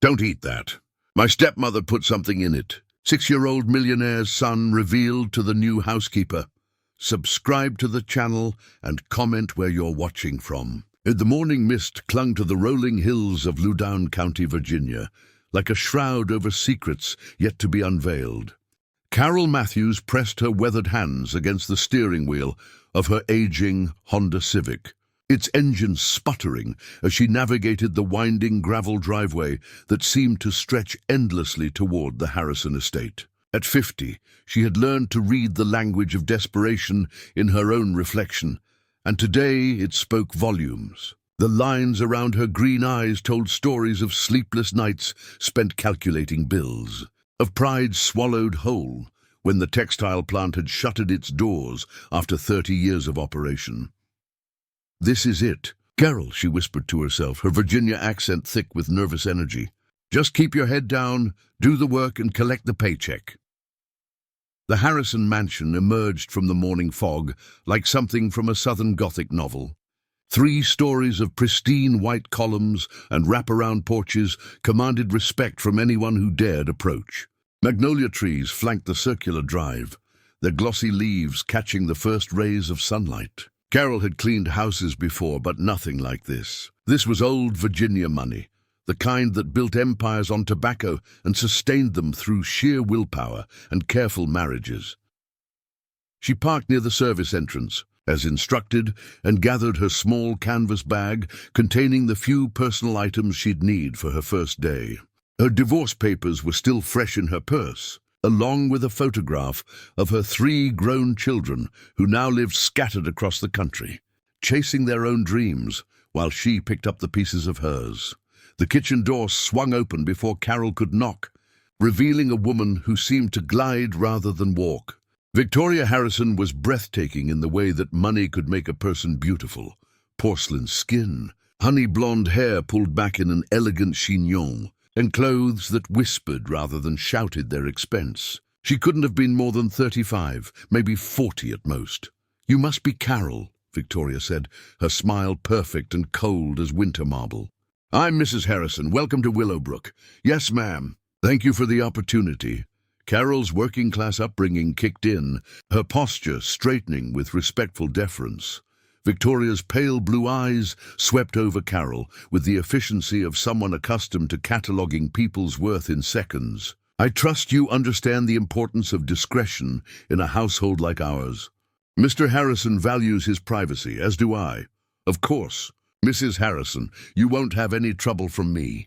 Don't eat that. My stepmother put something in it. 6-year-old millionaire's son revealed to the new housekeeper. Subscribe to the channel and comment where you're watching from. The morning mist clung to the rolling hills of Loudoun County, Virginia, like a shroud over secrets yet to be unveiled. Carol Matthews pressed her weathered hands against the steering wheel of her aging Honda Civic, its engine sputtering as she navigated the winding gravel driveway that seemed to stretch endlessly toward the Harrison estate. At 50, she had learned to read the language of desperation in her own reflection, and today it spoke volumes. The lines around her green eyes told stories of sleepless nights spent calculating bills, of pride swallowed whole when the textile plant had shuttered its doors after 30 years of operation. "This is it. Carol," she whispered to herself, her Virginia accent thick with nervous energy. "Just keep your head down, do the work, and collect the paycheck." The Harrison mansion emerged from the morning fog like something from a Southern Gothic novel. 3 stories of pristine white columns and wraparound porches commanded respect from anyone who dared approach. Magnolia trees flanked the circular drive, their glossy leaves catching the first rays of sunlight. Carol had cleaned houses before, but nothing like this. This was old Virginia money, the kind that built empires on tobacco and sustained them through sheer willpower and careful marriages. She parked near the service entrance, as instructed, and gathered her small canvas bag containing the few personal items she'd need for her first day. Her divorce papers were still fresh in her purse, along with a photograph of her 3 grown children who now lived scattered across the country, chasing their own dreams while she picked up the pieces of hers. The kitchen door swung open before Carol could knock, revealing a woman who seemed to glide rather than walk. Victoria Harrison was breathtaking in the way that money could make a person beautiful. Porcelain skin, honey blonde hair pulled back in an elegant chignon, and clothes that whispered rather than shouted their expense. She couldn't have been more than 35, maybe 40 at most. "You must be Carol," Victoria said, her smile perfect and cold as winter marble. "I'm Mrs. Harrison. Welcome to Willowbrook." "Yes, ma'am. Thank you for the opportunity." Carol's working-class upbringing kicked in, her posture straightening with respectful deference. Victoria's pale blue eyes swept over Carol with the efficiency of someone accustomed to cataloguing people's worth in seconds. "I trust you understand the importance of discretion in a household like ours. Mr. Harrison values his privacy, as do I." "Of course. Mrs. Harrison, you won't have any trouble from me."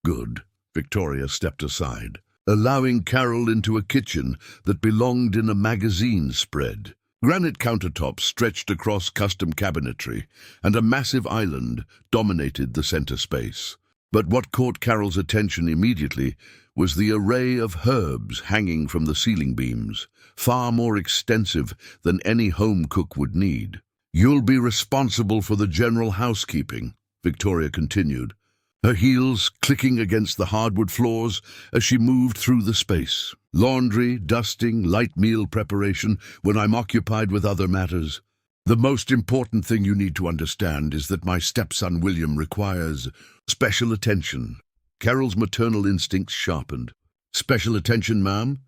"Good." Victoria stepped aside, allowing Carol into a kitchen that belonged in a magazine spread. Granite countertops stretched across custom cabinetry, and a massive island dominated the center space. But what caught Carol's attention immediately was the array of herbs hanging from the ceiling beams, far more extensive than any home cook would need. "You'll be responsible for the general housekeeping," Victoria continued, her heels clicking against the hardwood floors as she moved through the space. "Laundry, dusting, light meal preparation when I'm occupied with other matters. The most important thing you need to understand is that my stepson William requires special attention." Carol's maternal instincts sharpened. "Special attention, ma'am?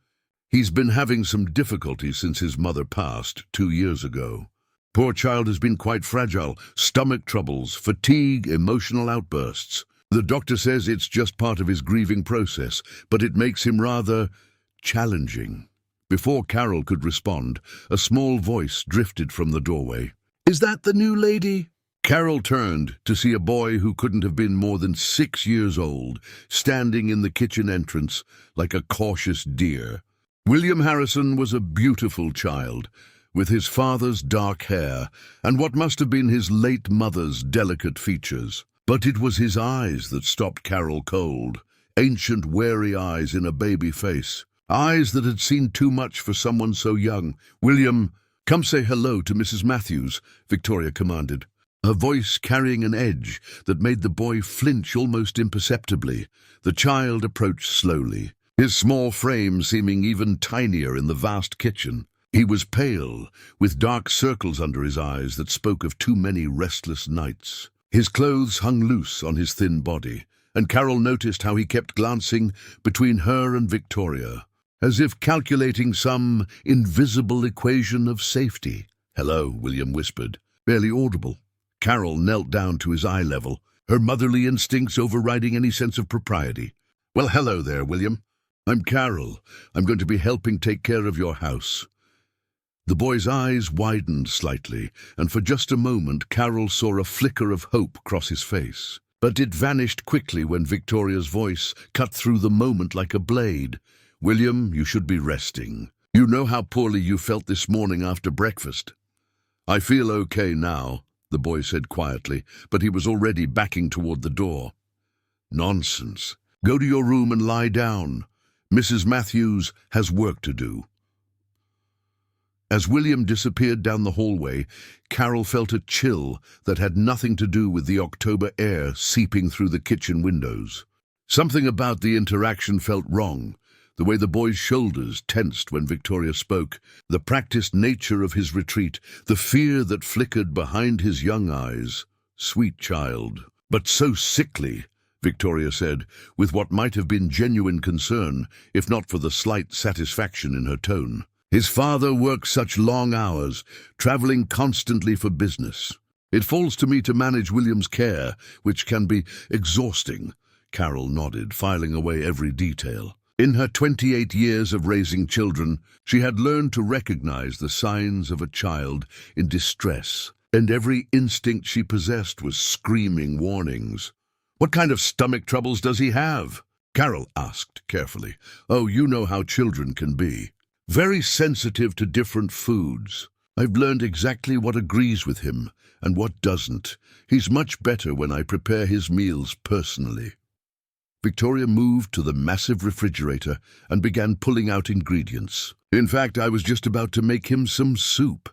He's been having some difficulty since his mother passed 2 years ago. Poor child has been quite fragile, stomach troubles, fatigue, emotional outbursts. The doctor says it's just part of his grieving process, but it makes him rather challenging." Before Carol could respond, a small voice drifted from the doorway. "Is that the new lady?" Carol turned to see a boy who couldn't have been more than 6 years old, standing in the kitchen entrance like a cautious deer. William Harrison was a beautiful child, with his father's dark hair and what must have been his late mother's delicate features. But it was his eyes that stopped Carol cold, ancient, wary eyes in a baby face, eyes that had seen too much for someone so young. "William, come say hello to Mrs. Matthews," Victoria commanded, her voice carrying an edge that made the boy flinch almost imperceptibly. The child approached slowly, his small frame seeming even tinier in the vast kitchen. He was pale, with dark circles under his eyes that spoke of too many restless nights. His clothes hung loose on his thin body, and Carol noticed how he kept glancing between her and Victoria, as if calculating some invisible equation of safety. "Hello," William whispered, barely audible. Carol knelt down to his eye level, her motherly instincts overriding any sense of propriety. "Well, hello there, William. I'm Carol. I'm going to be helping take care of your house." The boy's eyes widened slightly, and for just a moment Carol saw a flicker of hope cross his face. But it vanished quickly when Victoria's voice cut through the moment like a blade. "William, you should be resting. You know how poorly you felt this morning after breakfast." "I feel okay now," the boy said quietly, but he was already backing toward the door. "Nonsense. Go to your room and lie down. Mrs. Matthews has work to do." As William disappeared down the hallway, Carol felt a chill that had nothing to do with the October air seeping through the kitchen windows. Something about the interaction felt wrong. The way the boy's shoulders tensed when Victoria spoke, the practiced nature of his retreat, the fear that flickered behind his young eyes. "Sweet child, but so sickly," Victoria said, with what might have been genuine concern, if not for the slight satisfaction in her tone. "His father works such long hours, traveling constantly for business. It falls to me to manage William's care, which can be exhausting." Carol nodded, filing away every detail. In her 28 years of raising children, she had learned to recognize the signs of a child in distress, and every instinct she possessed was screaming warnings. "What kind of stomach troubles does he have?" Carol asked carefully. "Oh, you know how children can be. Very sensitive to different foods. I've learned exactly what agrees with him and what doesn't. He's much better when I prepare his meals personally." Victoria moved to the massive refrigerator and began pulling out ingredients. "In fact, I was just about to make him some soup.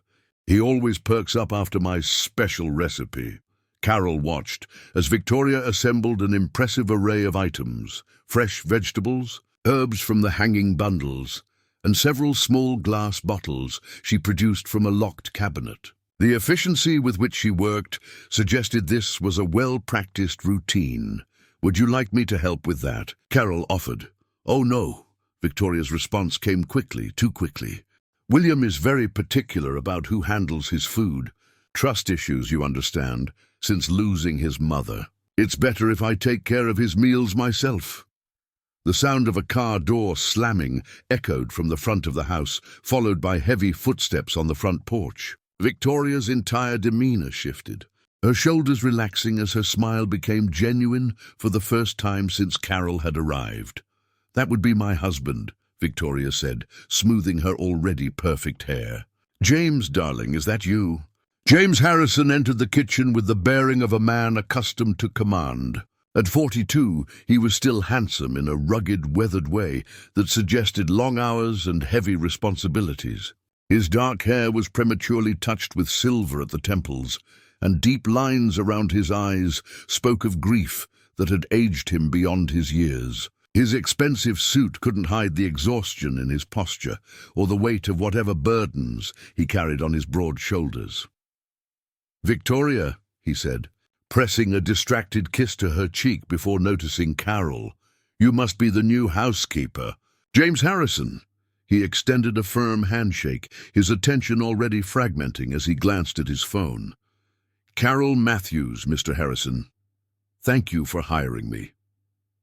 He always perks up after my special recipe." Carol watched as Victoria assembled an impressive array of items: fresh vegetables, herbs from the hanging bundles, and several small glass bottles she produced from a locked cabinet. The efficiency with which she worked suggested this was a well-practiced routine. "Would you like me to help with that?" Carol offered. "Oh, no." Victoria's response came quickly, too quickly. "William is very particular about who handles his food. Trust issues, you understand, since losing his mother. It's better if I take care of his meals myself." The sound of a car door slamming echoed from the front of the house, followed by heavy footsteps on the front porch. Victoria's entire demeanor shifted, her shoulders relaxing as her smile became genuine for the first time since Carol had arrived. "That would be my husband," Victoria said, smoothing her already perfect hair. "James, darling, is that you?" James Harrison entered the kitchen with the bearing of a man accustomed to command. At 42, he was still handsome in a rugged, weathered way that suggested long hours and heavy responsibilities. His dark hair was prematurely touched with silver at the temples, and deep lines around his eyes spoke of grief that had aged him beyond his years. His expensive suit couldn't hide the exhaustion in his posture or the weight of whatever burdens he carried on his broad shoulders. "Victoria," he said, pressing a distracted kiss to her cheek before noticing Carol. "You must be the new housekeeper." "James Harrison." He extended a firm handshake, his attention already fragmenting as he glanced at his phone. "Carol Matthews, Mr. Harrison. Thank you for hiring me."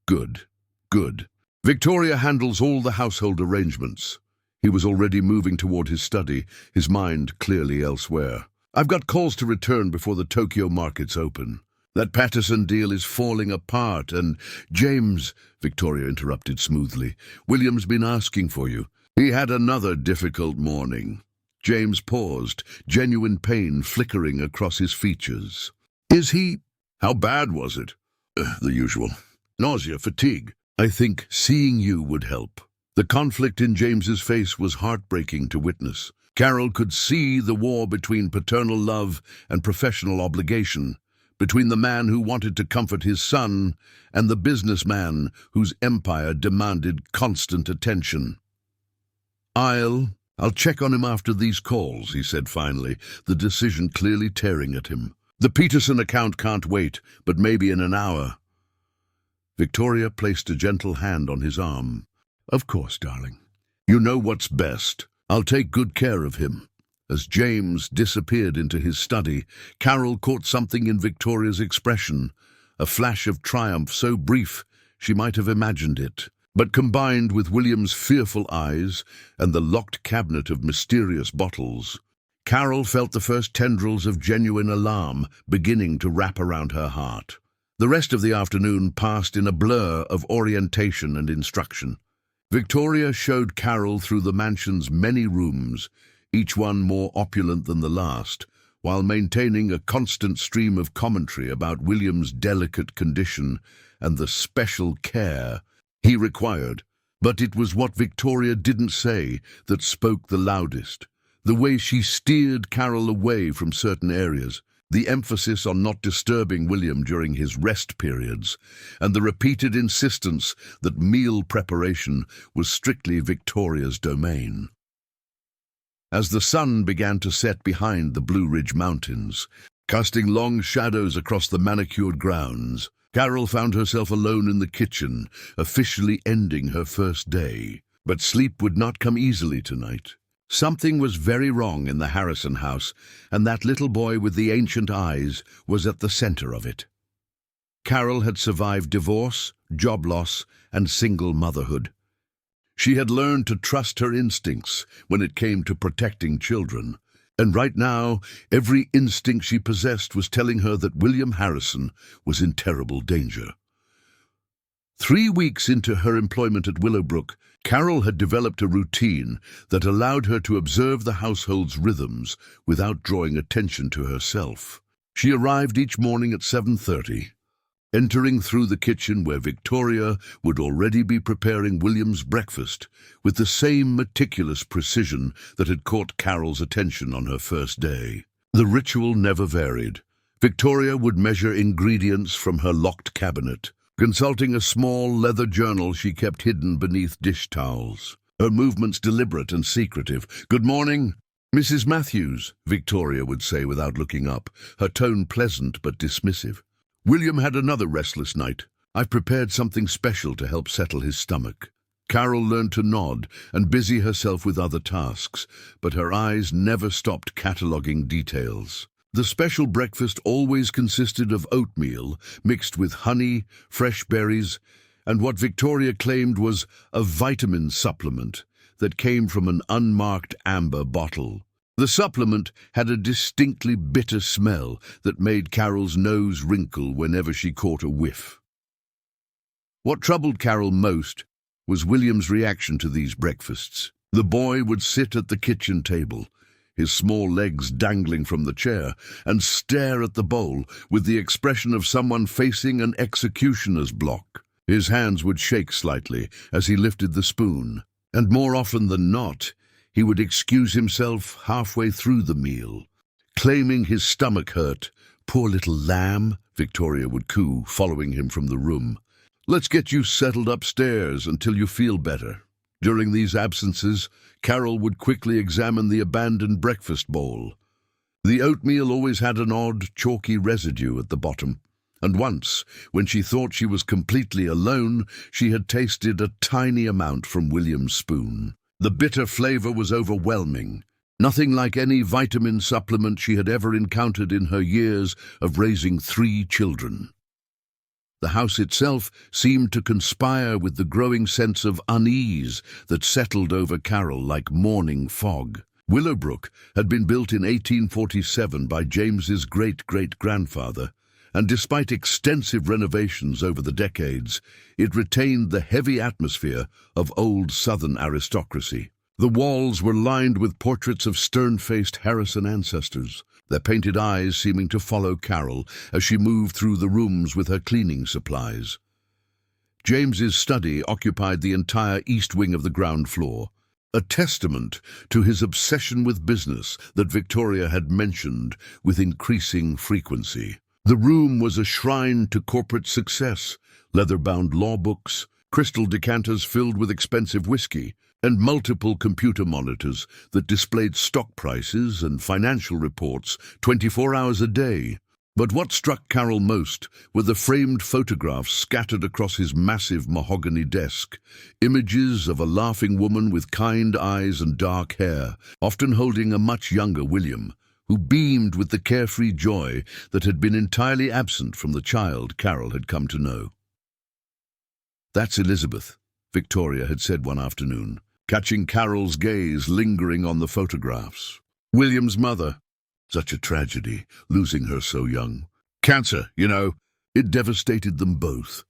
"Good, good. Victoria handles all the household arrangements." He was already moving toward his study, his mind clearly elsewhere. "I've got calls to return before the Tokyo markets open. That Patterson deal is falling apart, and James," Victoria interrupted smoothly, "William's been asking for you. He had another difficult morning." James paused, genuine pain flickering across his features. "Is he? How bad was it?" "The usual. Nausea, fatigue. I think seeing you would help." The conflict in James's face was heartbreaking to witness. Carol could see the war between paternal love and professional obligation, between the man who wanted to comfort his son and the businessman whose empire demanded constant attention. I'll check on him after these calls," he said finally, the decision clearly tearing at him. "The Peterson account can't wait, but maybe in an hour." Victoria placed a gentle hand on his arm. "Of course, darling. You know what's best. I'll take good care of him." As James disappeared into his study, Carol caught something in Victoria's expression, a flash of triumph so brief she might have imagined it. But combined with William's fearful eyes and the locked cabinet of mysterious bottles, Carol felt the first tendrils of genuine alarm beginning to wrap around her heart. The rest of the afternoon passed in a blur of orientation and instruction. Victoria showed Carol through the mansion's many rooms, each one more opulent than the last, while maintaining a constant stream of commentary about William's delicate condition and the special care he required. But it was what Victoria didn't say that spoke the loudest. The way she steered Carol away from certain areas, the emphasis on not disturbing William during his rest periods, and the repeated insistence that meal preparation was strictly Victoria's domain. As the sun began to set behind the Blue Ridge Mountains, casting long shadows across the manicured grounds, Carol found herself alone in the kitchen, officially ending her first day. But sleep would not come easily tonight. Something was very wrong in the Harrison house, and that little boy with the ancient eyes was at the center of it. Carol had survived divorce, job loss, and single motherhood. She had learned to trust her instincts when it came to protecting children, and right now, every instinct she possessed was telling her that William Harrison was in terrible danger. 3 weeks into her employment at Willowbrook, Carol had developed a routine that allowed her to observe the household's rhythms without drawing attention to herself. She arrived each morning at 7:30, entering through the kitchen where Victoria would already be preparing William's breakfast with the same meticulous precision that had caught Carol's attention on her first day. The ritual never varied. Victoria would measure ingredients from her locked cabinet, consulting a small leather journal she kept hidden beneath dish towels, her movements deliberate and secretive. "Good morning, Mrs. Matthews," Victoria would say without looking up, her tone pleasant but dismissive. "William had another restless night. I've prepared something special to help settle his stomach." Carol learned to nod and busy herself with other tasks, but her eyes never stopped cataloguing details. The special breakfast always consisted of oatmeal mixed with honey, fresh berries, and what Victoria claimed was a vitamin supplement that came from an unmarked amber bottle. The supplement had a distinctly bitter smell that made Carol's nose wrinkle whenever she caught a whiff. What troubled Carol most was William's reaction to these breakfasts. The boy would sit at the kitchen table, his small legs dangling from the chair, and stare at the bowl with the expression of someone facing an executioner's block. His hands would shake slightly as he lifted the spoon, and more often than not, he would excuse himself halfway through the meal, claiming his stomach hurt. "Poor little lamb," Victoria would coo, following him from the room. "Let's get you settled upstairs until you feel better." During these absences, Carol would quickly examine the abandoned breakfast bowl. The oatmeal always had an odd, chalky residue at the bottom, and once, when she thought she was completely alone, she had tasted a tiny amount from William's spoon. The bitter flavor was overwhelming, nothing like any vitamin supplement she had ever encountered in her years of raising 3 children. The house itself seemed to conspire with the growing sense of unease that settled over Carol like morning fog. Willowbrook had been built in 1847 by James's great-great-grandfather, and despite extensive renovations over the decades, it retained the heavy atmosphere of old Southern aristocracy. The walls were lined with portraits of stern-faced Harrison ancestors, their painted eyes seeming to follow Carol as she moved through the rooms with her cleaning supplies. James's study occupied the entire east wing of the ground floor, a testament to his obsession with business that Victoria had mentioned with increasing frequency. The room was a shrine to corporate success, leather-bound law books, crystal decanters filled with expensive whiskey, and multiple computer monitors that displayed stock prices and financial reports 24 hours a day. But what struck Carol most were the framed photographs scattered across his massive mahogany desk, images of a laughing woman with kind eyes and dark hair, often holding a much younger William, who beamed with the carefree joy that had been entirely absent from the child Carol had come to know. "That's Elizabeth," Victoria had said one afternoon, catching Carol's gaze lingering on the photographs. "William's mother. Such a tragedy, losing her so young. Cancer, you know." It devastated them both.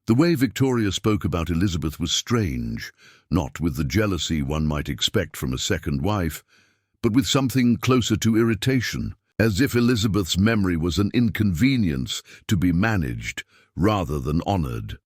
The way Victoria spoke about Elizabeth was strange, not with the jealousy one might expect from a second wife, but with something closer to irritation, as if Elizabeth's memory was an inconvenience to be managed rather than honored.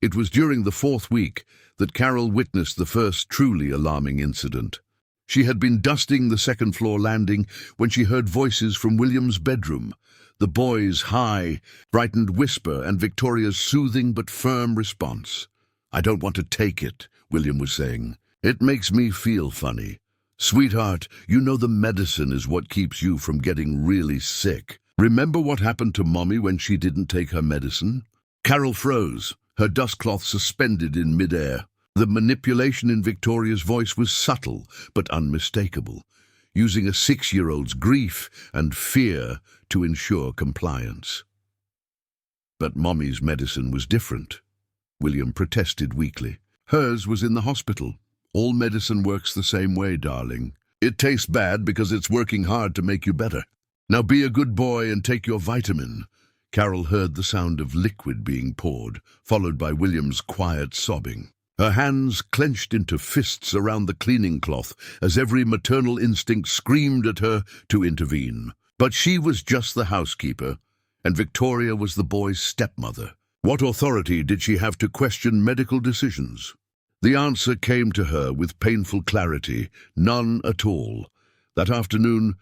It was during the 4th week that Carol witnessed the first truly alarming incident. She had been dusting the second-floor landing when she heard voices from William's bedroom, the boy's high, frightened whisper and Victoria's soothing but firm response. "I don't want to take it," William was saying. "It makes me feel funny. Sweetheart, you know the medicine is what keeps you from getting really sick. Remember what happened to Mommy when she didn't take her medicine?" Carol froze, her dustcloth suspended in midair. The manipulation in Victoria's voice was subtle but unmistakable, using a 6-year-old's grief and fear to ensure compliance. But Mommy's medicine was different, William protested weakly. "Hers was in the hospital. All medicine works the same way, darling. It tastes bad because it's working hard to make you better. Now be a good boy and take your vitamin." Carol heard the sound of liquid being poured, followed by William's quiet sobbing. Her hands clenched into fists around the cleaning cloth as every maternal instinct screamed at her to intervene. But she was just the housekeeper, and Victoria was the boy's stepmother. What authority did she have to question medical decisions? The answer came to her with painful clarity: none at all. That afternoon,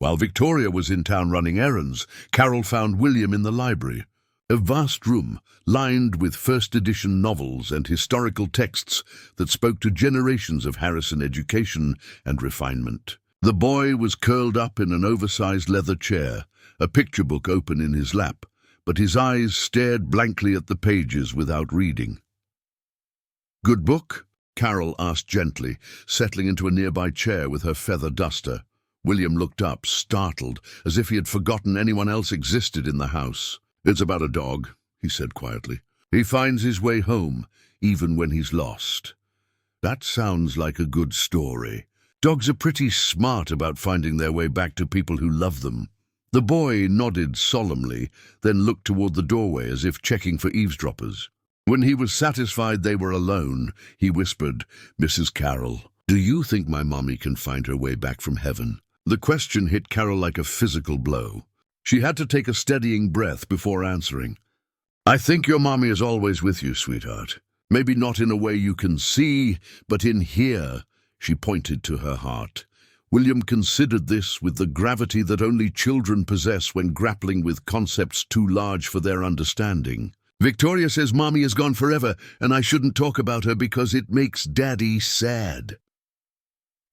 while Victoria was in town running errands, Carol found William in the library. A vast room, lined with first-edition novels and historical texts that spoke to generations of Harrison education and refinement. The boy was curled up in an oversized leather chair, a picture book open in his lap, but his eyes stared blankly at the pages without reading. "Good book?" Carol asked gently, settling into a nearby chair with her feather duster. William looked up, startled, as if he had forgotten anyone else existed in the house. "It's about a dog," he said quietly. "He finds his way home, even when he's lost." "That sounds like a good story. Dogs are pretty smart about finding their way back to people who love them." The boy nodded solemnly, then looked toward the doorway as if checking for eavesdroppers. When he was satisfied they were alone, he whispered, "Mrs. Carroll, do you think my mommy can find her way back from heaven?" The question hit Carol like a physical blow. She had to take a steadying breath before answering. "I think your mommy is always with you, sweetheart. Maybe not in a way you can see, but in here." She pointed to her heart. William considered this with the gravity that only children possess when grappling with concepts too large for their understanding. "Victoria says Mommy is gone forever, and I shouldn't talk about her because it makes Daddy sad."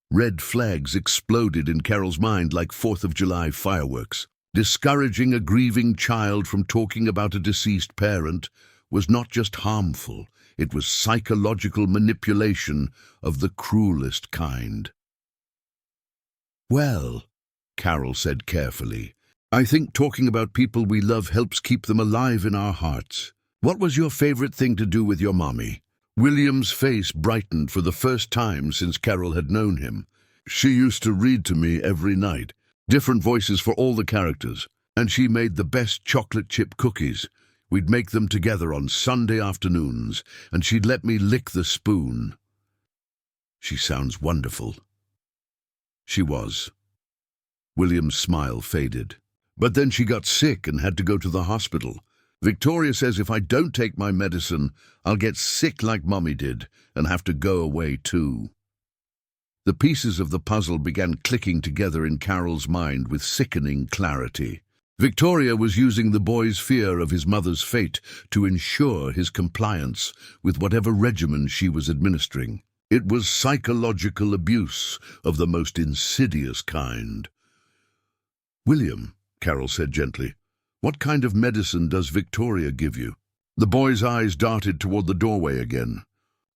Red flags exploded in Carol's mind like 4th of July fireworks. Discouraging a grieving child from talking about a deceased parent was not just harmful, it was psychological manipulation of the cruelest kind. "Well," Carol said carefully, "I think talking about people we love helps keep them alive in our hearts. What was your favorite thing to do with your mommy?" William's face brightened for the first time since Carol had known him. "She used to read to me every night. Different voices for all the characters, and she made the best chocolate chip cookies. We'd make them together on Sunday afternoons, and she'd let me lick the spoon." "She sounds wonderful." She was. William's smile faded. "But then she got sick and had to go to the hospital. Victoria says if I don't take my medicine, I'll get sick like Mommy did and have to go away too." The pieces of the puzzle began clicking together in Carol's mind with sickening clarity. Victoria was using the boy's fear of his mother's fate to ensure his compliance with whatever regimen she was administering. It was psychological abuse of the most insidious kind. "William," Carol said gently, "what kind of medicine does Victoria give you?" The boy's eyes darted toward the doorway again.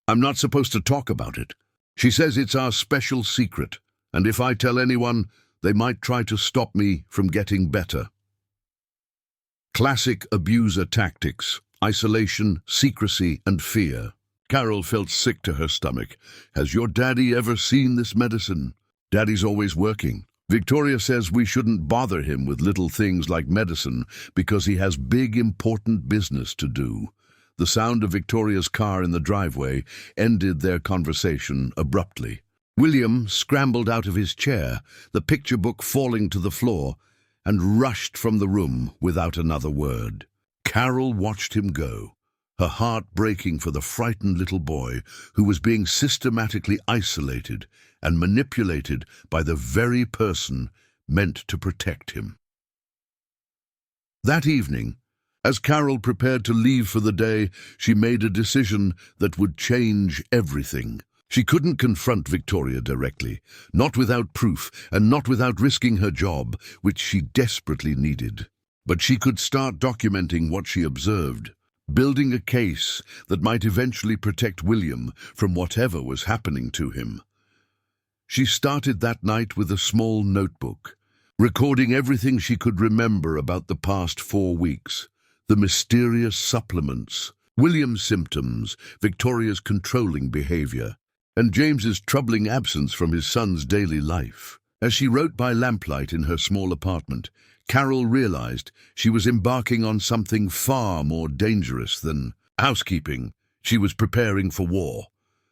"I'm not supposed to talk about it. She says it's our special secret, and if I tell anyone, they might try to stop me from getting better." Classic abuser tactics: isolation, secrecy, and fear. Carol felt sick to her stomach. "Has your daddy ever seen this medicine?" "Daddy's always working. Victoria says we shouldn't bother him with little things like medicine because he has big, important business to do." The sound of Victoria's car in the driveway ended their conversation abruptly. William scrambled out of his chair, the picture book falling to the floor, and rushed from the room without another word. Carol watched him go, her heart breaking for the frightened little boy who was being systematically isolated and manipulated by the very person meant to protect him. That evening, as Carol prepared to leave for the day, she made a decision that would change everything. She couldn't confront Victoria directly, not without proof and not without risking her job, which she desperately needed. But she could start documenting what she observed, building a case that might eventually protect William from whatever was happening to him. She started that night with a small notebook, recording everything she could remember about the past 4 weeks, the mysterious supplements, William's symptoms, Victoria's controlling behavior, and James's troubling absence from his son's daily life. As she wrote by lamplight in her small apartment, Carol realized she was embarking on something far more dangerous than housekeeping. She was preparing for war.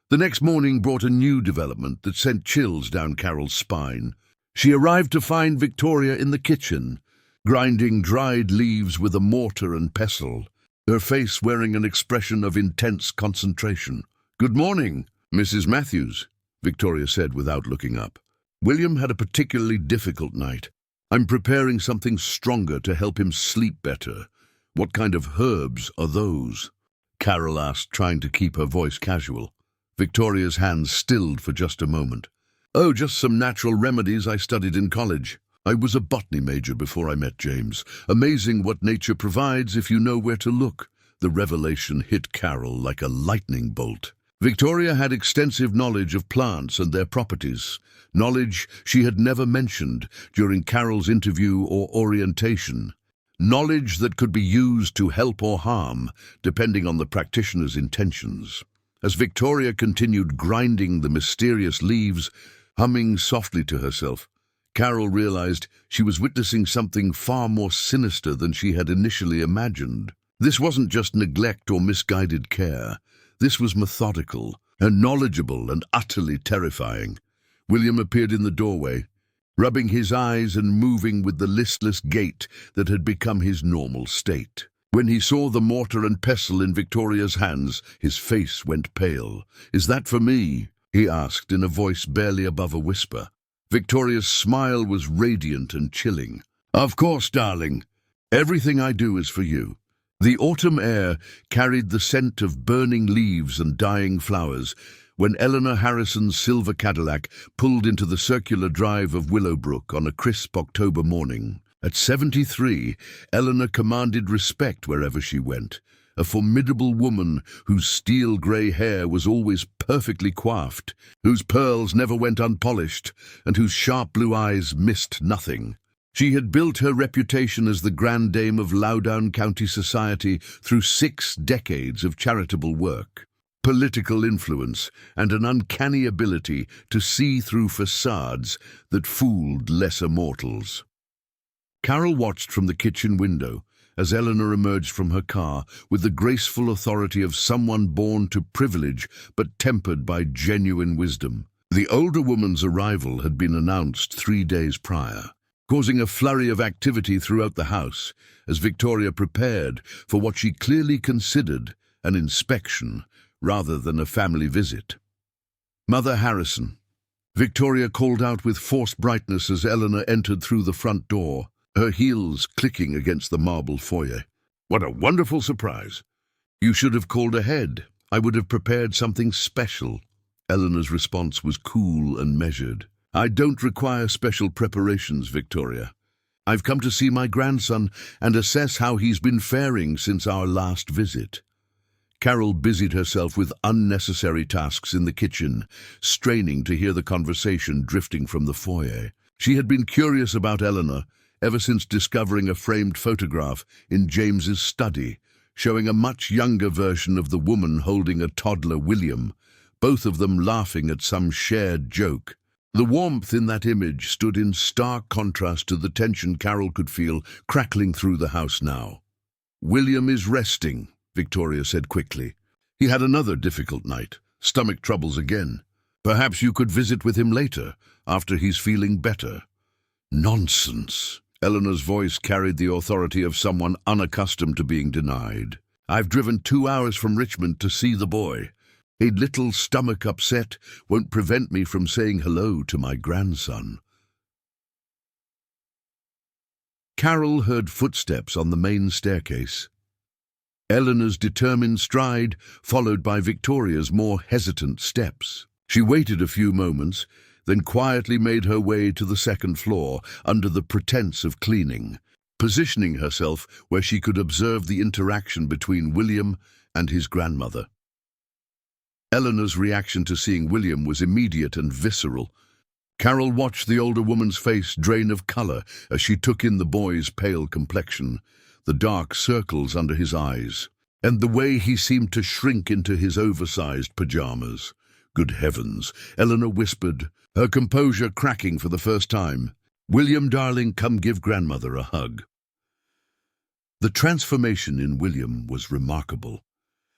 The next morning brought a new development that sent chills down Carol's spine. She arrived to find Victoria in the kitchen, grinding dried leaves with a mortar and pestle, her face wearing an expression of intense concentration. "Good morning, Mrs. Matthews," Victoria said without looking up. "William had a particularly difficult night. I'm preparing something stronger to help him sleep better. What kind of herbs are those?" Carol asked, trying to keep her voice casual. Victoria's hands stilled for just a moment. "Oh, just some natural remedies I studied in college. I was a botany major before I met James. Amazing what nature provides if you know where to look." The revelation hit Carol like a lightning bolt. Victoria had extensive knowledge of plants and their properties, knowledge she had never mentioned during Carol's interview or orientation, knowledge that could be used to help or harm, depending on the practitioner's intentions. As Victoria continued grinding the mysterious leaves, humming softly to herself, Carol realized she was witnessing something far more sinister than she had initially imagined. This wasn't just neglect or misguided care. This was methodical and knowledgeable and utterly terrifying. William appeared in the doorway, rubbing his eyes and moving with the listless gait that had become his normal state. When he saw the mortar and pestle in Victoria's hands, his face went pale. "Is that for me?" he asked in a voice barely above a whisper. Victoria's smile was radiant and chilling. "Of course, darling. Everything I do is for you." The autumn air carried the scent of burning leaves and dying flowers when Eleanor Harrison's silver Cadillac pulled into the circular drive of Willowbrook on a crisp October morning. At 73, Eleanor commanded respect wherever she went, a formidable woman whose steel-grey hair was always perfectly coiffed, whose pearls never went unpolished, and whose sharp blue eyes missed nothing. She had built her reputation as the grand dame of Loudoun County society through 6 decades of charitable work, political influence, and an uncanny ability to see through facades that fooled lesser mortals. Carol watched from the kitchen window as Eleanor emerged from her car with the graceful authority of someone born to privilege but tempered by genuine wisdom. The older woman's arrival had been announced 3 days prior, causing a flurry of activity throughout the house as Victoria prepared for what she clearly considered an inspection rather than a family visit. "Mother Harrison," Victoria called out with forced brightness as Eleanor entered through the front door, her heels clicking against the marble foyer. "What a wonderful surprise. You should have called ahead. I would have prepared something special." Eleanor's response was cool and measured. "I don't require special preparations, Victoria. I've come to see my grandson and assess how he's been faring since our last visit." Carol busied herself with unnecessary tasks in the kitchen, straining to hear the conversation drifting from the foyer. She had been curious about Eleanor ever since discovering a framed photograph in James's study, showing a much younger version of the woman holding a toddler William, both of them laughing at some shared joke. The warmth in that image stood in stark contrast to the tension Carol could feel crackling through the house now. "William is resting," Victoria said quickly. "He had another difficult night, stomach troubles again. Perhaps you could visit with him later, after he's feeling better." "Nonsense." Eleanor's voice carried the authority of someone unaccustomed to being denied. "I've driven 2 hours from Richmond to see the boy. A little stomach upset won't prevent me from saying hello to my grandson." Carol heard footsteps on the main staircase. Eleanor's determined stride, followed by Victoria's more hesitant steps. She waited a few moments, then quietly made her way to the second floor under the pretense of cleaning, positioning herself where she could observe the interaction between William and his grandmother. Eleanor's reaction to seeing William was immediate and visceral. Carol watched the older woman's face drain of color as she took in the boy's pale complexion, the dark circles under his eyes, and the way he seemed to shrink into his oversized pajamas. "Good heavens," Eleanor whispered, her composure cracking for the first time. "William, darling, come give grandmother a hug." The transformation in William was remarkable.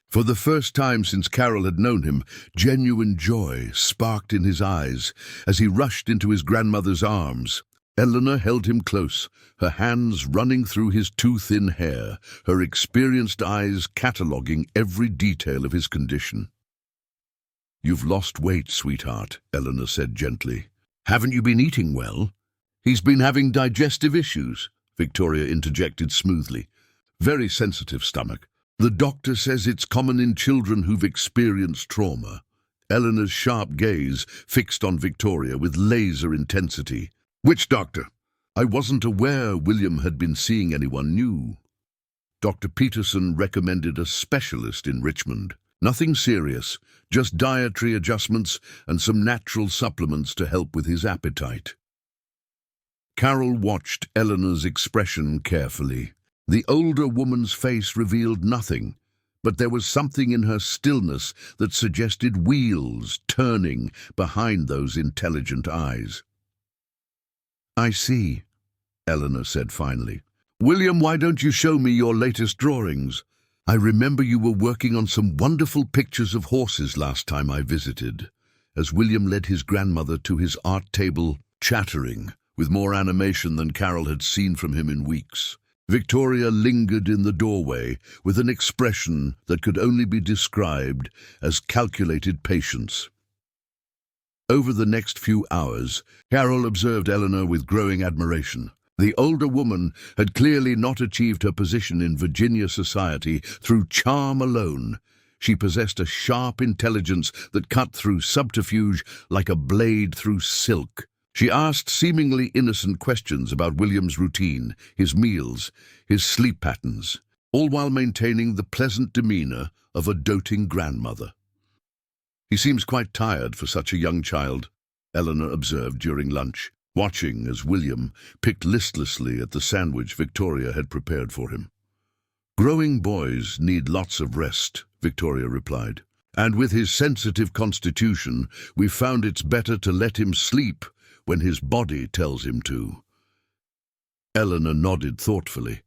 For the first time since Carol had known him, genuine joy sparked in his eyes as he rushed into his grandmother's arms. Eleanor held him close, her hands running through his too thin hair, her experienced eyes cataloguing every detail of his condition. "You've lost weight, sweetheart," Eleanor said gently. "Haven't you been eating well?" "He's been having digestive issues," Victoria interjected smoothly. "Very sensitive stomach. The doctor says it's common in children who've experienced trauma." Eleanor's sharp gaze fixed on Victoria with laser intensity. "Which doctor?" "I wasn't aware William had been seeing anyone new." "Dr. Peterson recommended a specialist in Richmond. Nothing serious, just dietary adjustments and some natural supplements to help with his appetite." Carol watched Eleanor's expression carefully. The older woman's face revealed nothing, but there was something in her stillness that suggested wheels turning behind those intelligent eyes. "I see," Eleanor said finally. "William, why don't you show me your latest drawings? I remember you were working on some wonderful pictures of horses last time I visited." As William led his grandmother to his art table, chattering, with more animation than Carol had seen from him in weeks, Victoria lingered in the doorway with an expression that could only be described as calculated patience. Over the next few hours, Carol observed Eleanor with growing admiration. The older woman had clearly not achieved her position in Virginia society through charm alone. She possessed a sharp intelligence that cut through subterfuge like a blade through silk. She asked seemingly innocent questions about William's routine, his meals, his sleep patterns, all while maintaining the pleasant demeanor of a doting grandmother. "He seems quite tired for such a young child," Eleanor observed during lunch, watching as William picked listlessly at the sandwich Victoria had prepared for him. "Growing boys need lots of rest," Victoria replied. "And with his sensitive constitution, we've found it's better to let him sleep when his body tells him to." Eleanor nodded thoughtfully,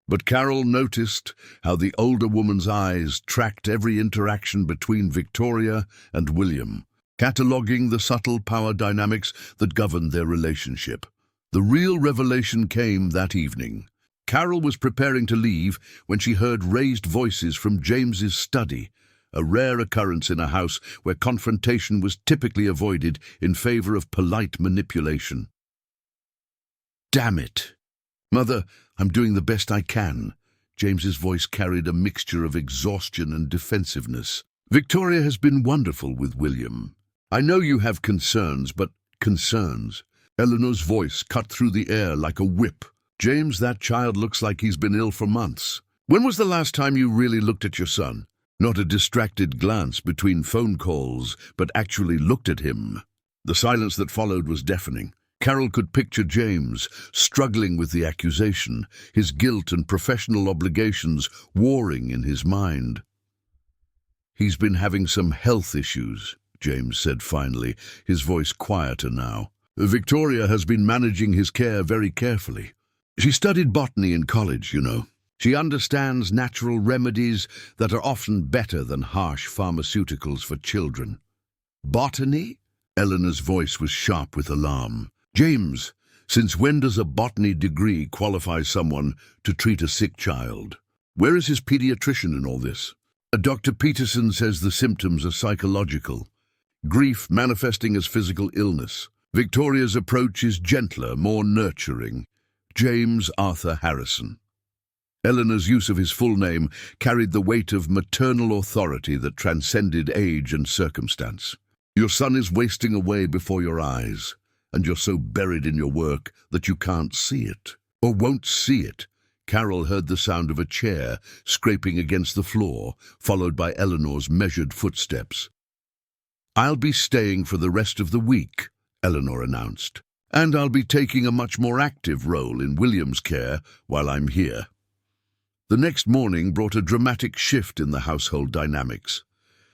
but Carol noticed how the older woman's eyes tracked every interaction between Victoria and William, cataloguing the subtle power dynamics that governed their relationship. The real revelation came that evening. Carol was preparing to leave when she heard raised voices from James's study, a rare occurrence in a house where confrontation was typically avoided in favor of polite manipulation. "Damn it! Mother, I'm doing the best I can." James's voice carried a mixture of exhaustion and defensiveness. "Victoria has been wonderful with William. I know you have concerns, but concerns." Eleanor's voice cut through the air like a whip. "James, that child looks like he's been ill for months. When was the last time you really looked at your son? Not a distracted glance between phone calls, but actually looked at him." The silence that followed was deafening. Carol could picture James struggling with the accusation, his guilt and professional obligations warring in his mind. "He's been having some health issues," James said finally, his voice quieter now. "Victoria has been managing his care very carefully. She studied botany in college, you know. She understands natural remedies that are often better than harsh pharmaceuticals for children." "Botany?" Eleanor's voice was sharp with alarm. "James, since when does a botany degree qualify someone to treat a sick child? Where is his pediatrician in all this?" "Dr. Peterson says the symptoms are psychological. Grief manifesting as physical illness. Victoria's approach is gentler, more nurturing. James Arthur Harrison." Eleanor's use of his full name carried the weight of maternal authority that transcended age and circumstance. "Your son is wasting away before your eyes, and you're so buried in your work that you can't see it, or won't see it." Carol heard the sound of a chair scraping against the floor, followed by Eleanor's measured footsteps. "I'll be staying for the rest of the week," Eleanor announced, "and I'll be taking a much more active role in William's care while I'm here." The next morning brought a dramatic shift in the household dynamics.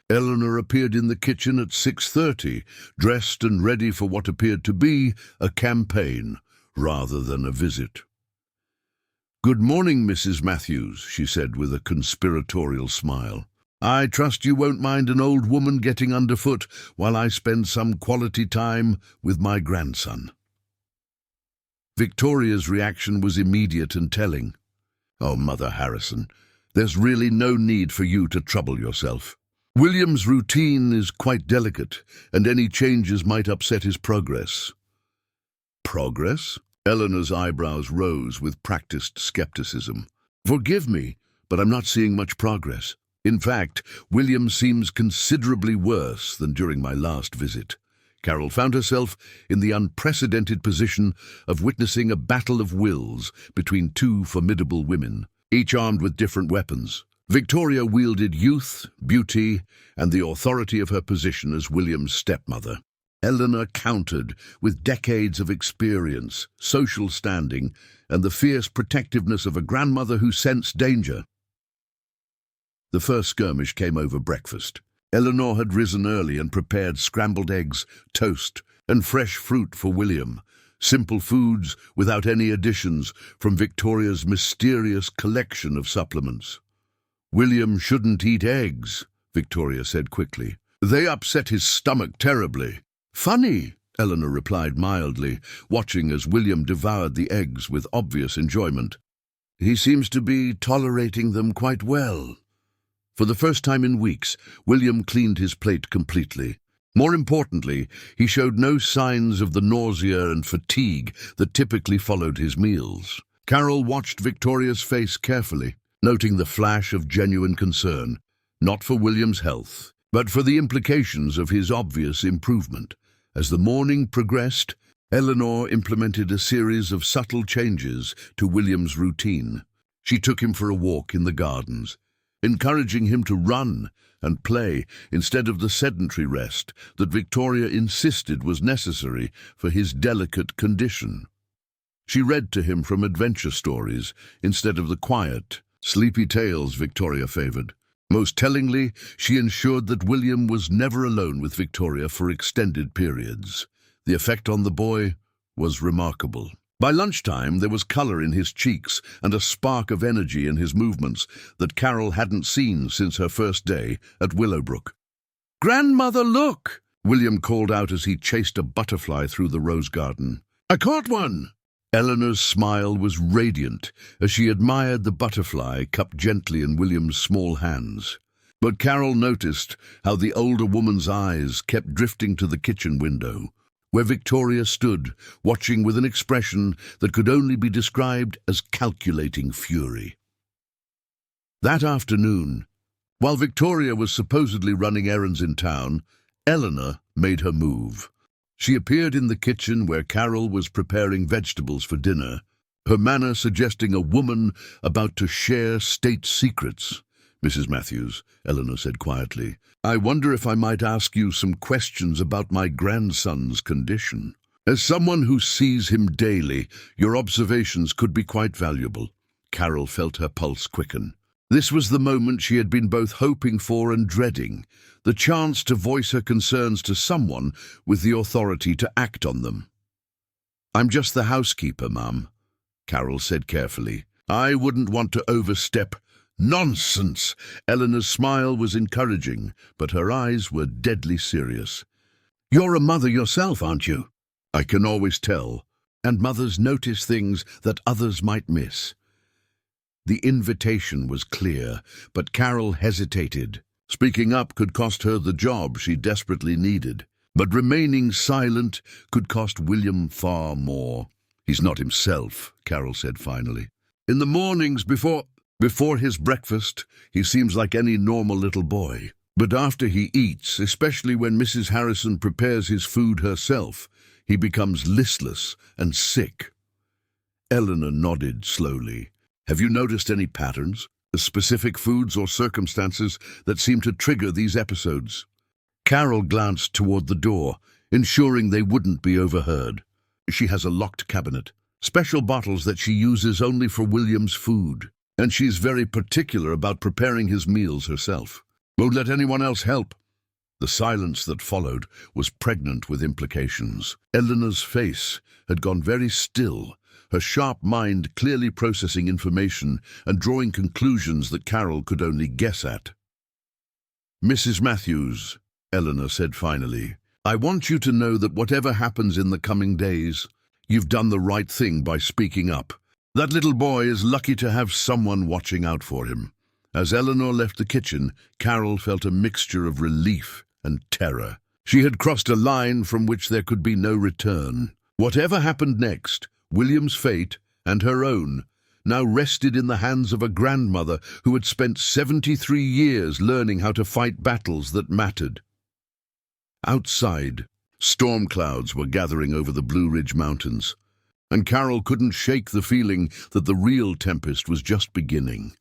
Eleanor appeared in the kitchen at 6:30, dressed and ready for what appeared to be a campaign rather than a visit. "Good morning, Mrs. Matthews," she said with a conspiratorial smile. "I trust you won't mind an old woman getting underfoot while I spend some quality time with my grandson." Victoria's reaction was immediate and telling. "Oh, Mother Harrison, there's really no need for you to trouble yourself. William's routine is quite delicate, and any changes might upset his progress." "Progress?" Eleanor's eyebrows rose with practiced skepticism. "Forgive me, but I'm not seeing much progress. In fact, William seems considerably worse than during my last visit." Carol found herself in the unprecedented position of witnessing a battle of wills between two formidable women, each armed with different weapons. Victoria wielded youth, beauty, and the authority of her position as William's stepmother. Eleanor countered with decades of experience, social standing, and the fierce protectiveness of a grandmother who sensed danger. The first skirmish came over breakfast. Eleanor had risen early and prepared scrambled eggs, toast, and fresh fruit for William. Simple foods without any additions from Victoria's mysterious collection of supplements. "William shouldn't eat eggs," Victoria said quickly. "They upset his stomach terribly." "Funny," Eleanor replied mildly, watching as William devoured the eggs with obvious enjoyment. "He seems to be tolerating them quite well." For the first time in weeks, William cleaned his plate completely. More importantly, he showed no signs of the nausea and fatigue that typically followed his meals. Carol watched Victoria's face carefully, noting the flash of genuine concern, not for William's health, but for the implications of his obvious improvement. As the morning progressed, Eleanor implemented a series of subtle changes to William's routine. She took him for a walk in the gardens, encouraging him to run and play instead of the sedentary rest that Victoria insisted was necessary for his delicate condition. She read to him from adventure stories instead of the quiet, sleepy tales Victoria favored. Most tellingly, she ensured that William was never alone with Victoria for extended periods. The effect on the boy was remarkable. By lunchtime, there was color in his cheeks and a spark of energy in his movements that Carol hadn't seen since her first day at Willowbrook. "Grandmother, look!" William called out as he chased a butterfly through the rose garden. "I caught one!" Eleanor's smile was radiant as she admired the butterfly cupped gently in William's small hands. But Carol noticed how the older woman's eyes kept drifting to the kitchen window, where Victoria stood, watching with an expression that could only be described as calculating fury. That afternoon, while Victoria was supposedly running errands in town, Eleanor made her move. She appeared in the kitchen where Carol was preparing vegetables for dinner, her manner suggesting a woman about to share state secrets. "Mrs. Matthews," Eleanor said quietly, "I wonder if I might ask you some questions about my grandson's condition. As someone who sees him daily, your observations could be quite valuable." Carol felt her pulse quicken. This was the moment she had been both hoping for and dreading, the chance to voice her concerns to someone with the authority to act on them. "I'm just the housekeeper, Mum," Carol said carefully. "I wouldn't want to overstep—" "Nonsense!" Eleanor's smile was encouraging, but her eyes were deadly serious. "You're a mother yourself, aren't you?" "I can always tell, and mothers notice things that others might miss." The invitation was clear, but Carol hesitated. Speaking up could cost her the job she desperately needed, but remaining silent could cost William far more. "He's not himself," Carol said finally. "In the mornings before his breakfast, he seems like any normal little boy. But after he eats, especially when Mrs. Harrison prepares his food herself, he becomes listless and sick." Eleanor nodded slowly. "Have you noticed any patterns, specific foods or circumstances that seem to trigger these episodes?" Carol glanced toward the door, ensuring they wouldn't be overheard. "She has a locked cabinet, special bottles that she uses only for William's food, and she's very particular about preparing his meals herself. Won't let anyone else help." The silence that followed was pregnant with implications. Eleanor's face had gone very still, her sharp mind clearly processing information and drawing conclusions that Carol could only guess at. "Mrs. Matthews," Eleanor said finally, "I want you to know that whatever happens in the coming days, you've done the right thing by speaking up. That little boy is lucky to have someone watching out for him." As Eleanor left the kitchen, Carol felt a mixture of relief and terror. She had crossed a line from which there could be no return. Whatever happened next, William's fate, and her own, now rested in the hands of a grandmother who had spent 73 years learning how to fight battles that mattered. Outside, storm clouds were gathering over the Blue Ridge Mountains, and Carol couldn't shake the feeling that the real tempest was just beginning.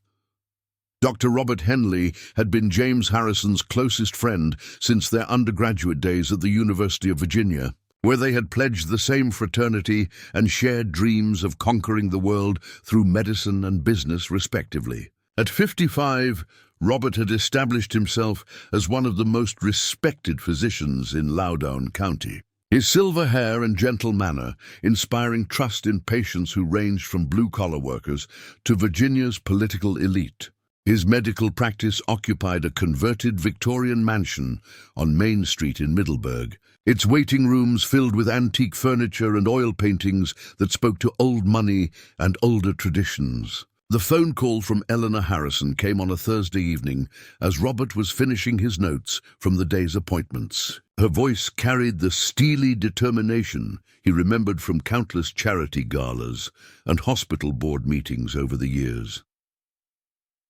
Dr. Robert Henley had been James Harrison's closest friend since their undergraduate days at the University of Virginia, where they had pledged the same fraternity and shared dreams of conquering the world through medicine and business, respectively. At 55, Robert had established himself as one of the most respected physicians in Loudoun County. His silver hair and gentle manner inspiring trust in patients who ranged from blue-collar workers to Virginia's political elite. His medical practice occupied a converted Victorian mansion on Main Street in Middleburg, its waiting rooms filled with antique furniture and oil paintings that spoke to old money and older traditions. The phone call from Eleanor Harrison came on a Thursday evening as Robert was finishing his notes from the day's appointments. Her voice carried the steely determination he remembered from countless charity galas and hospital board meetings over the years.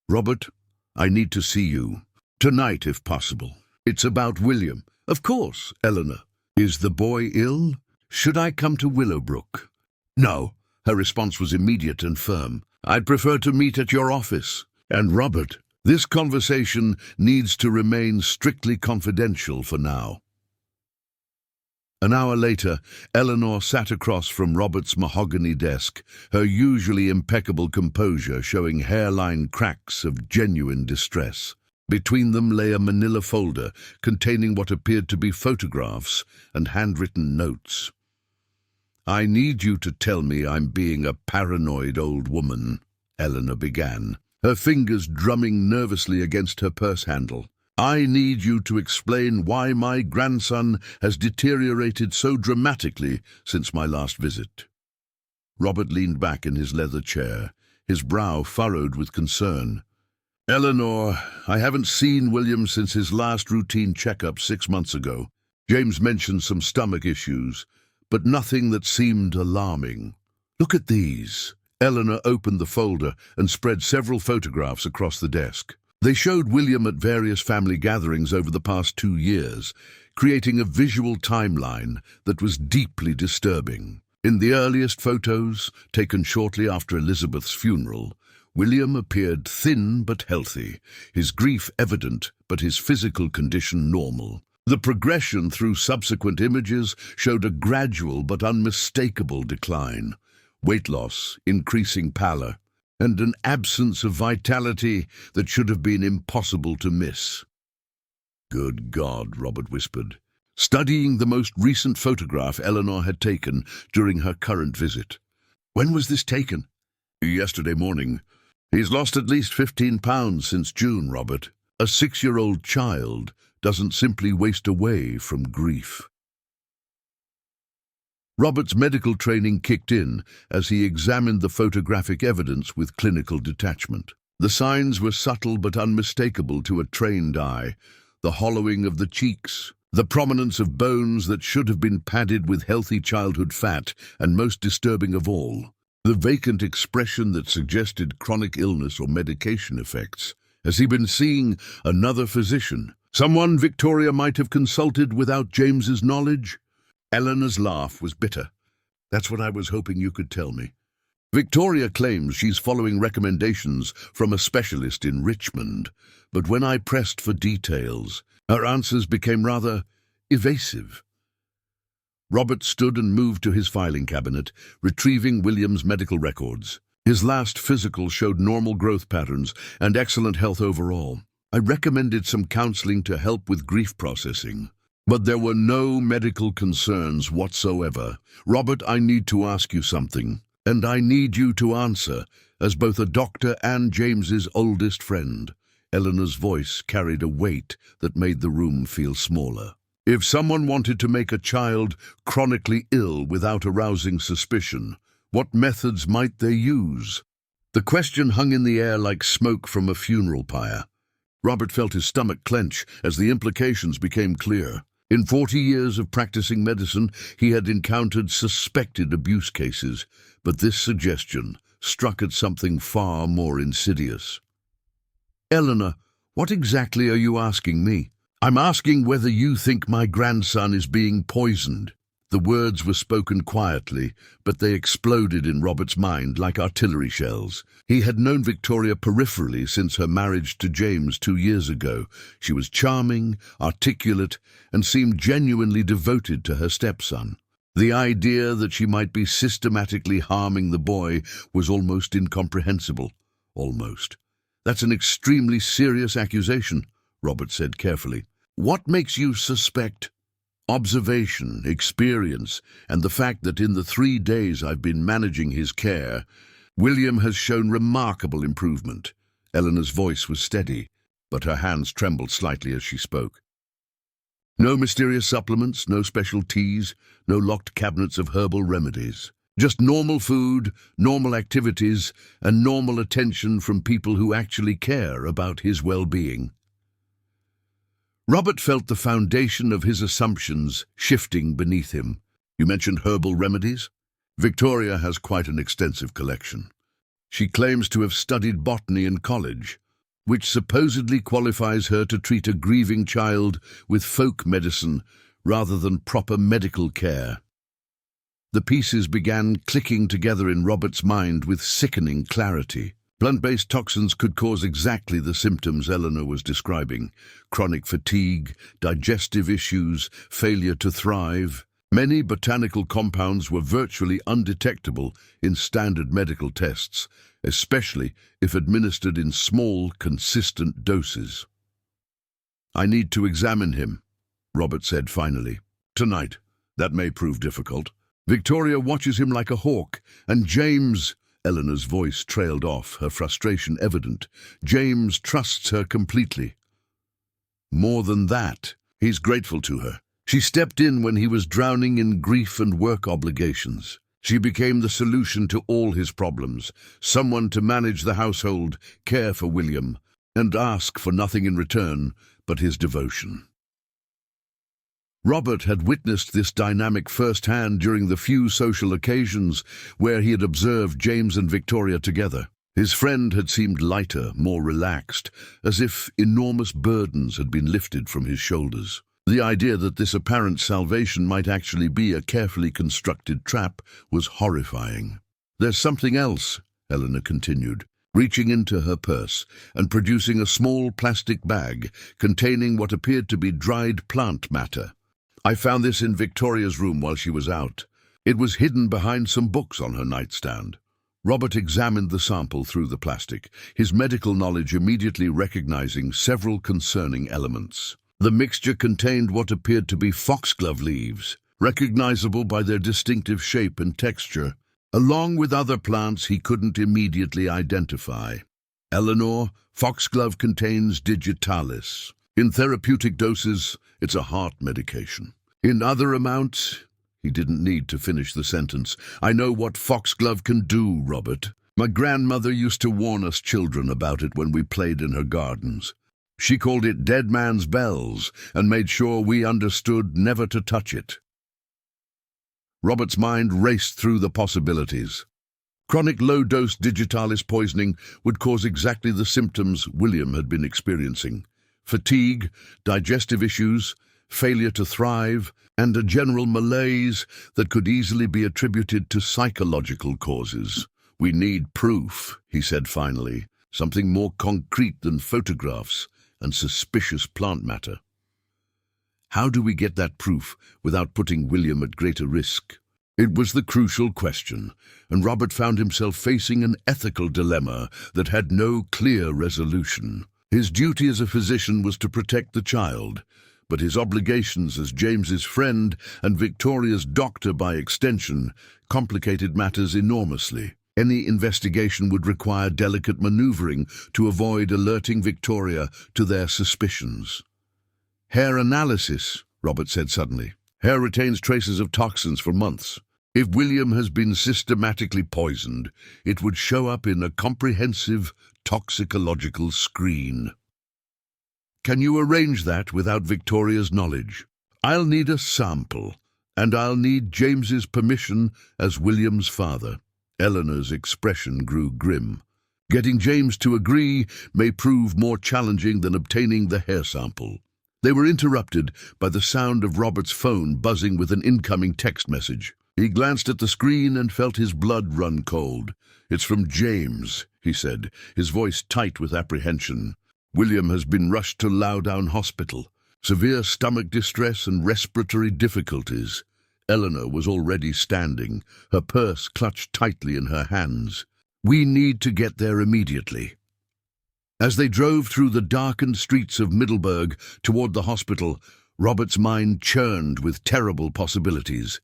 "Robert, I need to see you. Tonight, if possible. It's about William." "Of course, Eleanor." "Is the boy ill? Should I come to Willowbrook?" "No." Her response was immediate and firm. "I'd prefer to meet at your office. And Robert, this conversation needs to remain strictly confidential for now." An hour later, Eleanor sat across from Robert's mahogany desk, her usually impeccable composure showing hairline cracks of genuine distress. Between them lay a manila folder containing what appeared to be photographs and handwritten notes. "I need you to tell me I'm being a paranoid old woman," Eleanor began, her fingers drumming nervously against her purse handle. "I need you to explain why my grandson has deteriorated so dramatically since my last visit." Robert leaned back in his leather chair, his brow furrowed with concern. "Eleanor, I haven't seen William since his last routine checkup 6 months ago. James mentioned some stomach issues, but nothing that seemed alarming. Look at these." Eleanor opened the folder and spread several photographs across the desk. They showed William at various family gatherings over the past 2 years, creating a visual timeline that was deeply disturbing. In the earliest photos, taken shortly after Elizabeth's funeral, William appeared thin but healthy, his grief evident but his physical condition normal. The progression through subsequent images showed a gradual but unmistakable decline, weight loss, increasing pallor, and an absence of vitality that should have been impossible to miss. "Good God," Robert whispered, studying the most recent photograph Eleanor had taken during her current visit. "When was this taken?" "Yesterday morning. He's lost at least 15 pounds since June, Robert. A 6-year-old child doesn't simply waste away from grief." Robert's medical training kicked in as he examined the photographic evidence with clinical detachment. The signs were subtle but unmistakable to a trained eye: the hollowing of the cheeks, the prominence of bones that should have been padded with healthy childhood fat, and most disturbing of all, the vacant expression that suggested chronic illness or medication effects. Has he been seeing another physician? Someone Victoria might have consulted without James's knowledge? Eleanor's laugh was bitter. "That's what I was hoping you could tell me. Victoria claims she's following recommendations from a specialist in Richmond, but when I pressed for details, her answers became rather evasive." Robert stood and moved to his filing cabinet, retrieving William's medical records. His last physical showed normal growth patterns and excellent health overall. "I recommended some counseling to help with grief processing, but there were no medical concerns whatsoever. Robert, I need to ask you something, and I need you to answer, as both a doctor and James's oldest friend." Eleanor's voice carried a weight that made the room feel smaller. "If someone wanted to make a child chronically ill without arousing suspicion, what methods might they use?" The question hung in the air like smoke from a funeral pyre. Robert felt his stomach clench as the implications became clear. In 40 years of practicing medicine, he had encountered suspected abuse cases, but this suggestion struck at something far more insidious. "Eleanor, what exactly are you asking me?" "I'm asking whether you think my grandson is being poisoned." The words were spoken quietly, but they exploded in Robert's mind like artillery shells. He had known Victoria peripherally since her marriage to James 2 years ago. She was charming, articulate, and seemed genuinely devoted to her stepson. The idea that she might be systematically harming the boy was almost incomprehensible. Almost. "That's an extremely serious accusation," Robert said carefully. "What makes you suspect?" "Observation, experience, and the fact that in the 3 days I've been managing his care, William has shown remarkable improvement." Eleanor's voice was steady, but her hands trembled slightly as she spoke. "No mysterious supplements, no special teas, no locked cabinets of herbal remedies. Just normal food, normal activities, and normal attention from people who actually care about his well-being." Robert felt the foundation of his assumptions shifting beneath him. "You mentioned herbal remedies? Victoria has quite an extensive collection. She claims to have studied botany in college, which supposedly qualifies her to treat a grieving child with folk medicine rather than proper medical care." The pieces began clicking together in Robert's mind with sickening clarity. Plant-based toxins could cause exactly the symptoms Eleanor was describing: chronic fatigue, digestive issues, failure to thrive. Many botanical compounds were virtually undetectable in standard medical tests, especially if administered in small, consistent doses. "I need to examine him," Robert said finally. "Tonight. That may prove difficult. Victoria watches him like a hawk, and James—" Eleanor's voice trailed off, her frustration evident. "James trusts her completely. More than that, he's grateful to her. She stepped in when he was drowning in grief and work obligations. She became the solution to all his problems, someone to manage the household, care for William, and ask for nothing in return but his devotion." Robert had witnessed this dynamic firsthand during the few social occasions where he had observed James and Victoria together. His friend had seemed lighter, more relaxed, as if enormous burdens had been lifted from his shoulders. The idea that this apparent salvation might actually be a carefully constructed trap was horrifying. "There's something else," Eleanor continued, reaching into her purse and producing a small plastic bag containing what appeared to be dried plant matter. "I found this in Victoria's room while she was out. It was hidden behind some books on her nightstand." Robert examined the sample through the plastic, his medical knowledge immediately recognizing several concerning elements. The mixture contained what appeared to be foxglove leaves, recognizable by their distinctive shape and texture, along with other plants he couldn't immediately identify. "Eleanor, foxglove contains digitalis. In therapeutic doses, it's a heart medication. In other amounts..." He didn't need to finish the sentence. "I know what foxglove can do, Robert. My grandmother used to warn us children about it when we played in her gardens. She called it dead man's bells and made sure we understood never to touch it." Robert's mind raced through the possibilities. Chronic low-dose digitalis poisoning would cause exactly the symptoms William had been experiencing: fatigue, digestive issues, failure to thrive, and a general malaise that could easily be attributed to psychological causes. "We need proof," he said finally, "something more concrete than photographs and suspicious plant matter." How do we get that proof without putting William at greater risk? It was the crucial question, and Robert found himself facing an ethical dilemma that had no clear resolution. His duty as a physician was to protect the child, but his obligations as James's friend and Victoria's doctor by extension complicated matters enormously. Any investigation would require delicate maneuvering to avoid alerting Victoria to their suspicions. "Hair analysis," Robert said suddenly. "Hair retains traces of toxins for months. If William has been systematically poisoned, it would show up in a comprehensive toxicological screen." "Can you arrange that without Victoria's knowledge?" "I'll need a sample, and I'll need James's permission as William's father." Eleanor's expression grew grim. "Getting James to agree may prove more challenging than obtaining the hair sample." They were interrupted by the sound of Robert's phone buzzing with an incoming text message. He glanced at the screen and felt his blood run cold. "It's from James," he said, his voice tight with apprehension. "William has been rushed to Loudoun Hospital. Severe stomach distress and respiratory difficulties." Eleanor was already standing, her purse clutched tightly in her hands. "We need to get there immediately." As they drove through the darkened streets of Middleburg toward the hospital, Robert's mind churned with terrible possibilities.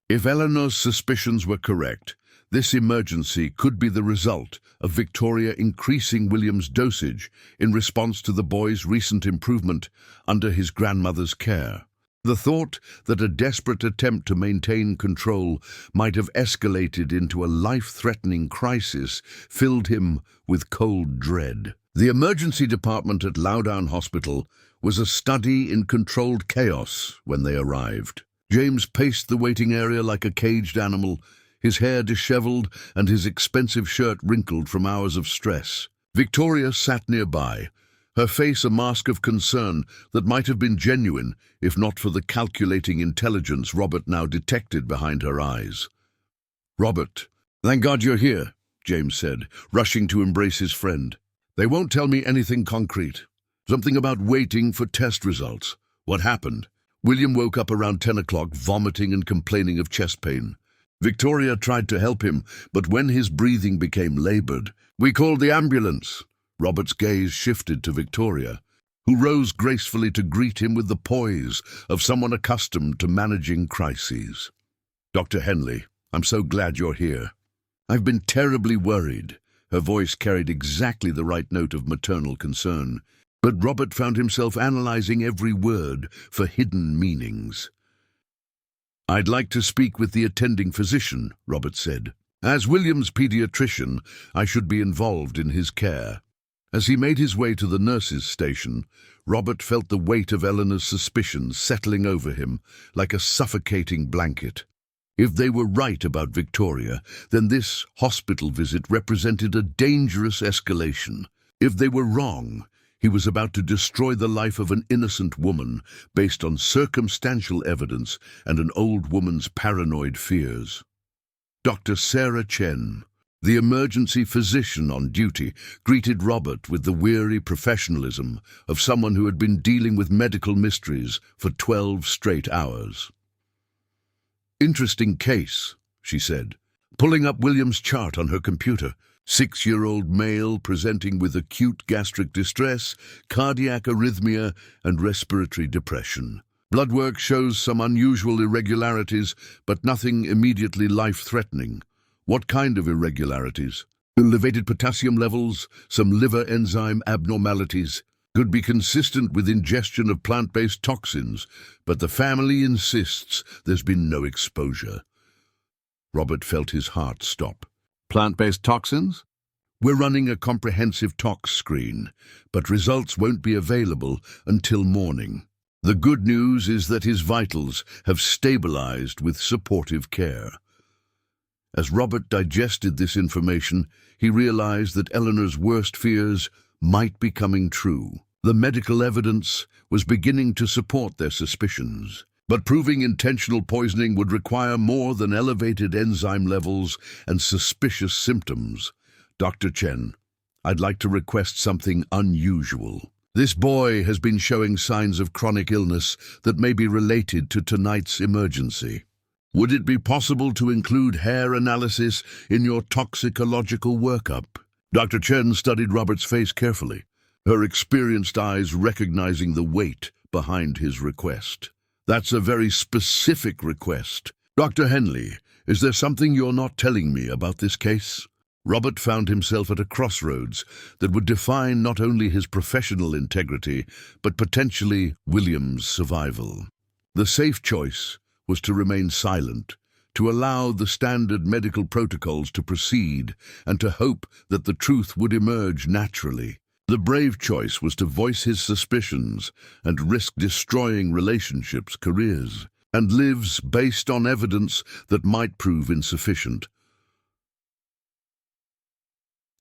If Eleanor's suspicions were correct, this emergency could be the result of Victoria increasing William's dosage in response to the boy's recent improvement under his grandmother's care. The thought that a desperate attempt to maintain control might have escalated into a life-threatening crisis filled him with cold dread. The emergency department at Loudoun Hospital was a study in controlled chaos when they arrived. James paced the waiting area like a caged animal, his hair disheveled and his expensive shirt wrinkled from hours of stress. Victoria sat nearby, her face a mask of concern that might have been genuine if not for the calculating intelligence Robert now detected behind her eyes. "Robert, thank God you're here," James said, rushing to embrace his friend. "They won't tell me anything concrete. Something about waiting for test results. What happened?" William woke up around 10 o'clock, vomiting and complaining of chest pain. Victoria tried to help him, but when his breathing became labored, "We called the ambulance." Robert's gaze shifted to Victoria, who rose gracefully to greet him with the poise of someone accustomed to managing crises. "Dr. Henley, I'm so glad you're here. I've been terribly worried." Her voice carried exactly the right note of maternal concern, but Robert found himself analyzing every word for hidden meanings. "I'd like to speak with the attending physician," Robert said. "As William's pediatrician, I should be involved in his care." As he made his way to the nurse's station, Robert felt the weight of Eleanor's suspicions settling over him like a suffocating blanket. If they were right about Victoria, then this hospital visit represented a dangerous escalation. If they were wrong, He was about to destroy the life of an innocent woman based on circumstantial evidence and an old woman's paranoid fears. Dr. Sarah Chen, the emergency physician on duty, greeted Robert with the weary professionalism of someone who had been dealing with medical mysteries for 12 straight hours. "Interesting case," she said, pulling up William's chart on her computer. 6-year-old male presenting with acute gastric distress, cardiac arrhythmia, and respiratory depression. Blood work shows some unusual irregularities, but nothing immediately life-threatening. What kind of irregularities? Elevated potassium levels, some liver enzyme abnormalities. Could be consistent with ingestion of plant-based toxins, but the family insists there's been no exposure. Robert felt his heart stop. Plant-based toxins? We're running a comprehensive tox screen, but results won't be available until morning. The good news is that his vitals have stabilized with supportive care. As Robert digested this information, he realized that Eleanor's worst fears might be coming true. The medical evidence was beginning to support their suspicions. But proving intentional poisoning would require more than elevated enzyme levels and suspicious symptoms. Dr. Chen, I'd like to request something unusual. This boy has been showing signs of chronic illness that may be related to tonight's emergency. Would it be possible to include hair analysis in your toxicological workup? Dr. Chen studied Robert's face carefully, her experienced eyes recognizing the weight behind his request. That's a very specific request. Dr. Henley, is there something you're not telling me about this case? Robert found himself at a crossroads that would define not only his professional integrity, but potentially William's survival. The safe choice was to remain silent, to allow the standard medical protocols to proceed, and to hope that the truth would emerge naturally. The brave choice was to voice his suspicions and risk destroying relationships, careers, and lives based on evidence that might prove insufficient.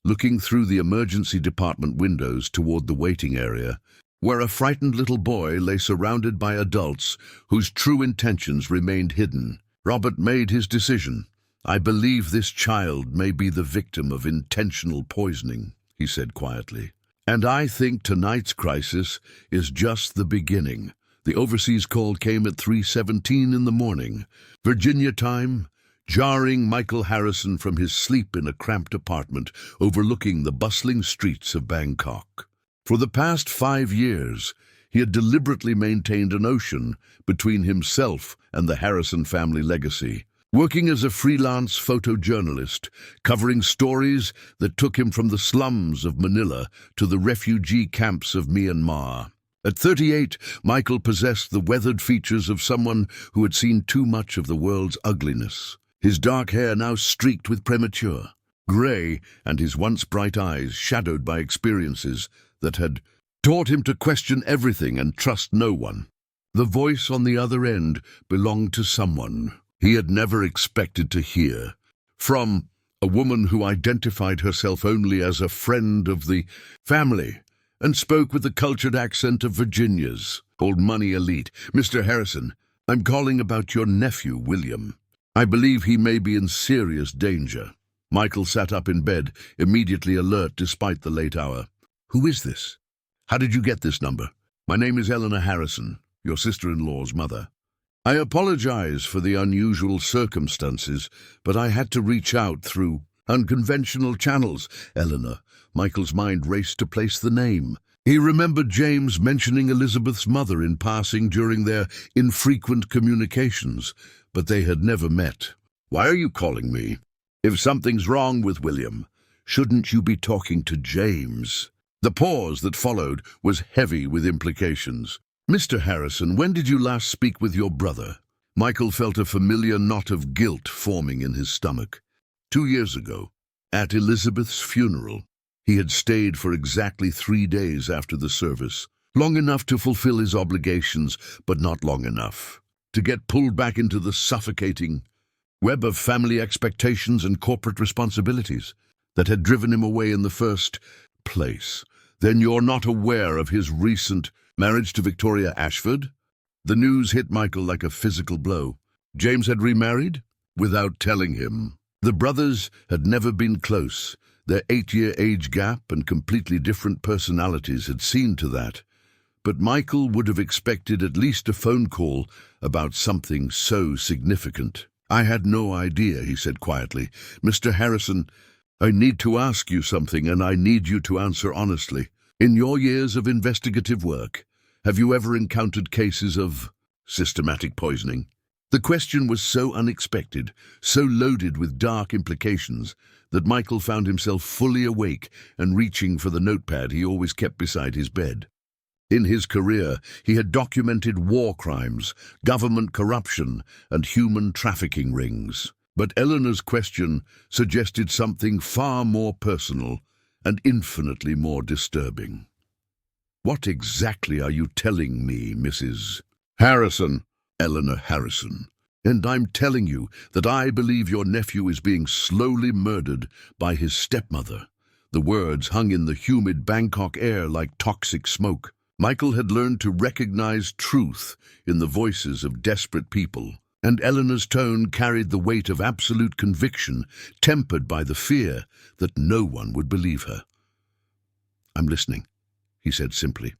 Looking through the emergency department windows toward the waiting area, where a frightened little boy lay surrounded by adults whose true intentions remained hidden, Robert made his decision. "I believe this child may be the victim of intentional poisoning," he said quietly. "And I think tonight's crisis is just the beginning." The overseas call came at 3:17 in the morning. Virginia time, jarring Michael Harrison from his sleep in a cramped apartment overlooking the bustling streets of Bangkok. For the past 5 years, he had deliberately maintained an ocean between himself and the Harrison family legacy, working as a freelance photojournalist, covering stories that took him from the slums of Manila to the refugee camps of Myanmar. At 38, Michael possessed the weathered features of someone who had seen too much of the world's ugliness. His dark hair now streaked with premature gray, and his once bright eyes shadowed by experiences that had taught him to question everything and trust no one. The voice on the other end belonged to someone he had never expected to hear. From a woman who identified herself only as a friend of the family and spoke with the cultured accent of Virginia's old money elite. "Mr. Harrison, I'm calling about your nephew, William. I believe he may be in serious danger." Michael sat up in bed, immediately alert despite the late hour. "Who is this? How did you get this number?" "My name is Eleanor Harrison, your sister-in-law's mother. I apologize for the unusual circumstances, but I had to reach out through unconventional channels." "Eleanor." Michael's mind raced to place the name. He remembered James mentioning Elizabeth's mother in passing during their infrequent communications, but they had never met. "Why are you calling me? If something's wrong with William, shouldn't you be talking to James?" The pause that followed was heavy with implications. "Mr. Harrison, when did you last speak with your brother?" Michael felt a familiar knot of guilt forming in his stomach. 2 years ago, at Elizabeth's funeral. He had stayed for exactly 3 days after the service, long enough to fulfill his obligations, but not long enough to get pulled back into the suffocating web of family expectations and corporate responsibilities that had driven him away in the first place. Then you're not aware of his recent marriage to Victoria Ashford? The news hit Michael like a physical blow. James had remarried without telling him. The brothers had never been close. Their 8-year age gap and completely different personalities had seen to that. But Michael would have expected at least a phone call about something so significant. "I had no idea," he said quietly. "Mr. Harrison, I need to ask you something, and I need you to answer honestly. In your years of investigative work, have you ever encountered cases of systematic poisoning?" The question was so unexpected, so loaded with dark implications, that Michael found himself fully awake and reaching for the notepad he always kept beside his bed. In his career, he had documented war crimes, government corruption, and human trafficking rings. But Eleanor's question suggested something far more personal and infinitely more disturbing. "What exactly are you telling me, Mrs. Harrison?" "Eleanor Harrison. And I'm telling you that I believe your nephew is being slowly murdered by his stepmother." The words hung in the humid Bangkok air like toxic smoke. Michael had learned to recognize truth in the voices of desperate people, and Eleanor's tone carried the weight of absolute conviction, tempered by the fear that no one would believe her. "I'm listening," he said simply.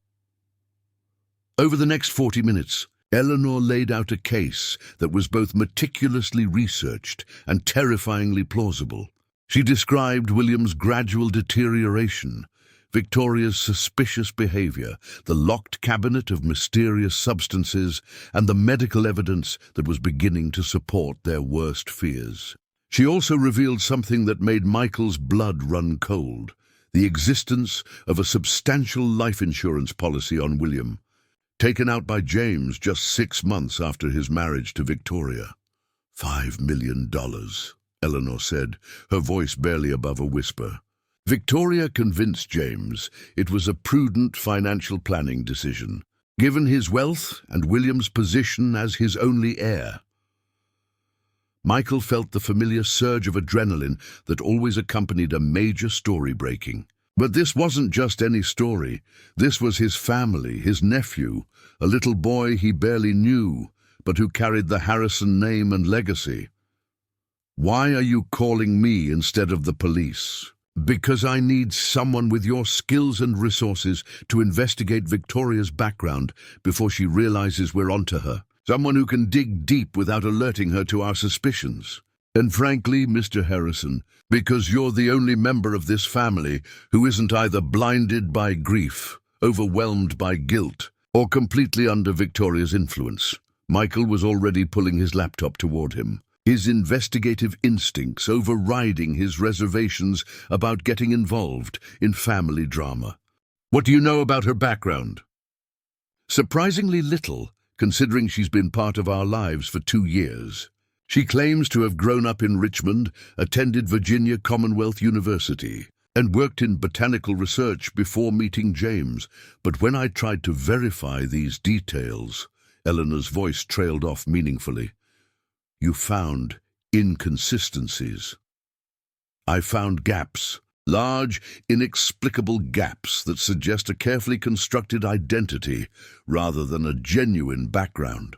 Over the next 40 minutes, Eleanor laid out a case that was both meticulously researched and terrifyingly plausible. She described William's gradual deterioration, Victoria's suspicious behavior, the locked cabinet of mysterious substances, and the medical evidence that was beginning to support their worst fears. She also revealed something that made Michael's blood run cold: the existence of a substantial life insurance policy on William, taken out by James just 6 months after his marriage to Victoria. $5 million, Eleanor said, her voice barely above a whisper. Victoria convinced James it was a prudent financial planning decision, given his wealth and William's position as his only heir. Michael felt the familiar surge of adrenaline that always accompanied a major story breaking. But this wasn't just any story. This was his family, his nephew, a little boy he barely knew, but who carried the Harrison name and legacy. "Why are you calling me instead of the police?" "Because I need someone with your skills and resources to investigate Victoria's background before she realizes we're onto her. Someone who can dig deep without alerting her to our suspicions. And frankly, Mr. Harrison, because you're the only member of this family who isn't either blinded by grief, overwhelmed by guilt, or completely under Victoria's influence." Michael was already pulling his laptop toward him, his investigative instincts overriding his reservations about getting involved in family drama. "What do you know about her background?" "Surprisingly little, considering she's been part of our lives for 2 years. She claims to have grown up in Richmond, attended Virginia Commonwealth University, and worked in botanical research before meeting James. But when I tried to verify these details," Eleanor's voice trailed off meaningfully, "you found inconsistencies. I found gaps, large, inexplicable gaps that suggest a carefully constructed identity rather than a genuine background."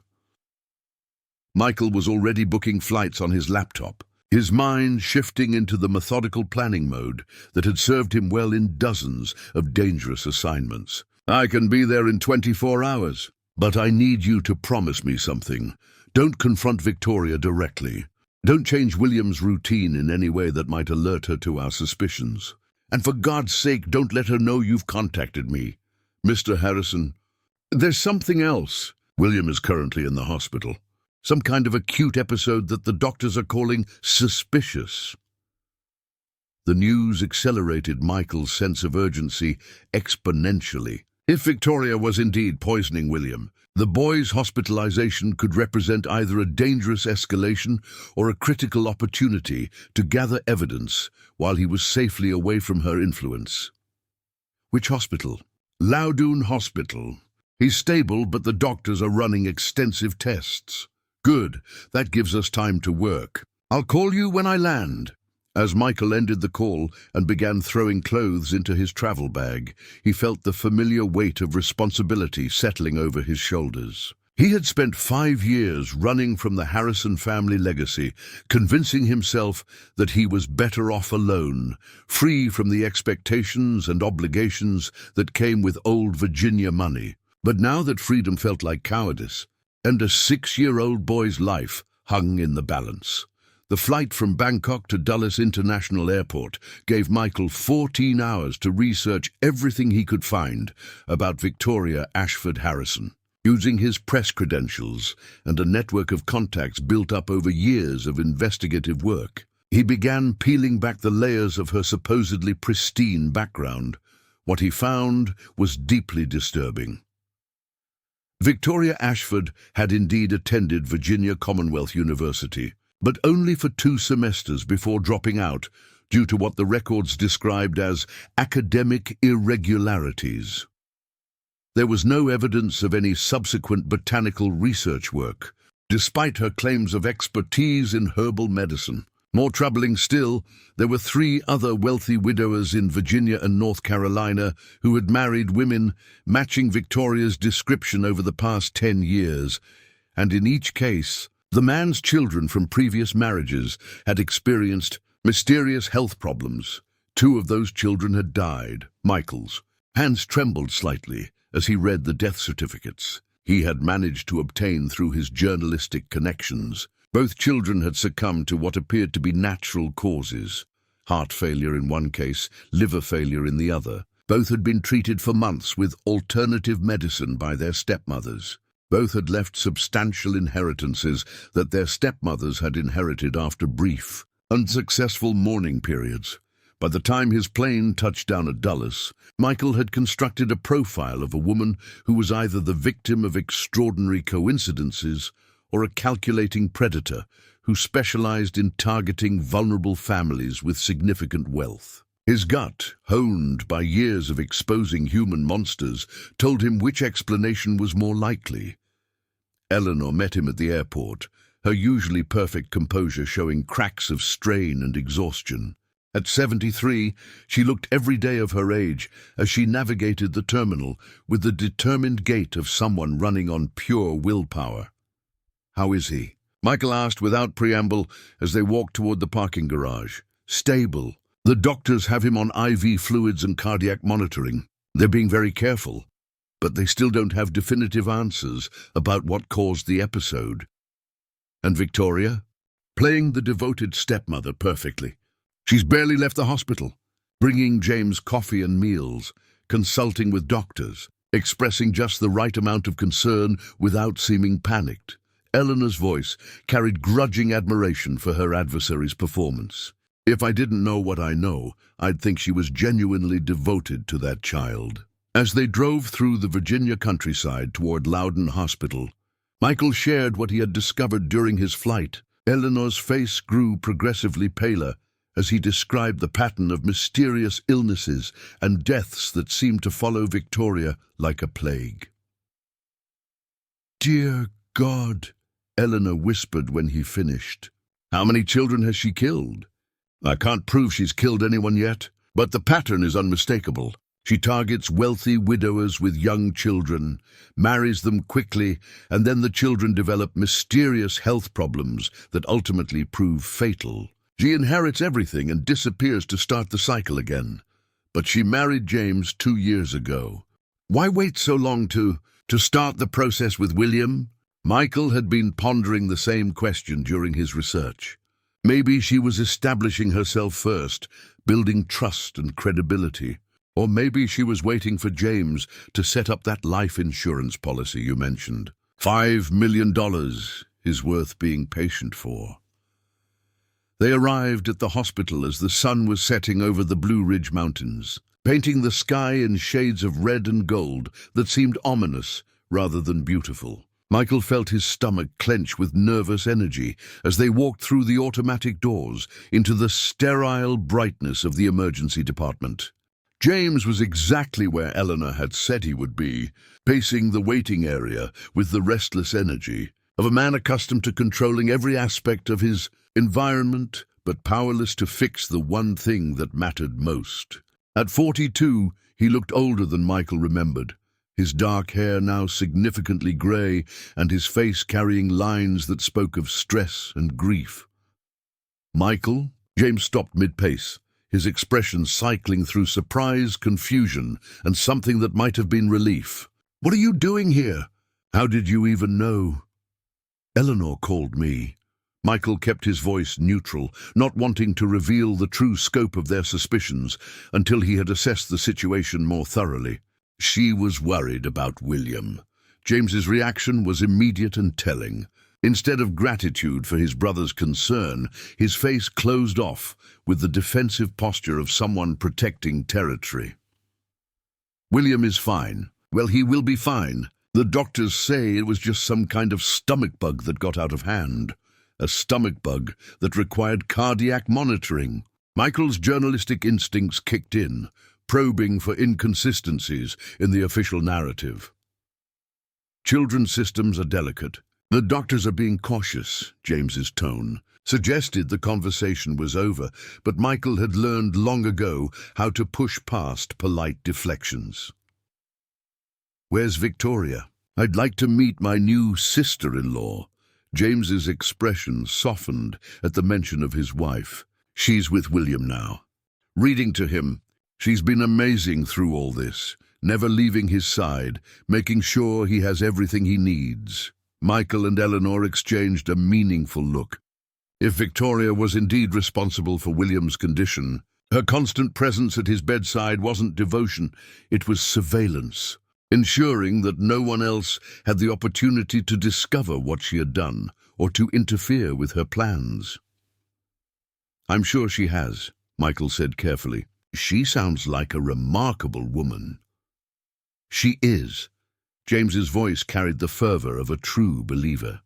Michael was already booking flights on his laptop, his mind shifting into the methodical planning mode that had served him well in dozens of dangerous assignments. "I can be there in 24 hours. But I need you to promise me something. Don't confront Victoria directly. Don't change William's routine in any way that might alert her to our suspicions. And for God's sake, don't let her know you've contacted me. Mr. Harrison, there's something else. William is currently in the hospital. Some kind of acute episode that the doctors are calling suspicious." The news accelerated Michael's sense of urgency exponentially. If Victoria was indeed poisoning William, the boy's hospitalization could represent either a dangerous escalation or a critical opportunity to gather evidence while he was safely away from her influence. "Which hospital?" "Loudoun Hospital. He's stable, but the doctors are running extensive tests." "Good. That gives us time to work. I'll call you when I land." As Michael ended the call and began throwing clothes into his travel bag, he felt the familiar weight of responsibility settling over his shoulders. He had spent 5 years running from the Harrison family legacy, convincing himself that he was better off alone, free from the expectations and obligations that came with old Virginia money. But now that freedom felt like cowardice, and a 6-year-old boy's life hung in the balance. The flight from Bangkok to Dulles International Airport gave Michael 14 hours to research everything he could find about Victoria Ashford Harrison. Using his press credentials and a network of contacts built up over years of investigative work, he began peeling back the layers of her supposedly pristine background. What he found was deeply disturbing. Victoria Ashford had indeed attended Virginia Commonwealth University, but only for 2 semesters before dropping out due to what the records described as academic irregularities. There was no evidence of any subsequent botanical research work, despite her claims of expertise in herbal medicine. More troubling still, there were 3 other wealthy widowers in Virginia and North Carolina who had married women matching Victoria's description over the past 10 years, and in each case, the man's children from previous marriages had experienced mysterious health problems. 2 of those children had died. Michael's hands trembled slightly as he read the death certificates he had managed to obtain through his journalistic connections. Both children had succumbed to what appeared to be natural causes. Heart failure in one case, liver failure in the other. Both had been treated for months with alternative medicine by their stepmothers. Both had left substantial inheritances that their stepmothers had inherited after brief, unsuccessful mourning periods. By the time his plane touched down at Dulles, Michael had constructed a profile of a woman who was either the victim of extraordinary coincidences or a calculating predator who specialized in targeting vulnerable families with significant wealth. His gut, honed by years of exposing human monsters, told him which explanation was more likely. Eleanor met him at the airport, her usually perfect composure showing cracks of strain and exhaustion. At 73, she looked every day of her age as she navigated the terminal with the determined gait of someone running on pure willpower. "How is he?" Michael asked without preamble as they walked toward the parking garage. "Stable. The doctors have him on IV fluids and cardiac monitoring. They're being very careful, but they still don't have definitive answers about what caused the episode." And Victoria? Playing the devoted stepmother perfectly. She's barely left the hospital, bringing James coffee and meals, consulting with doctors, expressing just the right amount of concern without seeming panicked. Eleanor's voice carried grudging admiration for her adversary's performance. If I didn't know what I know, I'd think she was genuinely devoted to that child. As they drove through the Virginia countryside toward Loudon Hospital, Michael shared what he had discovered during his flight. Eleanor's face grew progressively paler as he described the pattern of mysterious illnesses and deaths that seemed to follow Victoria like a plague. "Dear God," Eleanor whispered when he finished. "How many children has she killed?" "I can't prove she's killed anyone yet, but the pattern is unmistakable. She targets wealthy widowers with young children, marries them quickly, and then the children develop mysterious health problems that ultimately prove fatal. She inherits everything and disappears to start the cycle again. But she married James 2 years ago. Why wait so long to start the process with William?" Michael had been pondering the same question during his research. Maybe she was establishing herself first, building trust and credibility. Or maybe she was waiting for James to set up that life insurance policy you mentioned. $5 million is worth being patient for. They arrived at the hospital as the sun was setting over the Blue Ridge Mountains, painting the sky in shades of red and gold that seemed ominous rather than beautiful. Michael felt his stomach clench with nervous energy as they walked through the automatic doors into the sterile brightness of the emergency department. James was exactly where Eleanor had said he would be, pacing the waiting area with the restless energy of a man accustomed to controlling every aspect of his environment, but powerless to fix the one thing that mattered most. At 42, he looked older than Michael remembered, his dark hair now significantly grey and his face carrying lines that spoke of stress and grief. "Michael?" James stopped mid-pace, his expression cycling through surprise, confusion, and something that might have been relief. "What are you doing here? How did you even know?" "Eleanor called me." Michael kept his voice neutral, not wanting to reveal the true scope of their suspicions until he had assessed the situation more thoroughly. "She was worried about William." James's reaction was immediate and telling. Instead of gratitude for his brother's concern, his face closed off with the defensive posture of someone protecting territory. "William is fine." "Well, he will be fine. The doctors say it was just some kind of stomach bug that got out of hand. A stomach bug that required cardiac monitoring." Michael's journalistic instincts kicked in, probing for inconsistencies in the official narrative. "Children's systems are delicate. The doctors are being cautious," James's tone suggested the conversation was over, but Michael had learned long ago how to push past polite deflections. "Where's Victoria?" "I'd like to meet my new sister-in-law." James's expression softened at the mention of his wife. "She's with William now, reading to him. She's been amazing through all this, never leaving his side, making sure he has everything he needs." Michael and Eleanor exchanged a meaningful look. If Victoria was indeed responsible for William's condition, her constant presence at his bedside wasn't devotion, it was surveillance, ensuring that no one else had the opportunity to discover what she had done or to interfere with her plans. "I'm sure she has," Michael said carefully. "She sounds like a remarkable woman." "She is." James's voice carried the fervor of a true believer.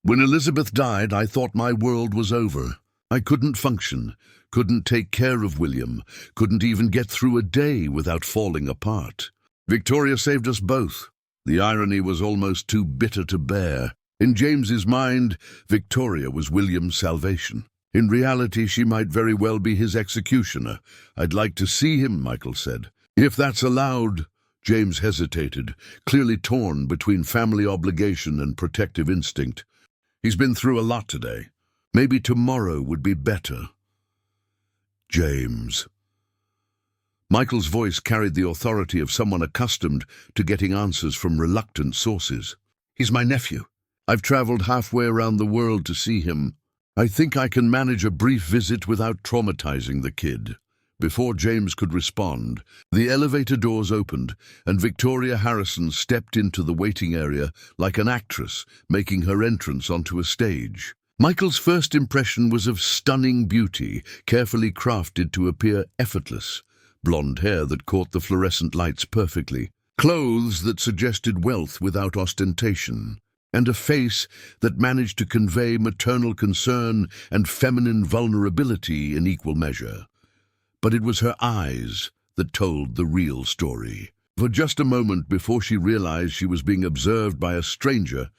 "When Elizabeth died, I thought my world was over. I couldn't function, couldn't take care of William, couldn't even get through a day without falling apart. Victoria saved us both." The irony was almost too bitter to bear. In James's mind, Victoria was William's salvation. In reality, she might very well be his executioner. "I'd like to see him," Michael said. "If that's allowed." James hesitated, clearly torn between family obligation and protective instinct. "He's been through a lot today. Maybe tomorrow would be better." "James." Michael's voice carried the authority of someone accustomed to getting answers from reluctant sources. "He's my nephew. I've traveled halfway around the world to see him. I think I can manage a brief visit without traumatizing the kid." Before James could respond, the elevator doors opened and Victoria Harrison stepped into the waiting area like an actress making her entrance onto a stage. Michael's first impression was of stunning beauty, carefully crafted to appear effortless. Blonde hair that caught the fluorescent lights perfectly, clothes that suggested wealth without ostentation, and a face that managed to convey maternal concern and feminine vulnerability in equal measure. But it was her eyes that told the real story. For just a moment before she realized she was being observed by a stranger,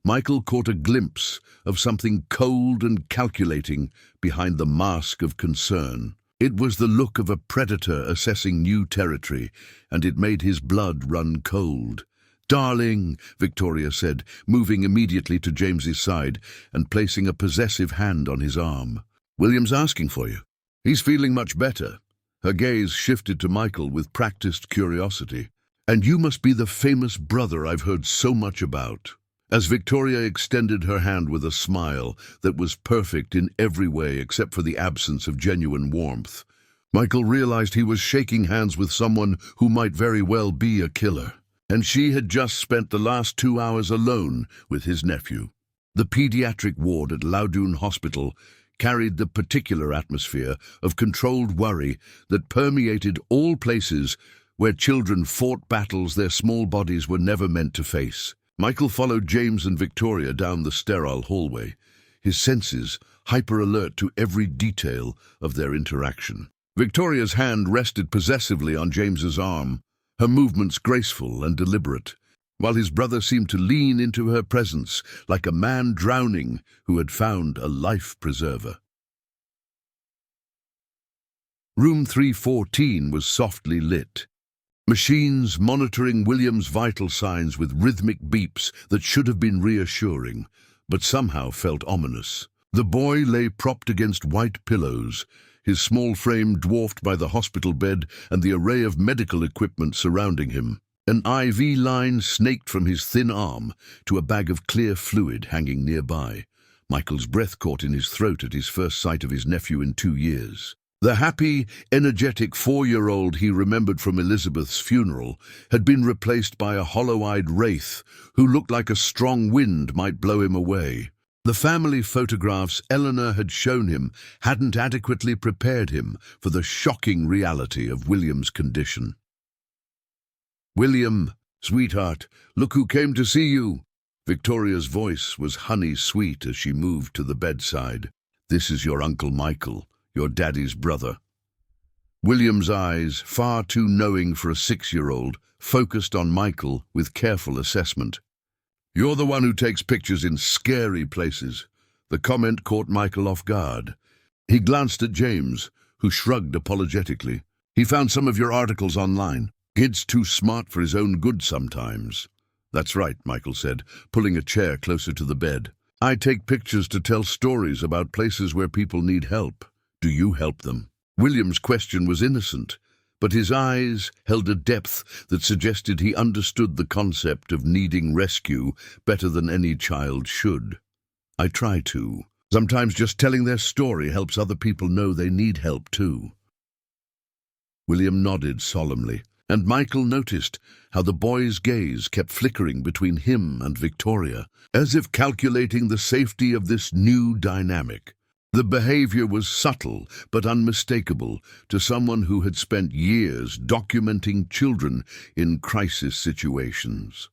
Michael caught a glimpse of something cold and calculating behind the mask of concern. It was the look of a predator assessing new territory, and it made his blood run cold. "Darling," Victoria said, moving immediately to James's side and placing a possessive hand on his arm. "William's asking for you. He's feeling much better." Her gaze shifted to Michael with practiced curiosity. "And you must be the famous brother I've heard so much about." As Victoria extended her hand with a smile that was perfect in every way except for the absence of genuine warmth, Michael realized he was shaking hands with someone who might very well be a killer. And she had just spent the last 2 hours alone with his nephew. The pediatric ward at Loudoun Hospital carried the particular atmosphere of controlled worry that permeated all places where children fought battles their small bodies were never meant to face. Michael followed James and Victoria down the sterile hallway, his senses hyper-alert to every detail of their interaction. Victoria's hand rested possessively on James's arm, her movements graceful and deliberate, while his brother seemed to lean into her presence like a man drowning who had found a life preserver. Room 314 was softly lit. Machines monitoring William's vital signs with rhythmic beeps that should have been reassuring, but somehow felt ominous. The boy lay propped against white pillows, his small frame dwarfed by the hospital bed and the array of medical equipment surrounding him. An IV line snaked from his thin arm to a bag of clear fluid hanging nearby. Michael's breath caught in his throat at his first sight of his nephew in 2 years. The happy, energetic 4-year-old he remembered from Elizabeth's funeral had been replaced by a hollow-eyed wraith who looked like a strong wind might blow him away. The family photographs Eleanor had shown him hadn't adequately prepared him for the shocking reality of William's condition. "William, sweetheart, look who came to see you." Victoria's voice was honey-sweet as she moved to the bedside. "This is your Uncle Michael, your daddy's brother." William's eyes, far too knowing for a 6-year-old, focused on Michael with careful assessment. "You're the one who takes pictures in scary places." The comment caught Michael off guard. He glanced at James, who shrugged apologetically. "He found some of your articles online. Kid's too smart for his own good sometimes." "That's right," Michael said, pulling a chair closer to the bed. "I take pictures to tell stories about places where people need help. Do you help them?" William's question was innocent, but his eyes held a depth that suggested he understood the concept of needing rescue better than any child should. "I try to. Sometimes just telling their story helps other people know they need help too." William nodded solemnly, and Michael noticed how the boy's gaze kept flickering between him and Victoria, as if calculating the safety of this new dynamic. The behavior was subtle but unmistakable to someone who had spent years documenting children in crisis situations.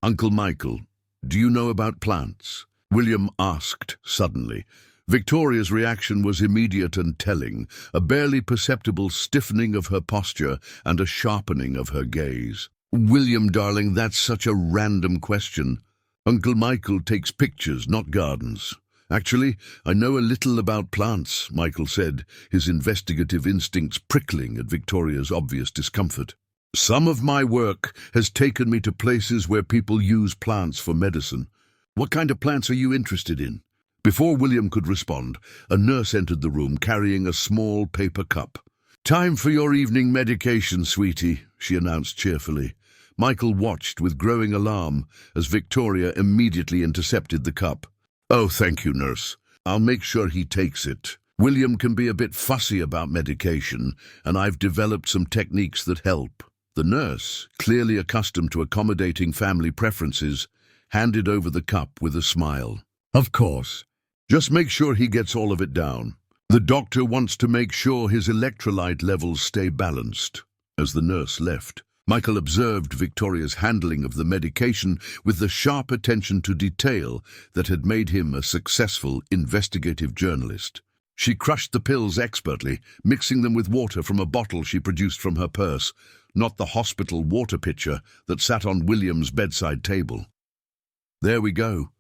"Uncle Michael, do you know about plants?" William asked suddenly. Victoria's reaction was immediate and telling, a barely perceptible stiffening of her posture and a sharpening of her gaze. "William, darling, that's such a random question. Uncle Michael takes pictures, not gardens." "Actually, I know a little about plants," Michael said, his investigative instincts prickling at Victoria's obvious discomfort. "Some of my work has taken me to places where people use plants for medicine." "What kind of plants are you interested in?" Before William could respond, a nurse entered the room carrying a small paper cup. "Time for your evening medication, sweetie," she announced cheerfully. Michael watched with growing alarm as Victoria immediately intercepted the cup. "Oh, thank you, nurse. I'll make sure he takes it. William can be a bit fussy about medication, and I've developed some techniques that help." The nurse, clearly accustomed to accommodating family preferences, handed over the cup with a smile. "Of course. Just make sure he gets all of it down. The doctor wants to make sure his electrolyte levels stay balanced." As the nurse left, Michael observed Victoria's handling of the medication with the sharp attention to detail that had made him a successful investigative journalist. She crushed the pills expertly, mixing them with water from a bottle she produced from her purse, not the hospital water pitcher that sat on William's bedside table. "There we go."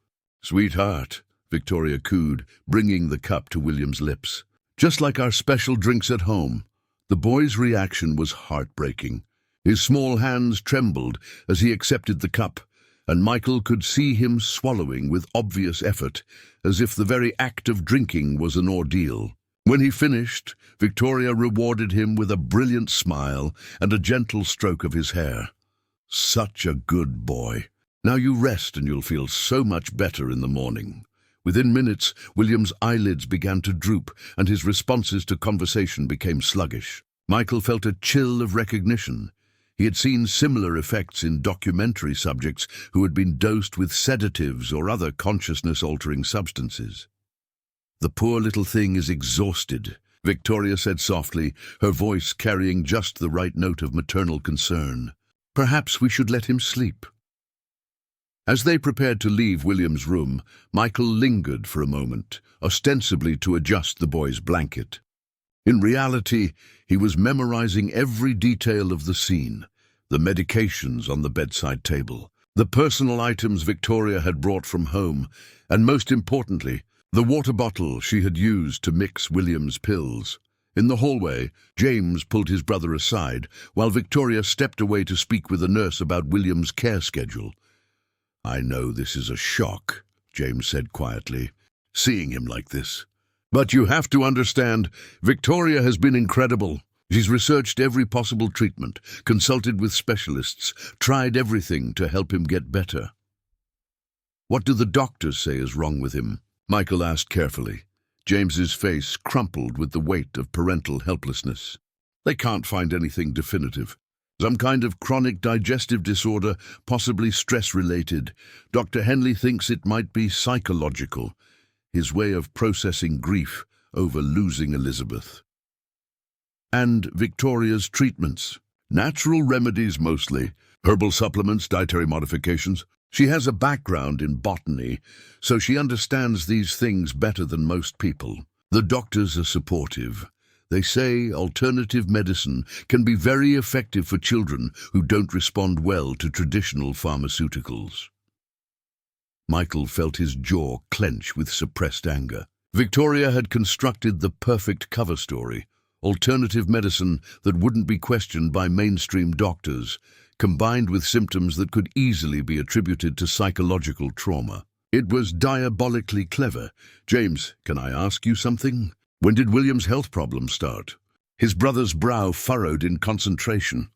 "Sweetheart," Victoria cooed, bringing the cup to William's lips. "Just like our special drinks at home." The boy's reaction was heartbreaking. His small hands trembled as he accepted the cup, and Michael could see him swallowing with obvious effort, as if the very act of drinking was an ordeal. When he finished, Victoria rewarded him with a brilliant smile and a gentle stroke of his hair. "Such a good boy. Now you rest and you'll feel so much better in the morning." Within minutes, William's eyelids began to droop and his responses to conversation became sluggish. Michael felt a chill of recognition. He had seen similar effects in documentary subjects who had been dosed with sedatives or other consciousness-altering substances. "The poor little thing is exhausted," Victoria said softly, her voice carrying just the right note of maternal concern. "Perhaps we should let him sleep." As they prepared to leave William's room, Michael lingered for a moment, ostensibly to adjust the boy's blanket. In reality, he was memorizing every detail of the scene, the medications on the bedside table, the personal items Victoria had brought from home, and most importantly, the water bottle she had used to mix William's pills. In the hallway, James pulled his brother aside, while Victoria stepped away to speak with the nurse about William's care schedule. "I know this is a shock," James said quietly, "seeing him like this. But you have to understand, Victoria has been incredible. She's researched every possible treatment, consulted with specialists, tried everything to help him get better." "What do the doctors say is wrong with him?" Michael asked carefully. James's face crumpled with the weight of parental helplessness. "They can't find anything definitive. Some kind of chronic digestive disorder, possibly stress-related. Dr. Henley thinks it might be psychological, his way of processing grief over losing Elizabeth." "And Victoria's treatments?" "Natural remedies mostly. Herbal supplements, dietary modifications. She has a background in botany, so she understands these things better than most people. The doctors are supportive. They say alternative medicine can be very effective for children who don't respond well to traditional pharmaceuticals." Michael felt his jaw clench with suppressed anger. Victoria had constructed the perfect cover story, alternative medicine that wouldn't be questioned by mainstream doctors, combined with symptoms that could easily be attributed to psychological trauma. It was diabolically clever. "James, can I ask you something? When did William's health problems start?" His brother's brow furrowed in concentration.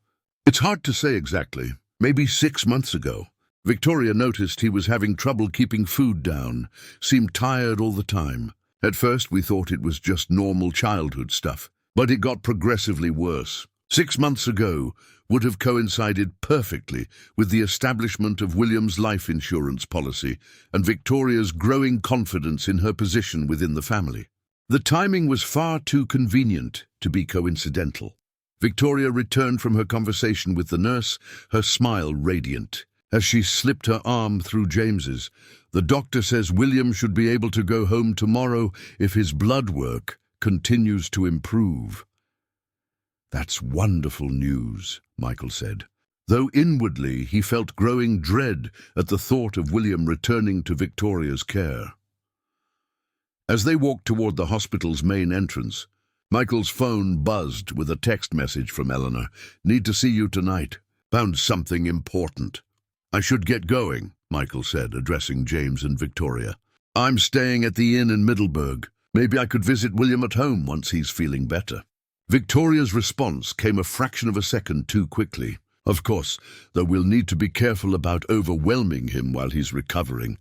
"It's hard to say exactly. Maybe 6 months ago. Victoria noticed he was having trouble keeping food down, seemed tired all the time. At first we thought it was just normal childhood stuff, but it got progressively worse. 6 months ago would have coincided perfectly with the establishment of William's life insurance policy and Victoria's growing confidence in her position within the family. The timing was far too convenient to be coincidental." Victoria returned from her conversation with the nurse, her smile radiant. As she slipped her arm through James's, "The doctor says William should be able to go home tomorrow if his blood work continues to improve." "That's wonderful news," Michael said, though inwardly he felt growing dread at the thought of William returning to Victoria's care. As they walked toward the hospital's main entrance, Michael's phone buzzed with a text message from Eleanor. "Need to see you tonight. Found something important." "I should get going," Michael said, addressing James and Victoria. "I'm staying at the inn in Middleburg. Maybe I could visit William at home once he's feeling better." Victoria's response came a fraction of a second too quickly. "Of course, though we'll need to be careful about overwhelming him while he's recovering.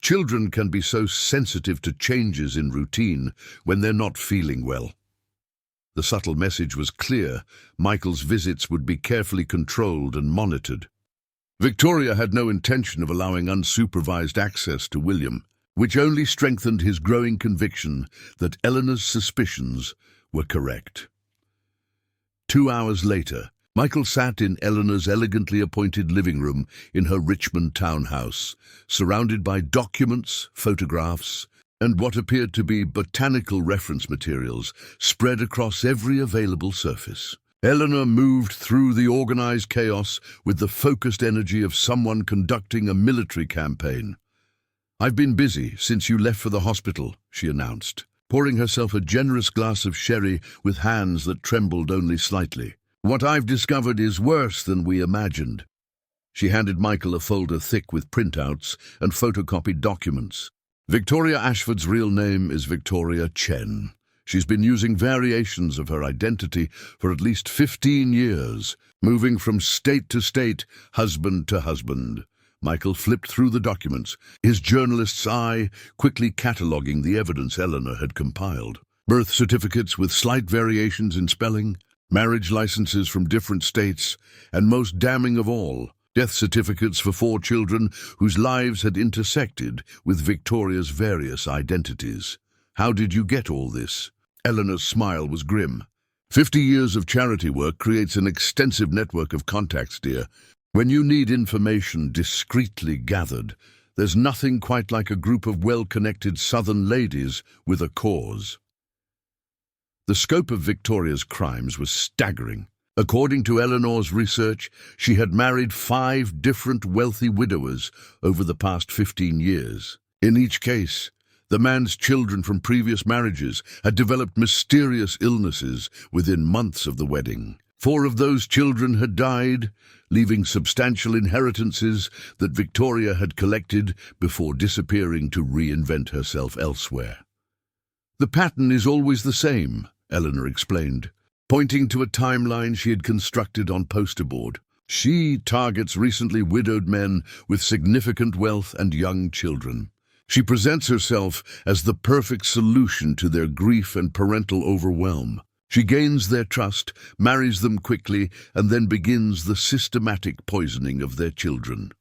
Children can be so sensitive to changes in routine when they're not feeling well." The subtle message was clear. Michael's visits would be carefully controlled and monitored. Victoria had no intention of allowing unsupervised access to William, which only strengthened his growing conviction that Eleanor's suspicions were correct. 2 hours later, Michael sat in Eleanor's elegantly appointed living room in her Richmond townhouse, surrounded by documents, photographs, and what appeared to be botanical reference materials spread across every available surface. Eleanor moved through the organized chaos with the focused energy of someone conducting a military campaign. "I've been busy since you left for the hospital," she announced, pouring herself a generous glass of sherry with hands that trembled only slightly. "What I've discovered is worse than we imagined." She handed Michael a folder thick with printouts and photocopied documents. "Victoria Ashford's real name is Victoria Chen. She's been using variations of her identity for at least 15 years, moving from state to state, husband to husband." Michael flipped through the documents, his journalist's eye quickly cataloguing the evidence Eleanor had compiled. Birth certificates with slight variations in spelling, marriage licenses from different states, and most damning of all, death certificates for 4 children whose lives had intersected with Victoria's various identities. "How did you get all this?" Eleanor's smile was grim. 50 years of charity work creates an extensive network of contacts, dear. When you need information discreetly gathered, there's nothing quite like a group of well-connected Southern ladies with a cause." The scope of Victoria's crimes was staggering. According to Eleanor's research, she had married 5 different wealthy widowers over the past 15 years. In each case, The man's children from previous marriages had developed mysterious illnesses within months of the wedding. 4 of those children had died, leaving substantial inheritances that Victoria had collected before disappearing to reinvent herself elsewhere. "The pattern is always the same," Eleanor explained, pointing to a timeline she had constructed on poster board. "She targets recently widowed men with significant wealth and young children. She presents herself as the perfect solution to their grief and parental overwhelm. She gains their trust, marries them quickly, and then begins the systematic poisoning of their children."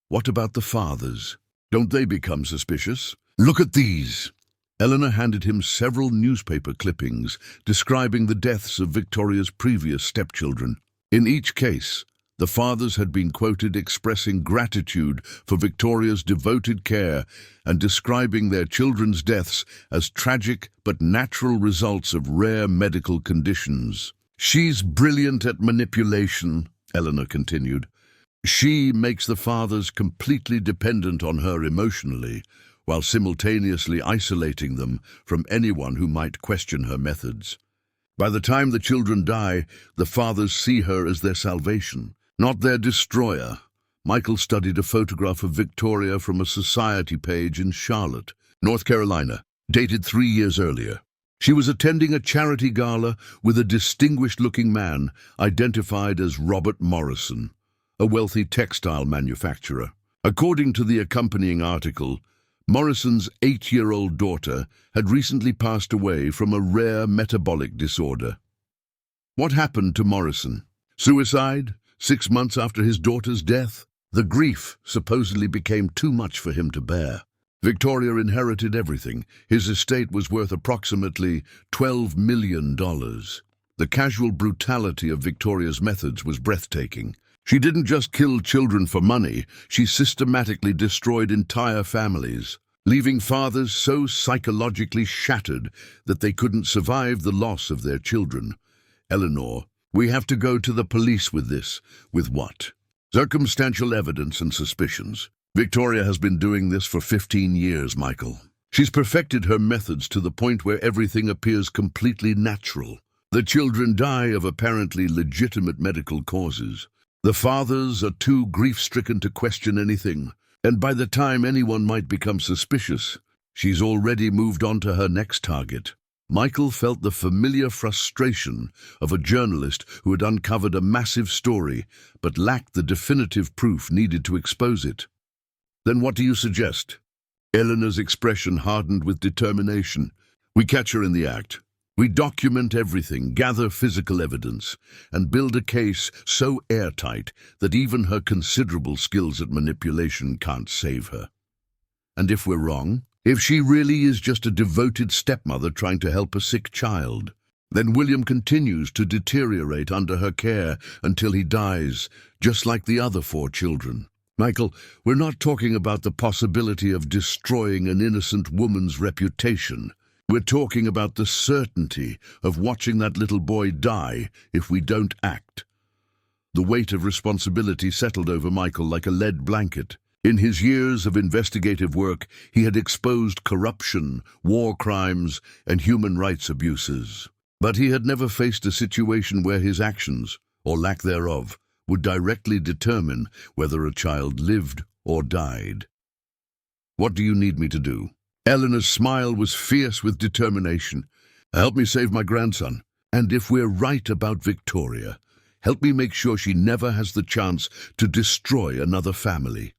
"What about the fathers? Don't they become suspicious?" "Look at these." Eleanor handed him several newspaper clippings describing the deaths of Victoria's previous stepchildren. In each case, the fathers had been quoted expressing gratitude for Victoria's devoted care and describing their children's deaths as tragic but natural results of rare medical conditions. "She's brilliant at manipulation," Eleanor continued. "She makes the fathers completely dependent on her emotionally, while simultaneously isolating them from anyone who might question her methods. By the time the children die, the fathers see her as their salvation, not their destroyer." Michael studied a photograph of Victoria from a society page in Charlotte, North Carolina, dated 3 years earlier. She was attending a charity gala with a distinguished-looking man identified as Robert Morrison, a wealthy textile manufacturer. According to the accompanying article, Morrison's 8-year-old daughter had recently passed away from a rare metabolic disorder. What happened to Morrison? Suicide? 6 months after his daughter's death? The grief supposedly became too much for him to bear. Victoria inherited everything. His estate was worth approximately $12 million. The casual brutality of Victoria's methods was breathtaking. She didn't just kill children for money, she systematically destroyed entire families, leaving fathers so psychologically shattered that they couldn't survive the loss of their children. "Eleanor, we have to go to the police with this." "With what?" "Circumstantial evidence and suspicions. Victoria has been doing this for 15 years, Michael. She's perfected her methods to the point where everything appears completely natural. The children die of apparently legitimate medical causes. The fathers are too grief-stricken to question anything, and by the time anyone might become suspicious, she's already moved on to her next target." Michael felt the familiar frustration of a journalist who had uncovered a massive story but lacked the definitive proof needed to expose it. "Then what do you suggest?" Eleanor's expression hardened with determination. "We catch her in the act. We document everything, gather physical evidence, and build a case so airtight that even her considerable skills at manipulation can't save her. And if we're wrong, if she really is just a devoted stepmother trying to help a sick child, then William continues to deteriorate under her care until he dies, just like the other 4 children. Michael, we're not talking about the possibility of destroying an innocent woman's reputation. We're talking about the certainty of watching that little boy die if we don't act." The weight of responsibility settled over Michael like a lead blanket. In his years of investigative work, he had exposed corruption, war crimes, and human rights abuses. But he had never faced a situation where his actions, or lack thereof, would directly determine whether a child lived or died. "What do you need me to do?" Eleanor's smile was fierce with determination. "Help me save my grandson. And if we're right about Victoria, help me make sure she never has the chance to destroy another family."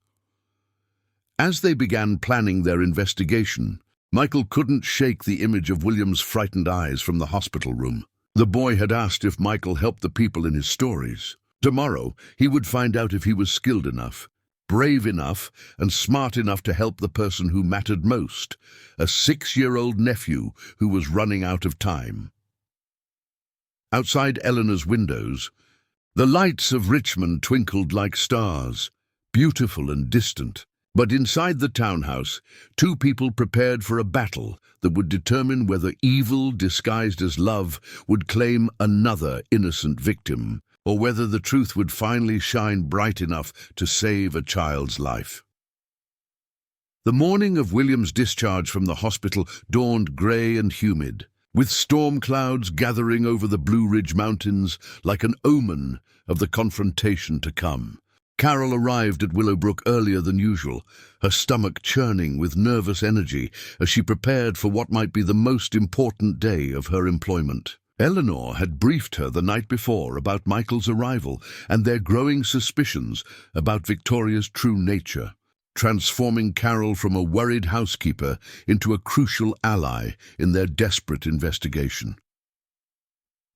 As they began planning their investigation, Michael couldn't shake the image of William's frightened eyes from the hospital room. The boy had asked if Michael helped the people in his stories. Tomorrow, he would find out if he was skilled enough, brave enough, and smart enough to help the person who mattered most, a 6-year-old nephew who was running out of time. Outside Eleanor's windows, the lights of Richmond twinkled like stars, beautiful and distant. But inside the townhouse, 2 people prepared for a battle that would determine whether evil disguised as love would claim another innocent victim, or whether the truth would finally shine bright enough to save a child's life. The morning of William's discharge from the hospital dawned grey and humid, with storm clouds gathering over the Blue Ridge Mountains like an omen of the confrontation to come. Carol arrived at Willowbrook earlier than usual, her stomach churning with nervous energy as she prepared for what might be the most important day of her employment. Eleanor had briefed her the night before about Michael's arrival and their growing suspicions about Victoria's true nature, transforming Carol from a worried housekeeper into a crucial ally in their desperate investigation.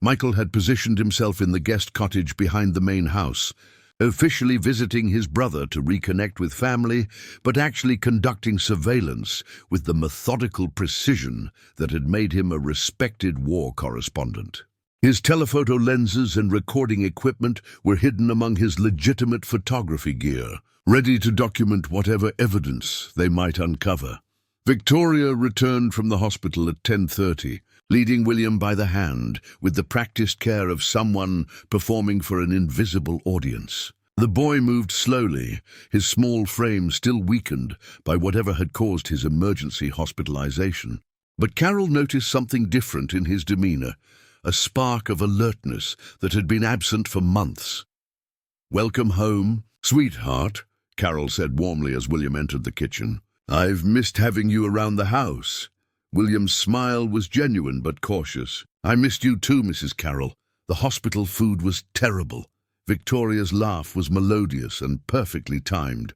Michael had positioned himself in the guest cottage behind the main house, officially visiting his brother to reconnect with family, but actually conducting surveillance with the methodical precision that had made him a respected war correspondent. His telephoto lenses and recording equipment were hidden among his legitimate photography gear, ready to document whatever evidence they might uncover. Victoria returned from the hospital at 10:30, leading William by the hand with the practiced care of someone performing for an invisible audience. The boy moved slowly, his small frame still weakened by whatever had caused his emergency hospitalization. But Carol noticed something different in his demeanor, a spark of alertness that had been absent for months. "Welcome home, sweetheart," Carol said warmly as William entered the kitchen. "I've missed having you around the house." William's smile was genuine but cautious. "I missed you too, Mrs. Carroll. The hospital food was terrible." Victoria's laugh was melodious and perfectly timed.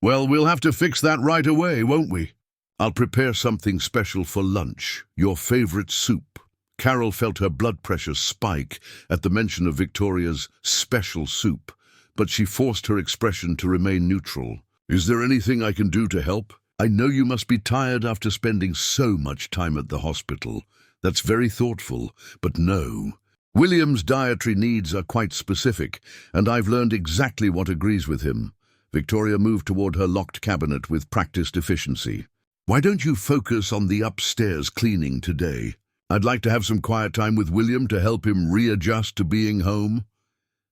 "Well, we'll have to fix that right away, won't we? I'll prepare something special for lunch, your favorite soup." Carol felt her blood pressure spike at the mention of Victoria's special soup, but she forced her expression to remain neutral. "Is there anything I can do to help? I know you must be tired after spending so much time at the hospital. That's very thoughtful, but no. William's dietary needs are quite specific, and I've learned exactly what agrees with him." Victoria moved toward her locked cabinet with practiced efficiency. "Why don't you focus on the upstairs cleaning today? I'd like to have some quiet time with William to help him readjust to being home."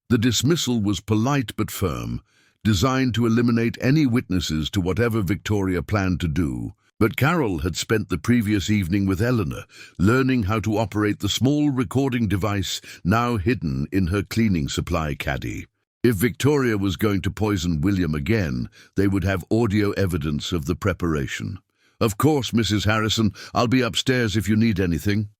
The dismissal was polite but firm, designed to eliminate any witnesses to whatever Victoria planned to do. But Carol had spent the previous evening with Eleanor, learning how to operate the small recording device now hidden in her cleaning supply caddy. If Victoria was going to poison William again, they would have audio evidence of the preparation. "Of course, Mrs. Harrison, I'll be upstairs if you need anything."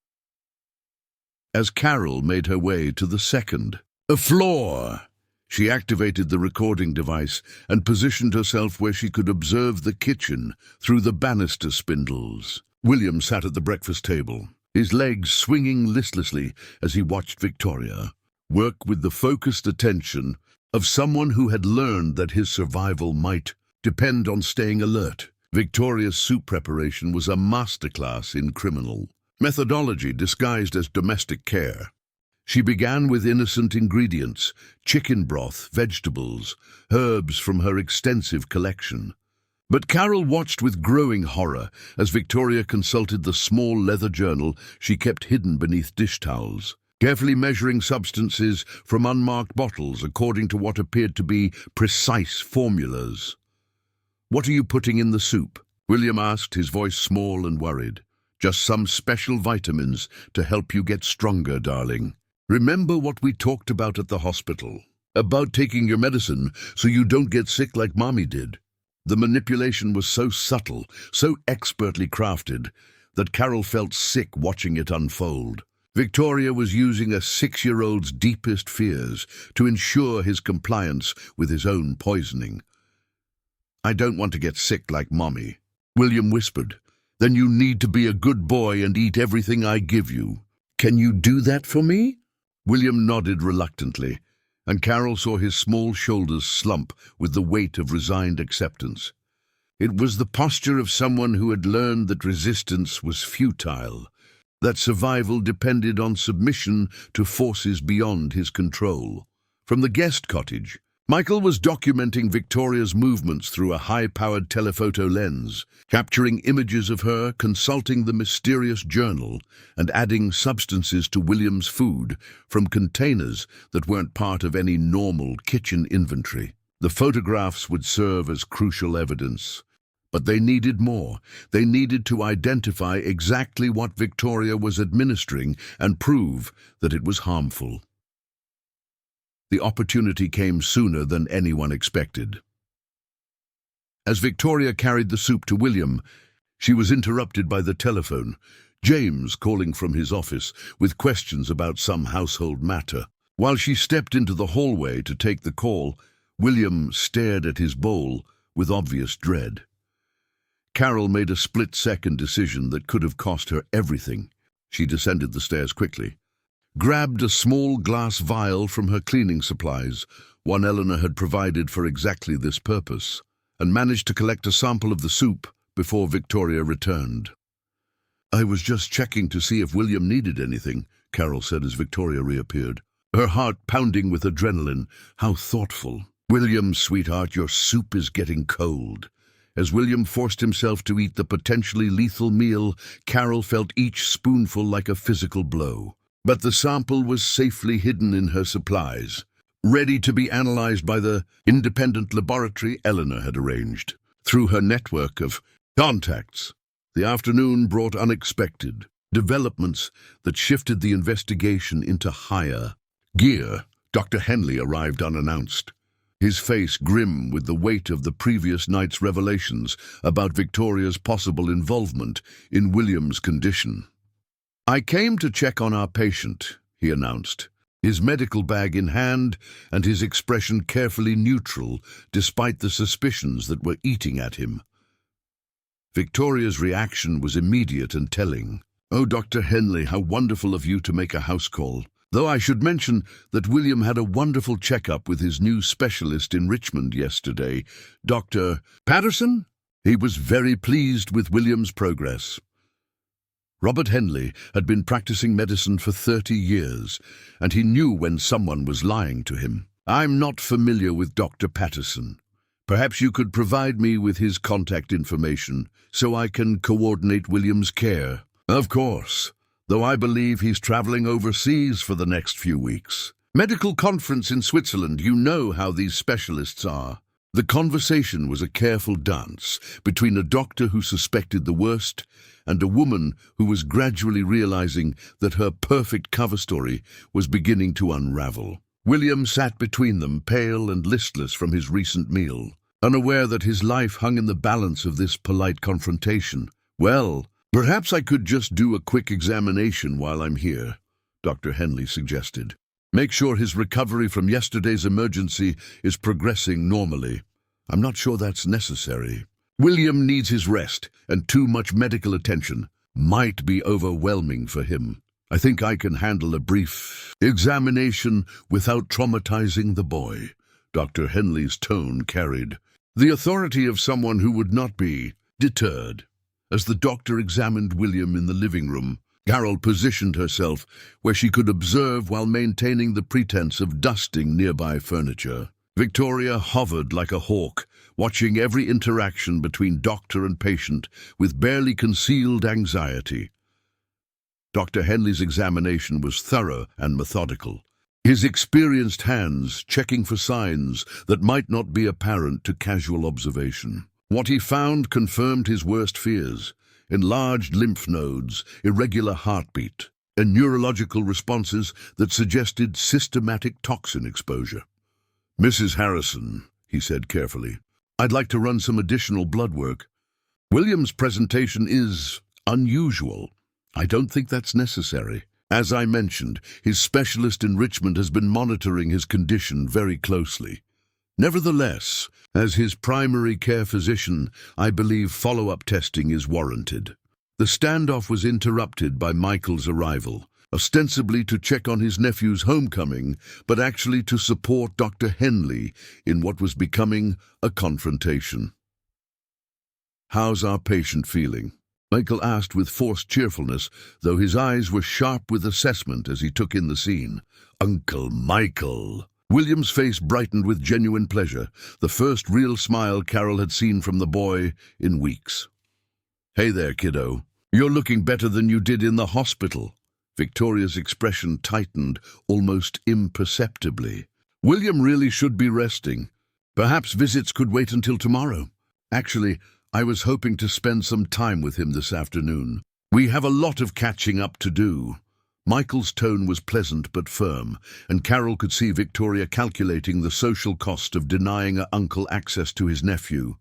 As Carol made her way to the second floor, she activated the recording device and positioned herself where she could observe the kitchen through the banister spindles. William sat at the breakfast table, his legs swinging listlessly as he watched Victoria work with the focused attention of someone who had learned that his survival might depend on staying alert. Victoria's soup preparation was a masterclass in criminal methodology disguised as domestic care. She began with innocent ingredients, chicken broth, vegetables, herbs from her extensive collection. But Carol watched with growing horror as Victoria consulted the small leather journal she kept hidden beneath dish towels, carefully measuring substances from unmarked bottles according to what appeared to be precise formulas. "What are you putting in the soup?" William asked, his voice small and worried. "Just some special vitamins to help you get stronger, darling. Remember what we talked about at the hospital, about taking your medicine so you don't get sick like Mommy did." The manipulation was so subtle, so expertly crafted, that Carol felt sick watching it unfold. Victoria was using a 6-year-old's deepest fears to ensure his compliance with his own poisoning. "I don't want to get sick like Mommy," William whispered. "Then you need to be a good boy and eat everything I give you. Can you do that for me?" William nodded reluctantly, and Carol saw his small shoulders slump with the weight of resigned acceptance. It was the posture of someone who had learned that resistance was futile, that survival depended on submission to forces beyond his control. From the guest cottage, Michael was documenting Victoria's movements through a high-powered telephoto lens, capturing images of her, consulting the mysterious journal, and adding substances to William's food from containers that weren't part of any normal kitchen inventory. The photographs would serve as crucial evidence, But they needed more. They needed to identify exactly what Victoria was administering and prove that it was harmful. The opportunity came sooner than anyone expected. As Victoria carried the soup to William, she was interrupted by the telephone, James calling from his office with questions about some household matter. While she stepped into the hallway to take the call, William stared at his bowl with obvious dread. Carol made a split-second decision that could have cost her everything. She descended the stairs quickly, grabbed a small glass vial from her cleaning supplies, one Eleanor had provided for exactly this purpose, and managed to collect a sample of the soup before Victoria returned. "I was just checking to see if William needed anything," Carol said as Victoria reappeared, her heart pounding with adrenaline. How thoughtful. "William, sweetheart, your soup is getting cold." As William forced himself to eat the potentially lethal meal, Carol felt each spoonful like a physical blow. But the sample was safely hidden in her supplies, ready to be analyzed by the independent laboratory Eleanor had arranged. Through her network of contacts, the afternoon brought unexpected developments that shifted the investigation into higher gear. Dr. Henley arrived unannounced, his face grim with the weight of the previous night's revelations about Victoria's possible involvement in William's condition. "I came to check on our patient," he announced, his medical bag in hand and his expression carefully neutral despite the suspicions that were eating at him. Victoria's reaction was immediate and telling. "Oh, Dr. Henley, how wonderful of you to make a house call. Though I should mention that William had a wonderful checkup with his new specialist in Richmond yesterday, Dr. Patterson." He was very pleased with William's progress. Robert Henley had been practicing medicine for 30 years, and he knew when someone was lying to him. "I'm not familiar with Dr. Patterson. Perhaps you could provide me with his contact information so I can coordinate William's care." "Of course, though I believe he's traveling overseas for the next few weeks. Medical conference in Switzerland, you know how these specialists are." The conversation was a careful dance between a doctor who suspected the worst and a woman who was gradually realizing that her perfect cover story was beginning to unravel. William sat between them, pale and listless from his recent meal, unaware that his life hung in the balance of this polite confrontation. "Well, perhaps I could just do a quick examination while I'm here," Dr. Henley suggested. "Make sure his recovery from yesterday's emergency is progressing normally." "I'm not sure that's necessary. William needs his rest, and too much medical attention might be overwhelming for him. I think I can handle a brief examination without traumatizing the boy." Dr. Henley's tone carried the authority of someone who would not be deterred. As the doctor examined William in the living room, Carol positioned herself where she could observe while maintaining the pretense of dusting nearby furniture. Victoria hovered like a hawk, watching every interaction between doctor and patient with barely concealed anxiety. Dr. Henley's examination was thorough and methodical, his experienced hands checking for signs that might not be apparent to casual observation. What he found confirmed his worst fears: enlarged lymph nodes, irregular heartbeat, and neurological responses that suggested systematic toxin exposure. "Mrs. Harrison," he said carefully, "I'd like to run some additional blood work. William's presentation is unusual. I don't think that's necessary. As I mentioned, his specialist in Richmond has been monitoring his condition very closely. Nevertheless, as his primary care physician, I believe follow-up testing is warranted." The standoff was interrupted by Michael's arrival, ostensibly to check on his nephew's homecoming, but actually to support Dr. Henley in what was becoming a confrontation. "How's our patient feeling?" Michael asked with forced cheerfulness, though his eyes were sharp with assessment as he took in the scene. "Uncle Michael!" William's face brightened with genuine pleasure, the first real smile Carol had seen from the boy in weeks. "Hey there, kiddo. You're looking better than you did in the hospital." Victoria's expression tightened almost imperceptibly. "William really should be resting. Perhaps visits could wait until tomorrow. Actually, I was hoping to spend some time with him this afternoon. We have a lot of catching up to do." Michael's tone was pleasant but firm, and Carol could see Victoria calculating the social cost of denying her uncle access to his nephew.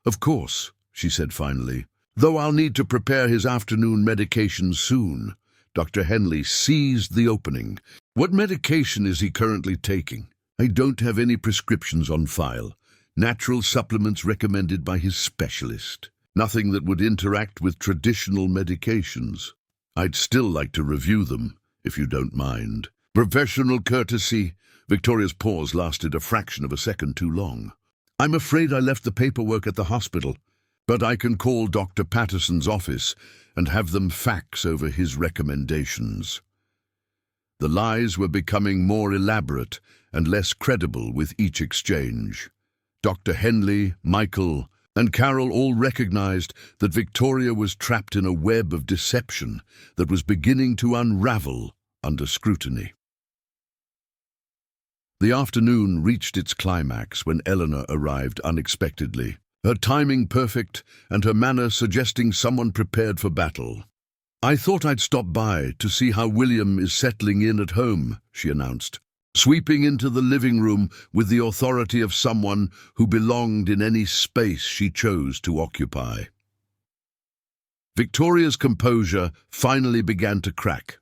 "Of course," she said finally, "though I'll need to prepare his afternoon medication soon." Dr. Henley seized the opening. "What medication is he currently taking?" "I don't have any prescriptions on file. Natural supplements recommended by his specialist. Nothing that would interact with traditional medications. I'd still like to review them, if you don't mind." "Professional courtesy." Victoria's pause lasted a fraction of a second too long. "I'm afraid I left the paperwork at the hospital, but I can call Dr. Patterson's office and have them fax over his recommendations." The lies were becoming more elaborate and less credible with each exchange. Dr. Henley, Michael, and Carol all recognized that Victoria was trapped in a web of deception that was beginning to unravel under scrutiny. The afternoon reached its climax when Eleanor arrived unexpectedly, her timing perfect and her manner suggesting someone prepared for battle. "I thought I'd stop by to see how William is settling in at home," she announced, sweeping into the living room with the authority of someone who belonged in any space she chose to occupy. Victoria's composure finally began to crack.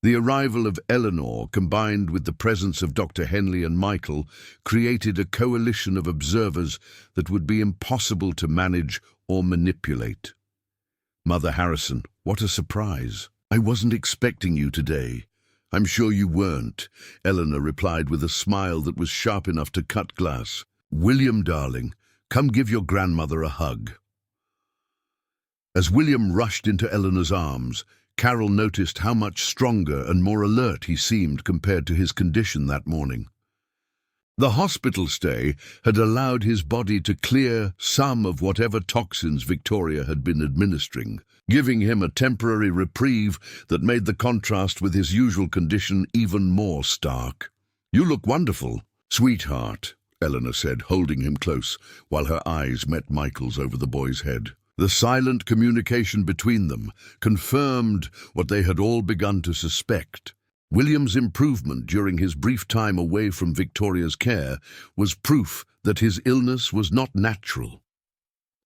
The arrival of Eleanor, combined with the presence of Dr. Henley and Michael, created a coalition of observers that would be impossible to manage or manipulate. "Mother Harrison, what a surprise. I wasn't expecting you today." "I'm sure you weren't," Eleanor replied with a smile that was sharp enough to cut glass. "William, darling, come give your grandmother a hug." As William rushed into Eleanor's arms, Carol noticed how much stronger and more alert he seemed compared to his condition that morning. The hospital stay had allowed his body to clear some of whatever toxins Victoria had been administering, giving him a temporary reprieve that made the contrast with his usual condition even more stark. "You look wonderful, sweetheart," Eleanor said, holding him close, while her eyes met Michael's over the boy's head. The silent communication between them confirmed what they had all begun to suspect. William's improvement during his brief time away from Victoria's care was proof that his illness was not natural.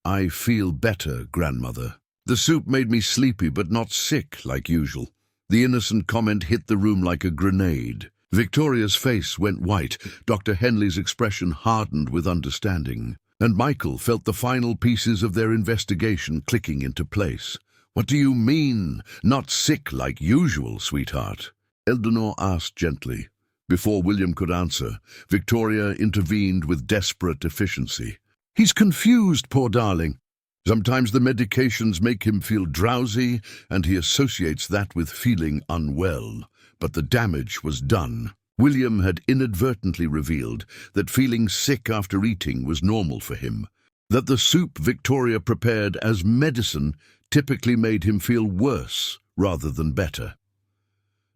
"I feel better, grandmother. The soup made me sleepy but not sick like usual." The innocent comment hit the room like a grenade. Victoria's face went white, Dr. Henley's expression hardened with understanding, and Michael felt the final pieces of their investigation clicking into place. "What do you mean, not sick like usual, sweetheart?" Eleanor asked gently. Before William could answer, Victoria intervened with desperate efficiency. "He's confused, poor darling. Sometimes the medications make him feel drowsy, and he associates that with feeling unwell. But the damage was done." William had inadvertently revealed that feeling sick after eating was normal for him, that the soup Victoria prepared as medicine typically made him feel worse rather than better.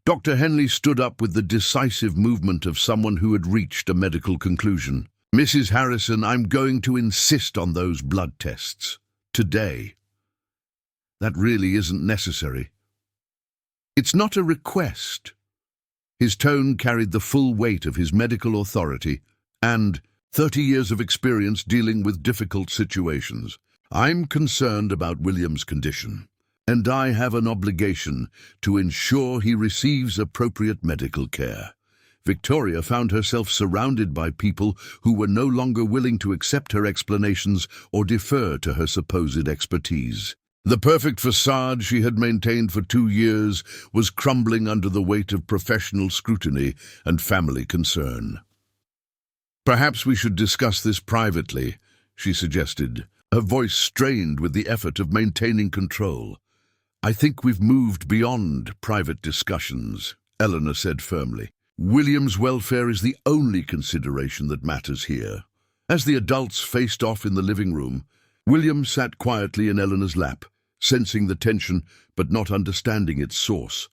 Dr. Henley stood up with the decisive movement of someone who had reached a medical conclusion. "Mrs. Harrison, I'm going to insist on those blood tests. Today." "That really isn't necessary." "It's not a request." His tone carried the full weight of his medical authority and 30 years of experience dealing with difficult situations. "I'm concerned about William's condition, and I have an obligation to ensure he receives appropriate medical care." Victoria found herself surrounded by people who were no longer willing to accept her explanations or defer to her supposed expertise. The perfect facade she had maintained for 2 years was crumbling under the weight of professional scrutiny and family concern. "Perhaps we should discuss this privately," she suggested, her voice strained with the effort of maintaining control. "I think we've moved beyond private discussions," Eleanor said firmly. "William's welfare is the only consideration that matters here." As the adults faced off in the living room, William sat quietly in Eleanor's lap, sensing the tension but not understanding its source.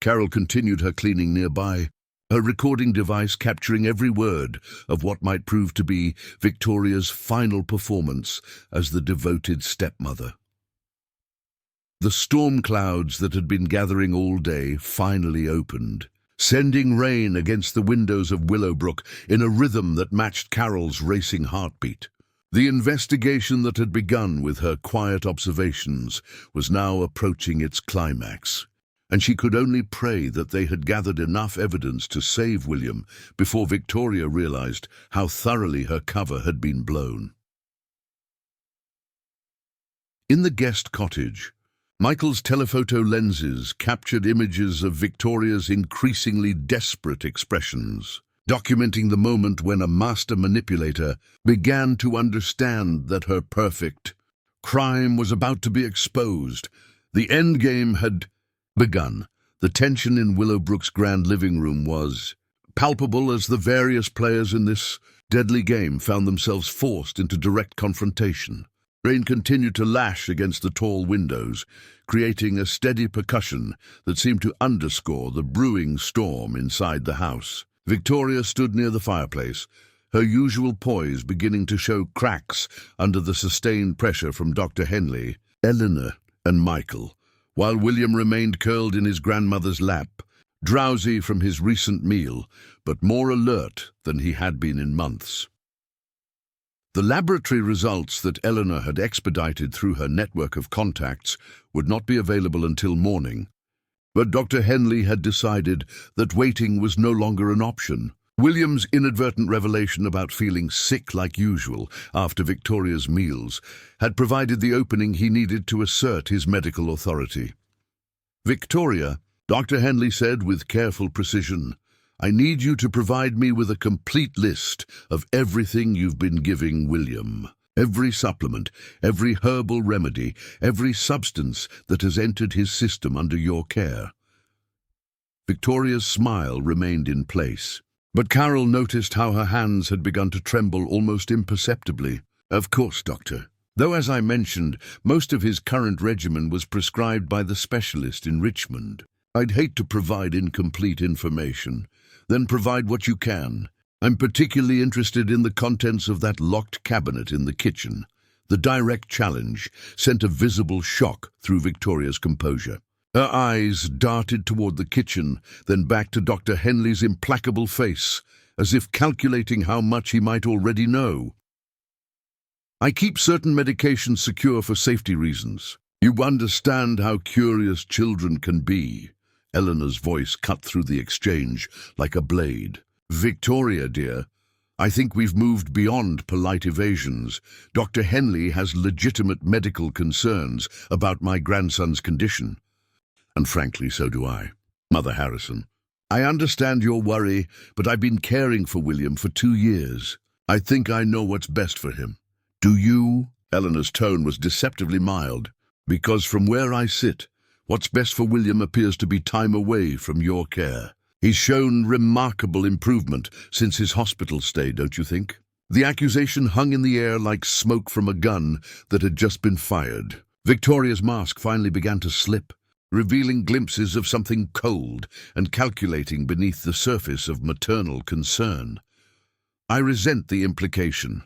Carol continued her cleaning nearby, her recording device capturing every word of what might prove to be Victoria's final performance as the devoted stepmother. The storm clouds that had been gathering all day finally opened, sending rain against the windows of Willowbrook in a rhythm that matched Carol's racing heartbeat. The investigation that had begun with her quiet observations was now approaching its climax, and she could only pray that they had gathered enough evidence to save William before Victoria realized how thoroughly her cover had been blown. In the guest cottage, Michael's telephoto lenses captured images of Victoria's increasingly desperate expressions, documenting the moment when a master manipulator began to understand that her perfect crime was about to be exposed. The endgame had begun. The tension in Willowbrook's grand living room was palpable as the various players in this deadly game found themselves forced into direct confrontation. Rain continued to lash against the tall windows, creating a steady percussion that seemed to underscore the brewing storm inside the house. Victoria stood near the fireplace, her usual poise beginning to show cracks under the sustained pressure from Dr. Henley, Eleanor, and Michael, while William remained curled in his grandmother's lap, drowsy from his recent meal, but more alert than he had been in months. The laboratory results that Eleanor had expedited through her network of contacts would not be available until morning, but Dr. Henley had decided that waiting was no longer an option. William's inadvertent revelation about feeling sick like usual after Victoria's meals had provided the opening he needed to assert his medical authority. "Victoria," Dr. Henley said with careful precision, "I need you to provide me with a complete list of everything you've been giving William. Every supplement, every herbal remedy, every substance that has entered his system under your care." Victoria's smile remained in place, but Carol noticed how her hands had begun to tremble almost imperceptibly. "Of course, Doctor. Though, as I mentioned, most of his current regimen was prescribed by the specialist in Richmond. I'd hate to provide incomplete information. Then provide what you can. I'm particularly interested in the contents of that locked cabinet in the kitchen." The direct challenge sent a visible shock through Victoria's composure. Her eyes darted toward the kitchen, then back to Dr. Henley's implacable face, as if calculating how much he might already know. "I keep certain medications secure for safety reasons. You understand how curious children can be." Eleanor's voice cut through the exchange like a blade. "Victoria, dear, I think we've moved beyond polite evasions. Dr. Henley has legitimate medical concerns about my grandson's condition. And frankly, so do I. Mother Harrison, I understand your worry, but I've been caring for William for 2 years. I think I know what's best for him." "Do you?" Eleanor's tone was deceptively mild. "Because from where I sit, what's best for William appears to be time away from your care. He's shown remarkable improvement since his hospital stay, don't you think?" The accusation hung in the air like smoke from a gun that had just been fired. Victoria's mask finally began to slip, revealing glimpses of something cold and calculating beneath the surface of maternal concern. "I resent the implication."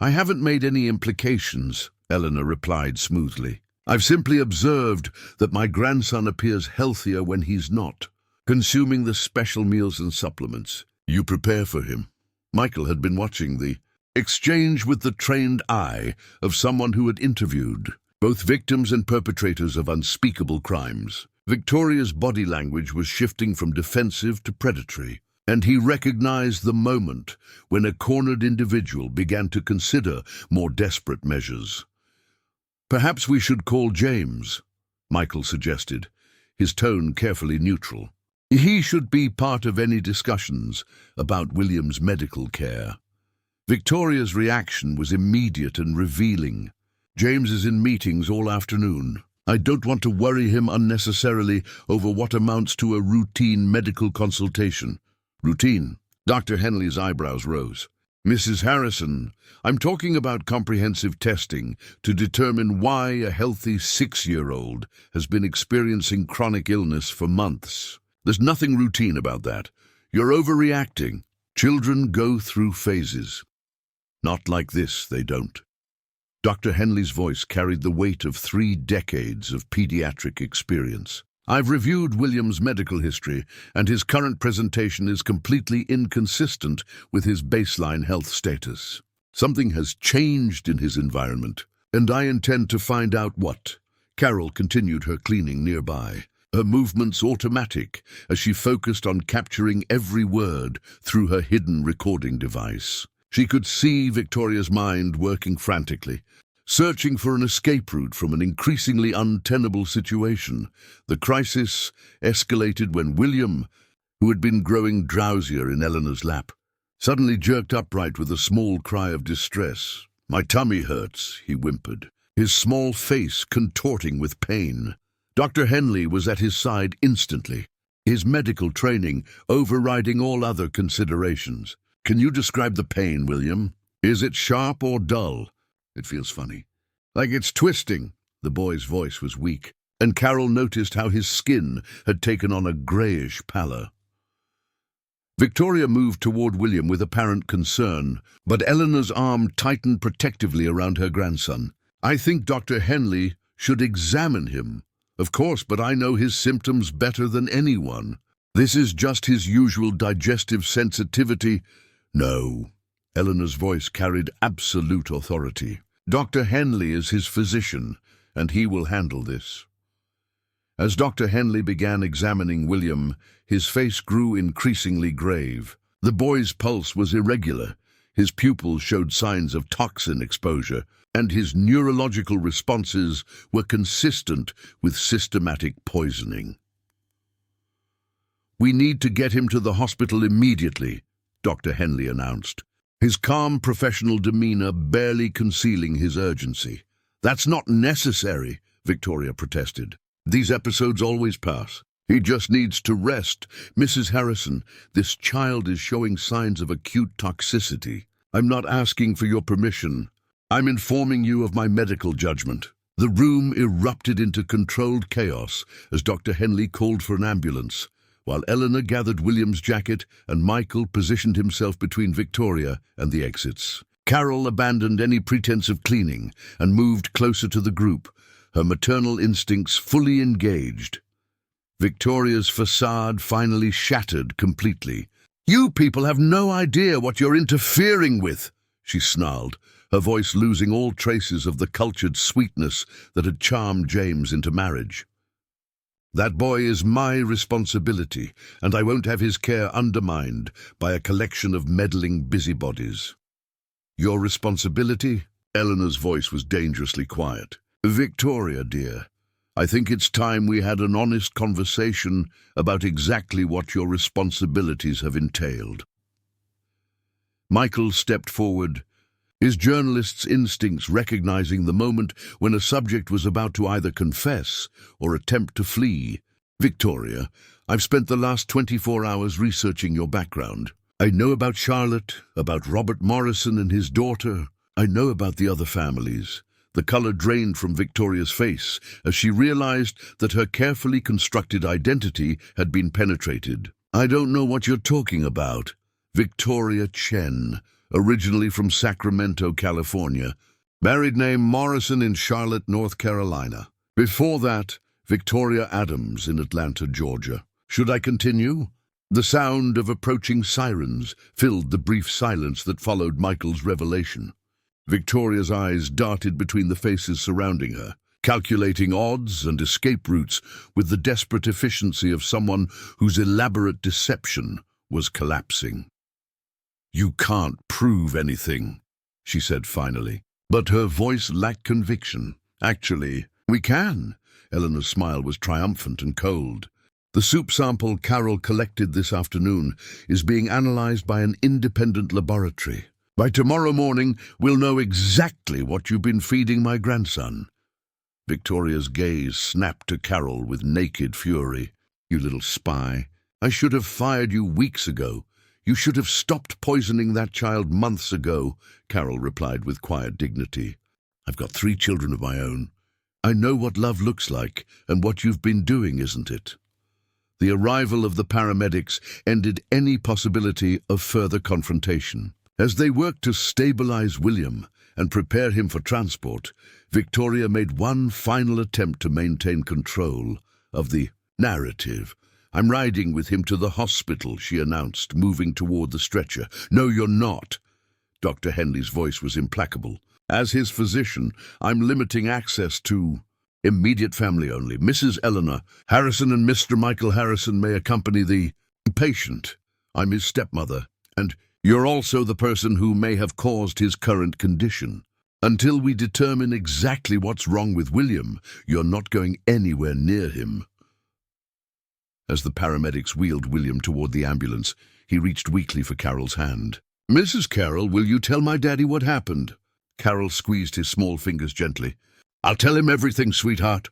"I haven't made any implications," Eleanor replied smoothly. "I've simply observed that my grandson appears healthier when he's not, consuming the special meals and supplements you prepare for him." Michael had been watching the exchange with the trained eye of someone who had interviewed both victims and perpetrators of unspeakable crimes. Victoria's body language was shifting from defensive to predatory, and he recognized the moment when a cornered individual began to consider more desperate measures. "Perhaps we should call James," Michael suggested, his tone carefully neutral. "He should be part of any discussions about William's medical care." Victoria's reaction was immediate and revealing. "James is in meetings all afternoon. I don't want to worry him unnecessarily over what amounts to a routine medical consultation." "Routine?" Dr. Henley's eyebrows rose. "Mrs. Harrison, I'm talking about comprehensive testing to determine why a healthy 6-year-old has been experiencing chronic illness for months. There's nothing routine about that. You're overreacting. Children go through phases. Not like this, they don't. Dr. Henley's voice carried the weight of 3 decades of pediatric experience. I've reviewed William's medical history, and his current presentation is completely inconsistent with his baseline health status. Something has changed in his environment, and I intend to find out what. Carol continued her cleaning nearby, her movements automatic as she focused on capturing every word through her hidden recording device. She could see Victoria's mind working frantically, searching for an escape route from an increasingly untenable situation. The crisis escalated when William, who had been growing drowsier in Eleanor's lap, suddenly jerked upright with a small cry of distress. "My tummy hurts," he whimpered, his small face contorting with pain. Dr. Henley was at his side instantly, his medical training overriding all other considerations. "Can you describe the pain, William? Is it sharp or dull?" "It feels funny. Like it's twisting." The boy's voice was weak, and Carol noticed how his skin had taken on a greyish pallor. Victoria moved toward William with apparent concern, but Eleanor's arm tightened protectively around her grandson. "I think Dr. Henley should examine him." "Of course, but I know his symptoms better than anyone. This is just his usual digestive sensitivity." "No." Eleanor's voice carried absolute authority. "Dr. Henley is his physician, and he will handle this." As Dr. Henley began examining William, his face grew increasingly grave. The boy's pulse was irregular, his pupils showed signs of toxin exposure, and his neurological responses were consistent with systematic poisoning. "We need to get him to the hospital immediately," Dr. Henley announced, his calm professional demeanor barely concealing his urgency. "That's not necessary," Victoria protested. "These episodes always pass. He just needs to rest. Mrs. Harrison, this child is showing signs of acute toxicity. I'm not asking for your permission. I'm informing you of my medical judgment." The room erupted into controlled chaos as Dr. Henley called for an ambulance, while Eleanor gathered William's jacket and Michael positioned himself between Victoria and the exits. Carol abandoned any pretense of cleaning and moved closer to the group, her maternal instincts fully engaged. Victoria's facade finally shattered completely. "You people have no idea what you're interfering with," she snarled, her voice losing all traces of the cultured sweetness that had charmed James into marriage. "That boy is my responsibility, and I won't have his care undermined by a collection of meddling busybodies." "Your responsibility?" Eleanor's voice was dangerously quiet. "Victoria, dear, I think it's time we had an honest conversation about exactly what your responsibilities have entailed." Michael stepped forward, his journalist's instincts recognizing the moment when a subject was about to either confess or attempt to flee. "Victoria, I've spent the last 24 hours researching your background. I know about Charlotte, about Robert Morrison and his daughter. I know about the other families." The color drained from Victoria's face as she realized that her carefully constructed identity had been penetrated. "I don't know what you're talking about." Victoria Chen, originally from Sacramento, California. Married name Morrison in Charlotte, North Carolina. Before that, Victoria Adams in Atlanta, Georgia. Should I continue? The sound of approaching sirens filled the brief silence that followed Michael's revelation. Victoria's eyes darted between the faces surrounding her, calculating odds and escape routes with the desperate efficiency of someone whose elaborate deception was collapsing. "You can't prove anything," she said finally, but her voice lacked conviction. "Actually, we can." Eleanor's smile was triumphant and cold. "The soup sample Carol collected this afternoon is being analyzed by an independent laboratory. By tomorrow morning, we'll know exactly what you've been feeding my grandson." Victoria's gaze snapped to Carol with naked fury. "You little spy. I should have fired you weeks ago. You should have stopped poisoning that child months ago," Carol replied with quiet dignity. "I've got 3 children of my own. I know what love looks like and what you've been doing, isn't it?" The arrival of the paramedics ended any possibility of further confrontation. As they worked to stabilize William and prepare him for transport, Victoria made one final attempt to maintain control of the narrative. "I'm riding with him to the hospital," she announced, moving toward the stretcher. "No, you're not." Dr. Henley's voice was implacable. "As his physician, I'm limiting access to immediate family only. Mrs. Eleanor Harrison and Mr. Michael Harrison may accompany the patient. I'm his stepmother, and you're also the person who may have caused his current condition. Until we determine exactly what's wrong with William, you're not going anywhere near him." As the paramedics wheeled William toward the ambulance, he reached weakly for Carol's hand. "Mrs. Carroll, will you tell my daddy what happened?" Carol squeezed his small fingers gently. "I'll tell him everything, sweetheart.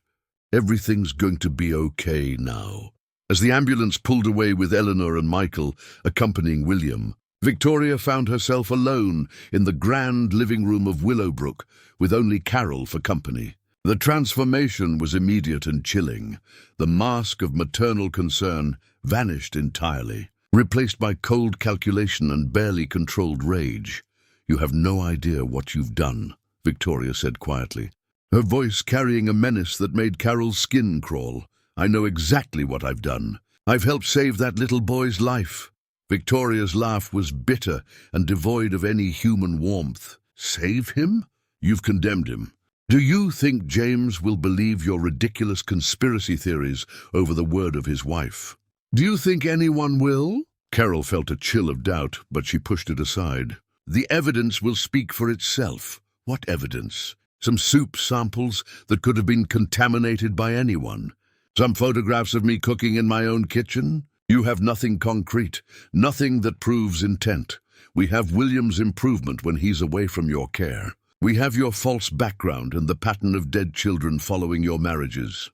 Everything's going to be okay now." As the ambulance pulled away with Eleanor and Michael accompanying William, Victoria found herself alone in the grand living room of Willowbrook, with only Carol for company. The transformation was immediate and chilling. The mask of maternal concern vanished entirely, replaced by cold calculation and barely controlled rage. "You have no idea what you've done," Victoria said quietly, her voice carrying a menace that made Carol's skin crawl. "I know exactly what I've done. I've helped save that little boy's life." Victoria's laugh was bitter and devoid of any human warmth. "Save him? You've condemned him. Do you think James will believe your ridiculous conspiracy theories over the word of his wife? Do you think anyone will?" Carol felt a chill of doubt, but she pushed it aside. "The evidence will speak for itself." "What evidence? Some soup samples that could have been contaminated by anyone? Some photographs of me cooking in my own kitchen? You have nothing concrete, nothing that proves intent. We have William's improvement when he's away from your care. We have your false background and the pattern of dead children following your marriages.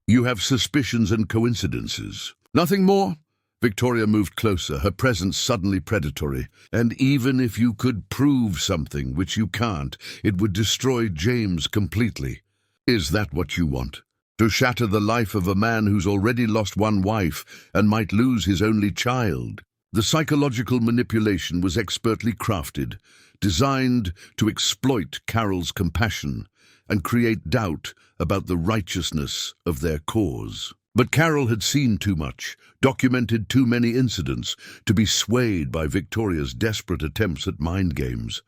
You have suspicions and coincidences. Nothing more?" Victoria moved closer, her presence suddenly predatory. "And even if you could prove something, which you can't, it would destroy James completely. Is that what you want? To shatter the life of a man who's already lost one wife and might lose his only child?" The psychological manipulation was expertly crafted, designed to exploit Carol's compassion and create doubt about the righteousness of their cause. But Carol had seen too much, documented too many incidents, to be swayed by Victoria's desperate attempts at mind games.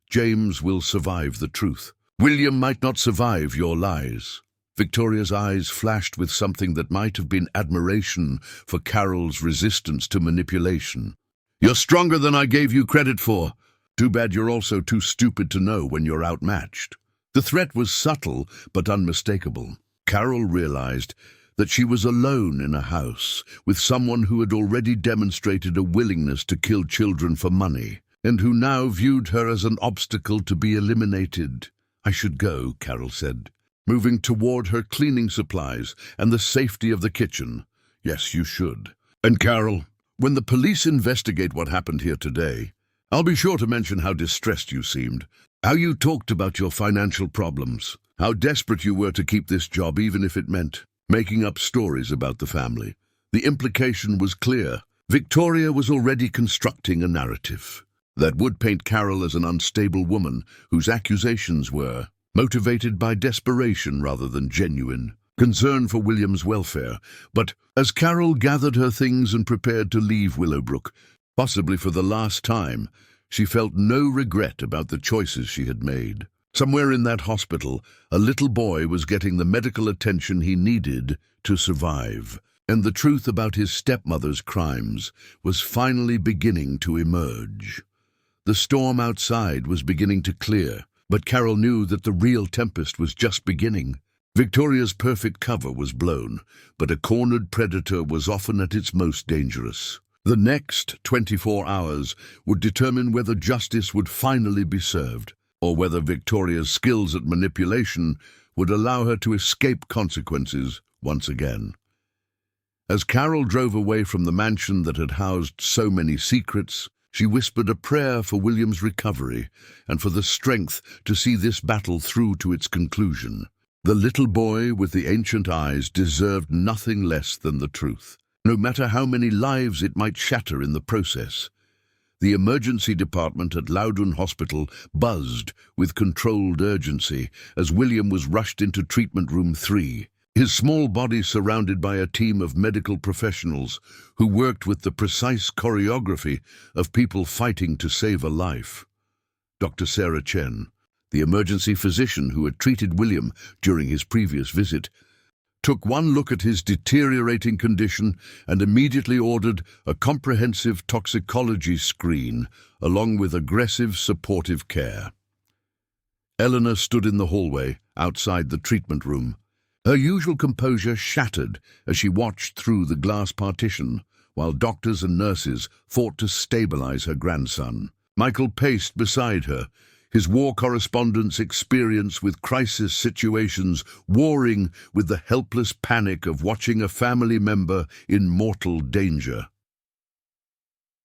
"James will survive the truth. William might not survive your lies." Victoria's eyes flashed with something that might have been admiration for Carol's resistance to manipulation. "You're stronger than I gave you credit for. Too bad you're also too stupid to know when you're outmatched." The threat was subtle but unmistakable. Carol realized that she was alone in a house with someone who had already demonstrated a willingness to kill children for money, and who now viewed her as an obstacle to be eliminated. "I should go," Carol said, moving toward her cleaning supplies and the safety of the kitchen. "Yes, you should. And Carol, when the police investigate what happened here today, I'll be sure to mention how distressed you seemed, how you talked about your financial problems, how desperate you were to keep this job even if it meant making up stories about the family." The implication was clear. Victoria was already constructing a narrative that would paint Carol as an unstable woman whose accusations were motivated by desperation rather than genuine concern for William's welfare. But as Carol gathered her things and prepared to leave Willowbrook, possibly for the last time, she felt no regret about the choices she had made. Somewhere in that hospital, a little boy was getting the medical attention he needed to survive, and the truth about his stepmother's crimes was finally beginning to emerge. The storm outside was beginning to clear, but Carol knew that the real tempest was just beginning. Victoria's perfect cover was blown, but a cornered predator was often at its most dangerous. The next 24 hours would determine whether justice would finally be served, or whether Victoria's skills at manipulation would allow her to escape consequences once again. As Carol drove away from the mansion that had housed so many secrets, she whispered a prayer for William's recovery and for the strength to see this battle through to its conclusion. The little boy with the ancient eyes deserved nothing less than the truth, no matter how many lives it might shatter in the process. The emergency department at Loudon Hospital buzzed with controlled urgency as William was rushed into treatment room 3, his small body surrounded by a team of medical professionals who worked with the precise choreography of people fighting to save a life. Dr. Sarah Chen, the emergency physician who had treated William during his previous visit, took one look at his deteriorating condition and immediately ordered a comprehensive toxicology screen along with aggressive supportive care. Eleanor stood in the hallway outside the treatment room, her usual composure shattered as she watched through the glass partition while doctors and nurses fought to stabilize her grandson. Michael paced beside her, his war correspondent's experience with crisis situations warring with the helpless panic of watching a family member in mortal danger.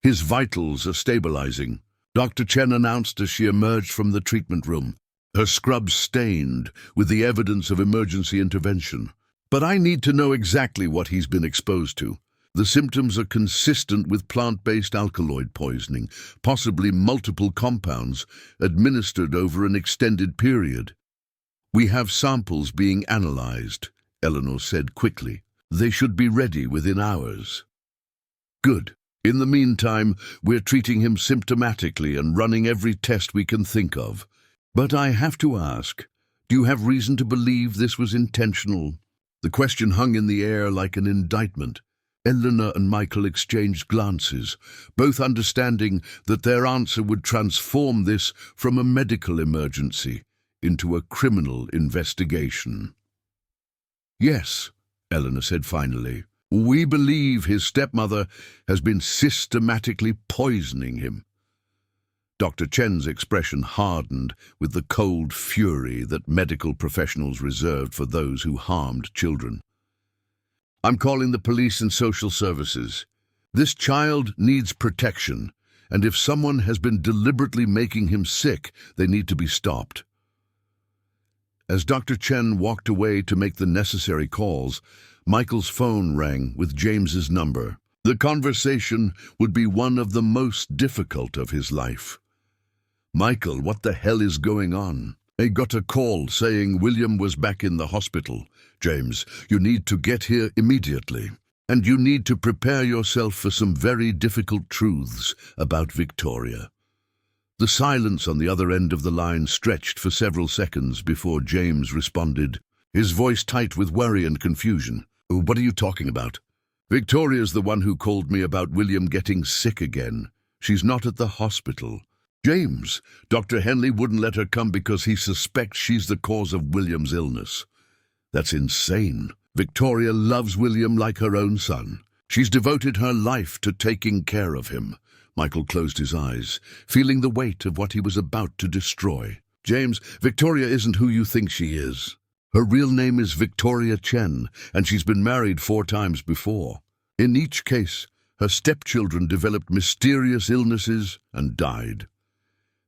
"His vitals are stabilizing," Dr. Chen announced as she emerged from the treatment room, her scrubs stained with the evidence of emergency intervention. "But I need to know exactly what he's been exposed to. The symptoms are consistent with plant-based alkaloid poisoning, possibly multiple compounds, administered over an extended period." "We have samples being analyzed," Eleanor said quickly. "They should be ready within hours." "Good. In the meantime, we're treating him symptomatically and running every test we can think of. But I have to ask, do you have reason to believe this was intentional?" The question hung in the air like an indictment. Eleanor and Michael exchanged glances, both understanding that their answer would transform this from a medical emergency into a criminal investigation. "Yes," Eleanor said finally, "we believe his stepmother has been systematically poisoning him." Dr. Chen's expression hardened with the cold fury that medical professionals reserved for those who harmed children. "I'm calling the police and social services. This child needs protection, and if someone has been deliberately making him sick, they need to be stopped." As Dr. Chen walked away to make the necessary calls, Michael's phone rang with James's number. The conversation would be one of the most difficult of his life. "Michael, what the hell is going on?" "I got a call saying William was back in the hospital. James, you need to get here immediately. And you need to prepare yourself for some very difficult truths about Victoria." The silence on the other end of the line stretched for several seconds before James responded, his voice tight with worry and confusion. "What are you talking about?" "Victoria's the one who called me about William getting sick again. She's not at the hospital. James, Dr. Henley wouldn't let her come because he suspects she's the cause of William's illness." "That's insane. Victoria loves William like her own son. She's devoted her life to taking care of him." Michael closed his eyes, feeling the weight of what he was about to destroy. "James, Victoria isn't who you think she is. Her real name is Victoria Chen, and she's been married 4 times before. In each case, her stepchildren developed mysterious illnesses and died."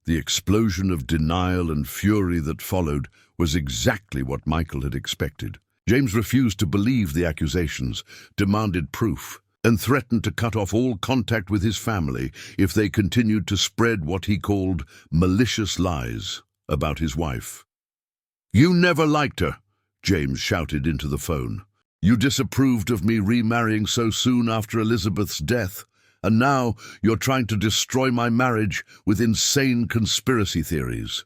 The explosion of denial and fury that followed was exactly what Michael had expected. James refused to believe the accusations, demanded proof, and threatened to cut off all contact with his family if they continued to spread what he called malicious lies about his wife. "You never liked her," James shouted into the phone. "You disapproved of me remarrying so soon after Elizabeth's death. And now you're trying to destroy my marriage with insane conspiracy theories."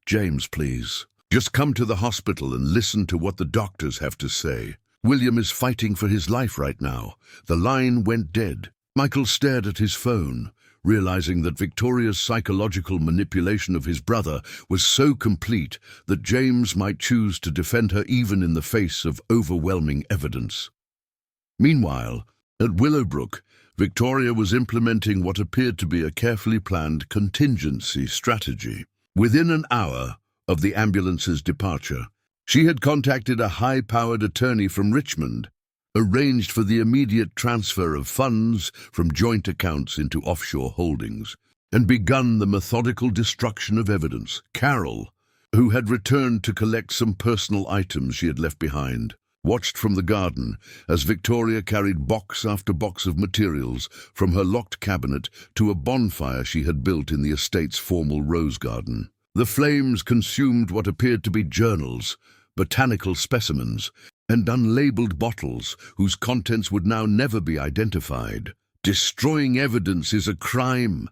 "James, please, just come to the hospital and listen to what the doctors have to say. William is fighting for his life right now." The line went dead. Michael stared at his phone, realizing that Victoria's psychological manipulation of his brother was so complete that James might choose to defend her even in the face of overwhelming evidence. Meanwhile, at Willowbrook, Victoria was implementing what appeared to be a carefully planned contingency strategy. Within an hour of the ambulance's departure, she had contacted a high-powered attorney from Richmond, arranged for the immediate transfer of funds from joint accounts into offshore holdings, and begun the methodical destruction of evidence. Carol, who had returned to collect some personal items she had left behind, watched from the garden as Victoria carried box after box of materials from her locked cabinet to a bonfire she had built in the estate's formal rose garden. The flames consumed what appeared to be journals, botanical specimens, and unlabeled bottles whose contents would now never be identified. "Destroying evidence is a crime,"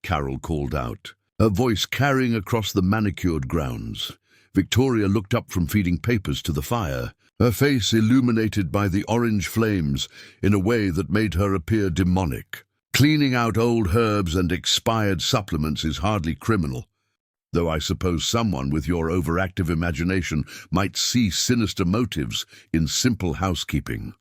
Carol called out, her voice carrying across the manicured grounds. Victoria looked up from feeding papers to the fire, her face illuminated by the orange flames in a way that made her appear demonic. "Cleaning out old herbs and expired supplements is hardly criminal, though I suppose someone with your overactive imagination might see sinister motives in simple housekeeping."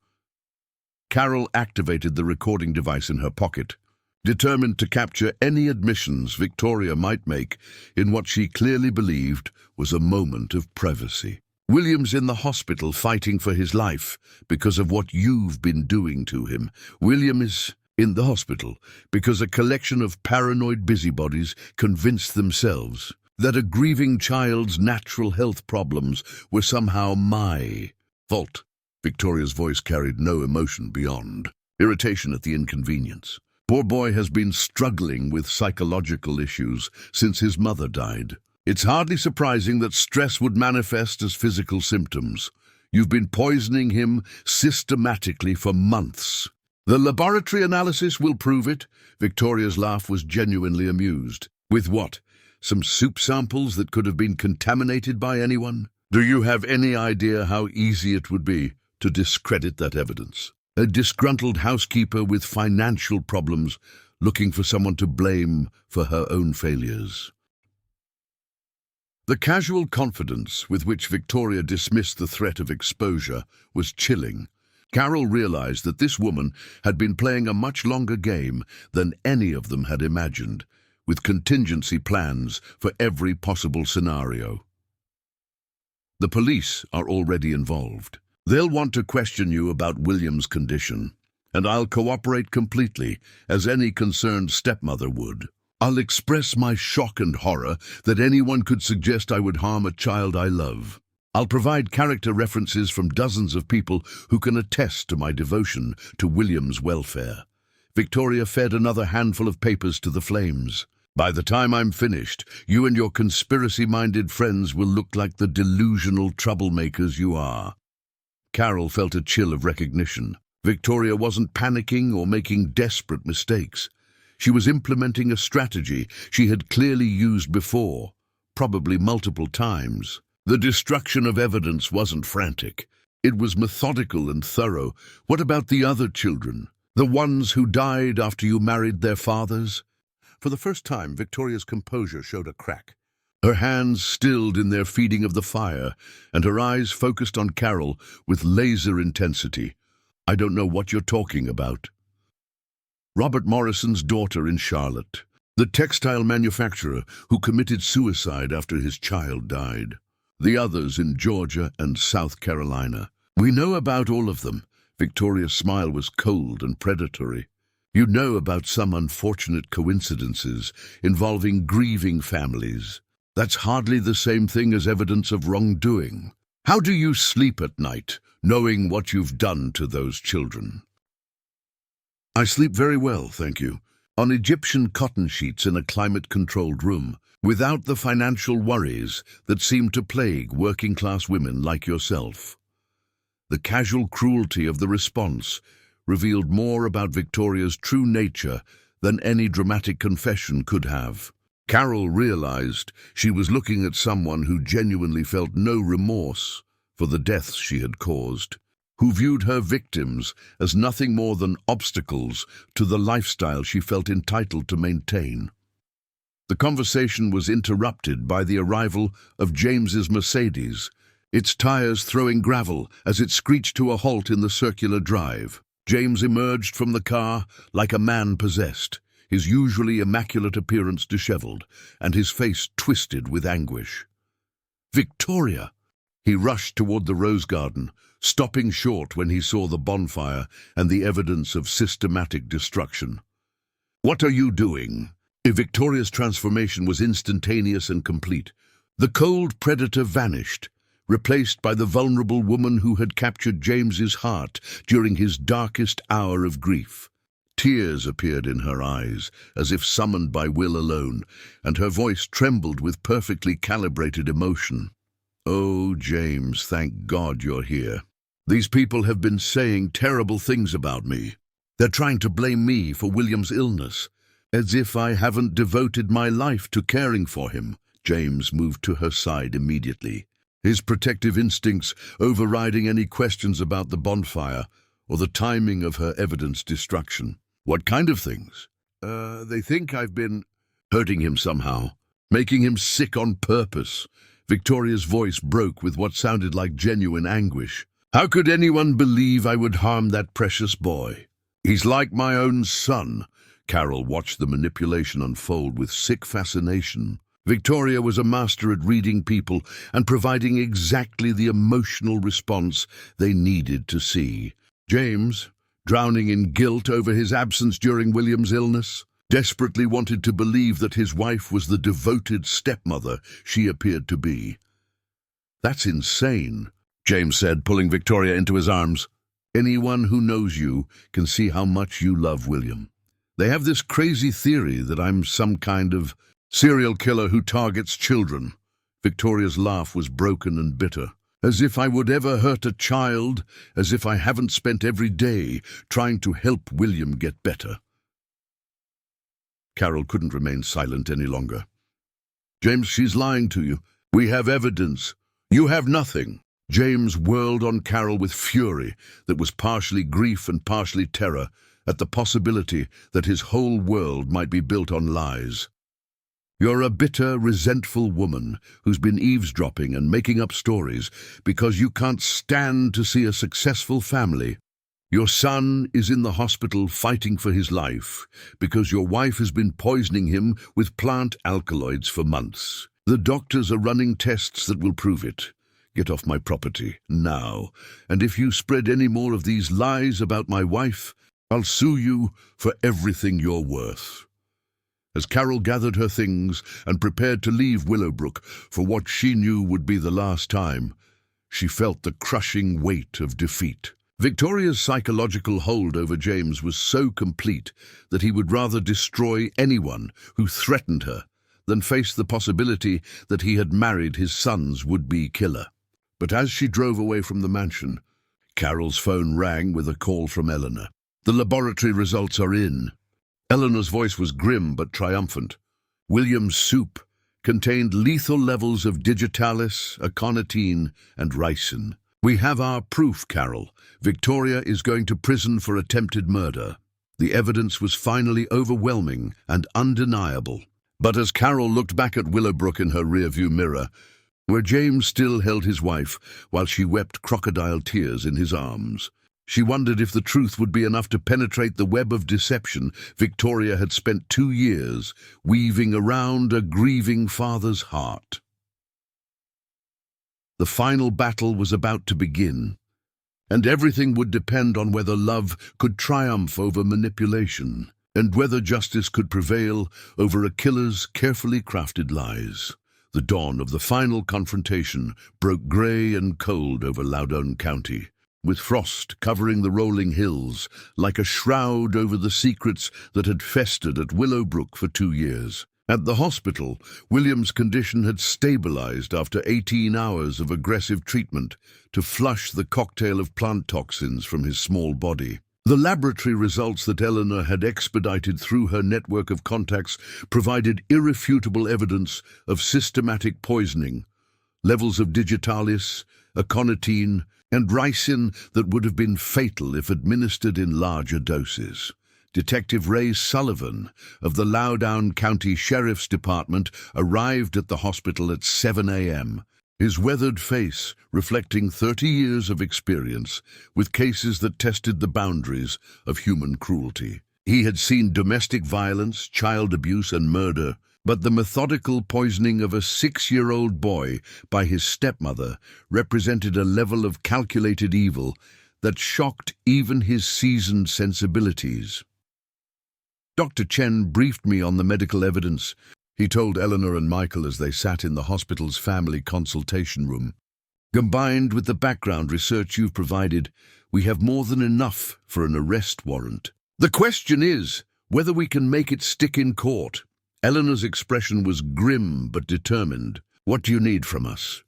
Carol activated the recording device in her pocket, determined to capture any admissions Victoria might make in what she clearly believed was a moment of privacy. "William's in the hospital fighting for his life because of what you've been doing to him. William is in the hospital because a collection of paranoid busybodies convinced themselves that a grieving child's natural health problems were somehow my fault." Victoria's voice carried no emotion beyond irritation at the inconvenience. "Poor boy has been struggling with psychological issues since his mother died. It's hardly surprising that stress would manifest as physical symptoms. You've been poisoning him systematically for months. The laboratory analysis will prove it." Victoria's laugh was genuinely amused. "With what? Some soup samples that could have been contaminated by anyone? Do you have any idea how easy it would be to discredit that evidence? A disgruntled housekeeper with financial problems looking for someone to blame for her own failures." The casual confidence with which Victoria dismissed the threat of exposure was chilling. Carol realized that this woman had been playing a much longer game than any of them had imagined, with contingency plans for every possible scenario. "The police are already involved. They'll want to question you about William's condition, and I'll cooperate completely, as any concerned stepmother would. I'll express my shock and horror that anyone could suggest I would harm a child I love. I'll provide character references from dozens of people who can attest to my devotion to William's welfare." Victoria fed another handful of papers to the flames. "By the time I'm finished, you and your conspiracy-minded friends will look like the delusional troublemakers you are." Carol felt a chill of recognition. Victoria wasn't panicking or making desperate mistakes. She was implementing a strategy she had clearly used before, probably multiple times. The destruction of evidence wasn't frantic. It was methodical and thorough. "What about the other children? The ones who died after you married their fathers?" For the first time, Victoria's composure showed a crack. Her hands stilled in their feeding of the fire, and her eyes focused on Carol with laser intensity. "I don't know what you're talking about." "Robert Morrison's daughter in Charlotte, the textile manufacturer who committed suicide after his child died. The others in Georgia and South Carolina. We know about all of them." Victoria's smile was cold and predatory. "You know about some unfortunate coincidences involving grieving families. That's hardly the same thing as evidence of wrongdoing. How do you sleep at night, knowing what you've done to those children?" "I sleep very well, thank you. On Egyptian cotton sheets in a climate-controlled room, without the financial worries that seem to plague working-class women like yourself." The casual cruelty of the response revealed more about Victoria's true nature than any dramatic confession could have. Carol realized she was looking at someone who genuinely felt no remorse for the deaths she had caused, who viewed her victims as nothing more than obstacles to the lifestyle she felt entitled to maintain. The conversation was interrupted by the arrival of James's Mercedes, its tires throwing gravel as it screeched to a halt in the circular drive. James emerged from the car like a man possessed, his usually immaculate appearance disheveled, and his face twisted with anguish. "Victoria!" He rushed toward the rose garden, stopping short when he saw the bonfire and the evidence of systematic destruction. "What are you doing?" Victoria's transformation was instantaneous and complete. The cold predator vanished, replaced by the vulnerable woman who had captured James's heart during his darkest hour of grief. Tears appeared in her eyes, as if summoned by will alone, and her voice trembled with perfectly calibrated emotion. "Oh, James, thank God you're here. These people have been saying terrible things about me. They're trying to blame me for William's illness, as if I haven't devoted my life to caring for him." James moved to her side immediately, his protective instincts overriding any questions about the bonfire or the timing of her evidence destruction. "What kind of things?" They think I've been hurting him somehow, making him sick on purpose." Victoria's voice broke with what sounded like genuine anguish. "How could anyone believe I would harm that precious boy? He's like my own son." Carol watched the manipulation unfold with sick fascination. Victoria was a master at reading people and providing exactly the emotional response they needed to see. James, drowning in guilt over his absence during William's illness, desperately wanted to believe that his wife was the devoted stepmother she appeared to be. "That's insane," James said, pulling Victoria into his arms. "Anyone who knows you can see how much you love William. They have this crazy theory that I'm some kind of serial killer who targets children." Victoria's laugh was broken and bitter. "As if I would ever hurt a child, as if I haven't spent every day trying to help William get better." Carol couldn't remain silent any longer. "James, she's lying to you. We have evidence. You have nothing." James whirled on Carol with fury that was partially grief and partially terror at the possibility that his whole world might be built on lies. "You're a bitter, resentful woman who's been eavesdropping and making up stories because you can't stand to see a successful family. Your son is in the hospital fighting for his life because your wife has been poisoning him with plant alkaloids for months. The doctors are running tests that will prove it. Get off my property now, and if you spread any more of these lies about my wife, I'll sue you for everything you're worth." As Carol gathered her things and prepared to leave Willowbrook for what she knew would be the last time, she felt the crushing weight of defeat. Victoria's psychological hold over James was so complete that he would rather destroy anyone who threatened her than face the possibility that he had married his son's would-be killer. But as she drove away from the mansion, Carol's phone rang with a call from Eleanor. "The laboratory results are in." Eleanor's voice was grim but triumphant. William's soup contained lethal levels of digitalis, aconitine, and ricin. "We have our proof, Carol. Victoria is going to prison for attempted murder." The evidence was finally overwhelming and undeniable. But as Carol looked back at Willowbrook in her rearview mirror, where James still held his wife while she wept crocodile tears in his arms, she wondered if the truth would be enough to penetrate the web of deception Victoria had spent 2 years weaving around a grieving father's heart. The final battle was about to begin, and everything would depend on whether love could triumph over manipulation, and whether justice could prevail over a killer's carefully crafted lies. The dawn of the final confrontation broke grey and cold over Loudoun County, with frost covering the rolling hills like a shroud over the secrets that had festered at Willowbrook for 2 years. At the hospital, William's condition had stabilized after 18 hours of aggressive treatment to flush the cocktail of plant toxins from his small body. The laboratory results that Eleanor had expedited through her network of contacts provided irrefutable evidence of systematic poisoning, levels of digitalis, aconitine, and ricin that would have been fatal if administered in larger doses. Detective Ray Sullivan of the Loudoun County Sheriff's Department arrived at the hospital at 7 a.m., his weathered face reflecting 30 years of experience with cases that tested the boundaries of human cruelty. He had seen domestic violence, child abuse, and murder, but the methodical poisoning of a 6-year-old boy by his stepmother represented a level of calculated evil that shocked even his seasoned sensibilities. Dr. Chen briefed me on the medical evidence. he told Eleanor and Michael as they sat in the hospital's family consultation room. Combined with the background research you've provided, we have more than enough for an arrest warrant. The question is whether we can make it stick in court. Eleanor's expression was grim but determined. What do you need from us?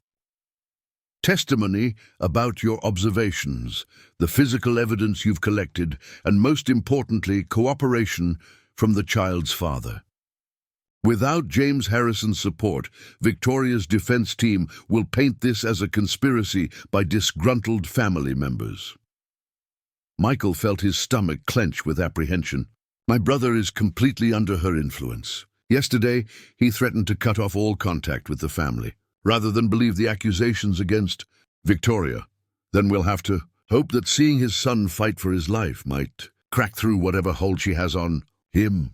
Testimony about your observations, the physical evidence you've collected, and most importantly, cooperation from the child's father. Without James Harrison's support, Victoria's defense team will paint this as a conspiracy by disgruntled family members. Michael felt his stomach clench with apprehension. My brother is completely under her influence. Yesterday, he threatened to cut off all contact with the family, rather than believe the accusations against Victoria. Then we'll have to hope that seeing his son fight for his life might crack through whatever hold she has on him.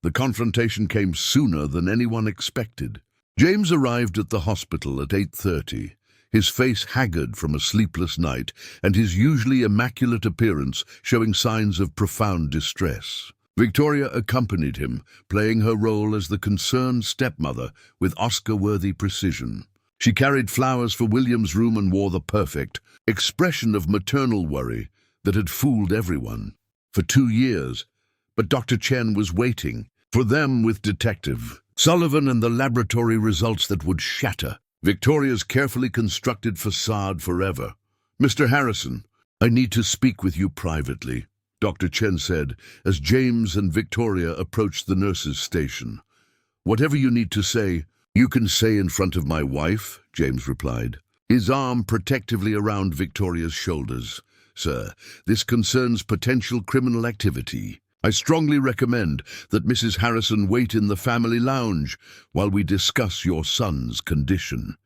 The confrontation came sooner than anyone expected. James arrived at the hospital at 8:30, his face haggard from a sleepless night and his usually immaculate appearance showing signs of profound distress. Victoria accompanied him, playing her role as the concerned stepmother with Oscar-worthy precision. She carried flowers for William's room and wore the perfect expression of maternal worry that had fooled everyone for 2 years. But Dr. Chen was waiting for them with Detective Sullivan and the laboratory results that would shatter Victoria's carefully constructed facade forever. Mr. Harrison, I need to speak with you privately, Dr. Chen said as James and Victoria approached the nurse's station. Whatever you need to say, you can say in front of my wife, James replied, his arm protectively around Victoria's shoulders. Sir, this concerns potential criminal activity. I strongly recommend that Mrs. Harrison wait in the family lounge while we discuss your son's condition.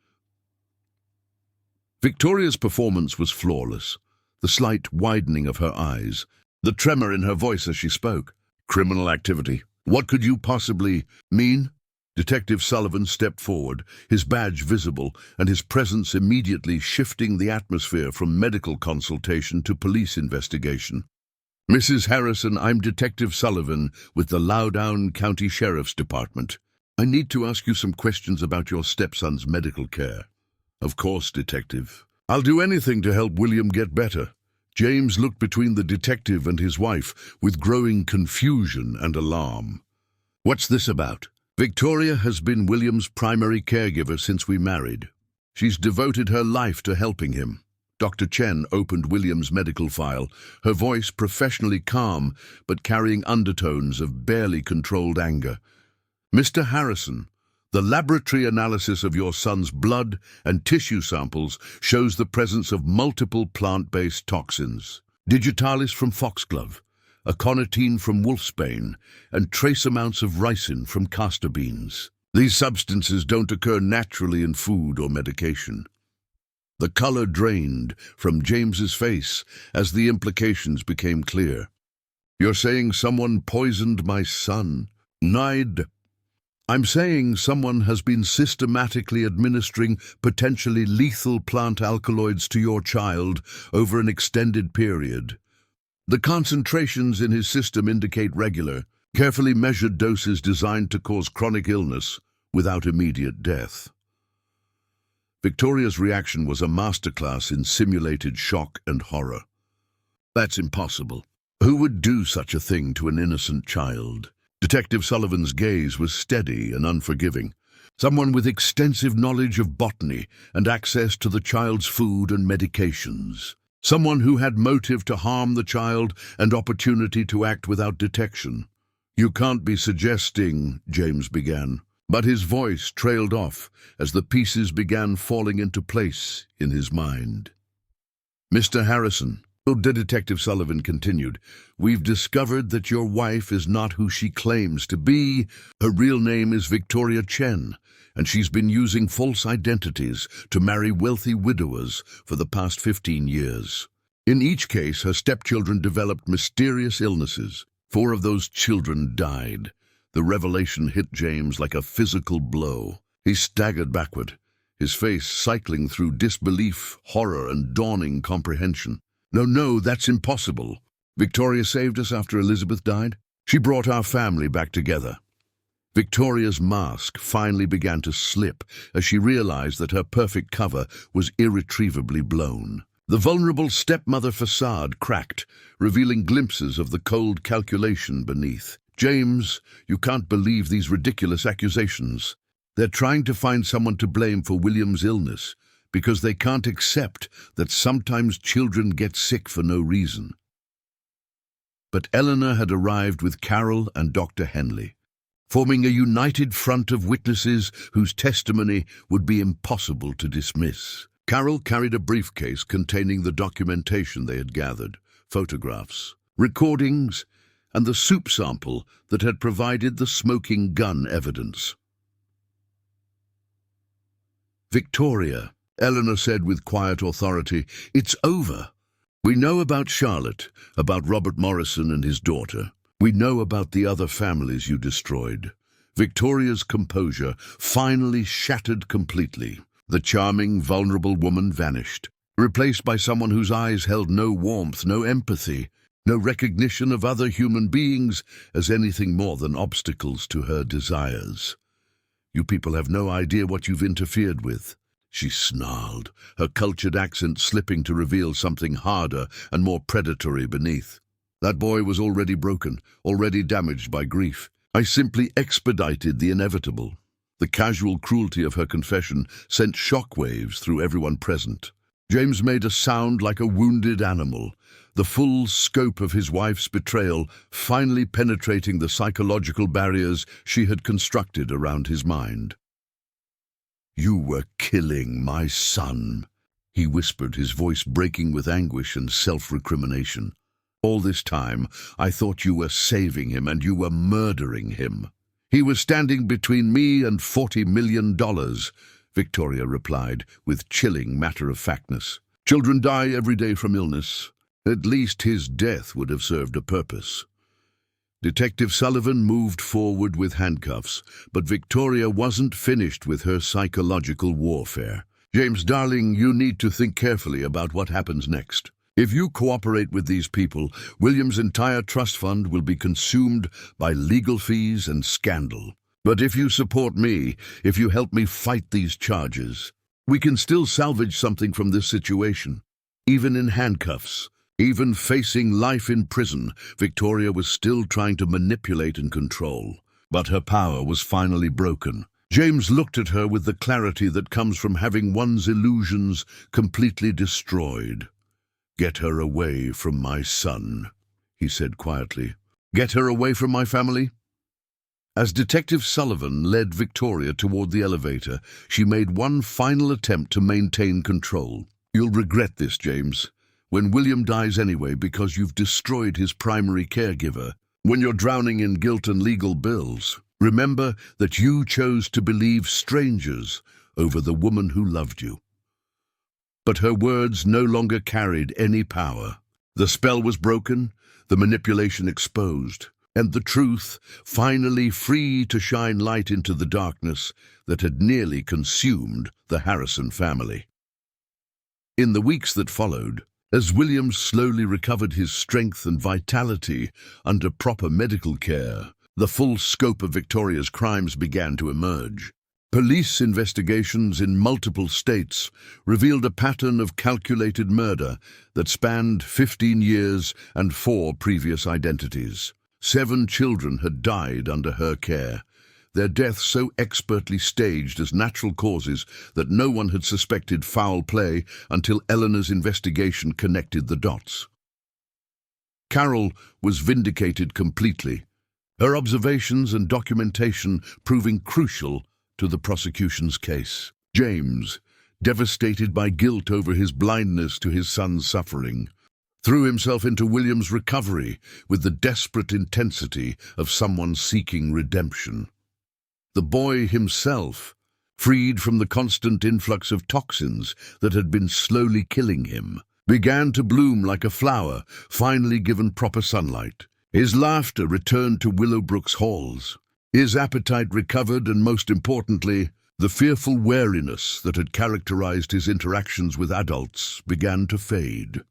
Victoria's performance was flawless, the slight widening of her eyes, the tremor in her voice as she spoke. Criminal activity. What could you possibly mean? Detective Sullivan stepped forward, his badge visible, and his presence immediately shifting the atmosphere from medical consultation to police investigation. Mrs. Harrison, I'm Detective Sullivan with the Loudoun County Sheriff's Department. I need to ask you some questions about your stepson's medical care. Of course, Detective. I'll do anything to help William get better. James looked between the detective and his wife with growing confusion and alarm. What's this about? Victoria has been William's primary caregiver since we married. She's devoted her life to helping him. Dr. Chen opened William's medical file, her voice professionally calm but carrying undertones of barely controlled anger. Mr. Harrison, the laboratory analysis of your son's blood and tissue samples shows the presence of multiple plant-based toxins. Digitalis from foxglove, aconitine from wolfsbane, and trace amounts of ricin from castor beans. These substances don't occur naturally in food or medication. The color drained from James's face as the implications became clear. You're saying someone poisoned my son? Maid. I'm saying someone has been systematically administering potentially lethal plant alkaloids to your child over an extended period. The concentrations in his system indicate regular, carefully measured doses designed to cause chronic illness without immediate death. Victoria's reaction was a masterclass in simulated shock and horror. That's impossible. Who would do such a thing to an innocent child? Detective Sullivan's gaze was steady and unforgiving. Someone with extensive knowledge of botany and access to the child's food and medications. Someone who had motive to harm the child and opportunity to act without detection. You can't be suggesting, James began. But his voice trailed off as the pieces began falling into place in his mind. Mr. Harrison, Detective Sullivan continued, we've discovered that your wife is not who she claims to be. Her real name is Victoria Chen, and she's been using false identities to marry wealthy widowers for the past 15 years. In each case, her stepchildren developed mysterious illnesses. 4 of those children died. The revelation hit James like a physical blow. He staggered backward, his face cycling through disbelief, horror, and dawning comprehension. No, that's impossible. Victoria saved us after Elizabeth died. She brought our family back together. Victoria's mask finally began to slip as she realized that her perfect cover was irretrievably blown. The vulnerable stepmother facade cracked, revealing glimpses of the cold calculation beneath. "James, you can't believe these ridiculous accusations. They're trying to find someone to blame for William's illness because they can't accept that sometimes children get sick for no reason." But Eleanor had arrived with Carol and Dr. Henley, forming a united front of witnesses whose testimony would be impossible to dismiss. Carol carried a briefcase containing the documentation they had gathered, photographs, recordings, and the soup sample that had provided the smoking gun evidence. "Victoria," Eleanor said with quiet authority, "it's over. We know about Charlotte, about Robert Morrison and his daughter. We know about the other families you destroyed." Victoria's composure finally shattered completely. The charming, vulnerable woman vanished, replaced by someone whose eyes held no warmth, no empathy, no recognition of other human beings as anything more than obstacles to her desires. "You people have no idea what you've interfered with," she snarled, her cultured accent slipping to reveal something harder and more predatory beneath. "That boy was already broken, already damaged by grief. I simply expedited the inevitable." The casual cruelty of her confession sent shockwaves through everyone present. James made a sound like a wounded animal, the full scope of his wife's betrayal finally penetrating the psychological barriers she had constructed around his mind. "You were killing my son," he whispered, his voice breaking with anguish and self-recrimination. "All this time, I thought you were saving him and you were murdering him." "He was standing between me and $40 million, Victoria replied, with chilling matter-of-factness. "Children die every day from illness. At least his death would have served a purpose." Detective Sullivan moved forward with handcuffs, but Victoria wasn't finished with her psychological warfare. "James, darling, you need to think carefully about what happens next. If you cooperate with these people, William's entire trust fund will be consumed by legal fees and scandal. But if you support me, if you help me fight these charges, we can still salvage something from this situation. Even in handcuffs, even facing life in prison, Victoria was still trying to manipulate and control. But her power was finally broken. James looked at her with the clarity that comes from having one's illusions completely destroyed. "Get her away from my son," he said quietly. "Get her away from my family?" As Detective Sullivan led Victoria toward the elevator, she made one final attempt to maintain control. "You'll regret this, James. When William dies anyway because you've destroyed his primary caregiver, when you're drowning in guilt and legal bills, remember that you chose to believe strangers over the woman who loved you." But her words no longer carried any power. The spell was broken, the manipulation exposed, and the truth finally free to shine light into the darkness that had nearly consumed the Harrison family. In the weeks that followed, as William slowly recovered his strength and vitality under proper medical care, the full scope of Victoria's crimes began to emerge. Police investigations in multiple states revealed a pattern of calculated murder that spanned 15 years and 4 previous identities. 7 children had died under her care, their deaths so expertly staged as natural causes that no one had suspected foul play until Eleanor's investigation connected the dots. Carol was vindicated completely, her observations and documentation proving crucial to the prosecution's case. James, devastated by guilt over his blindness to his son's suffering, threw himself into William's recovery with the desperate intensity of someone seeking redemption. The boy himself, freed from the constant influx of toxins that had been slowly killing him, began to bloom like a flower finally given proper sunlight. His laughter returned to Willowbrook's halls. His appetite recovered, and most importantly, the fearful wariness that had characterized his interactions with adults began to fade.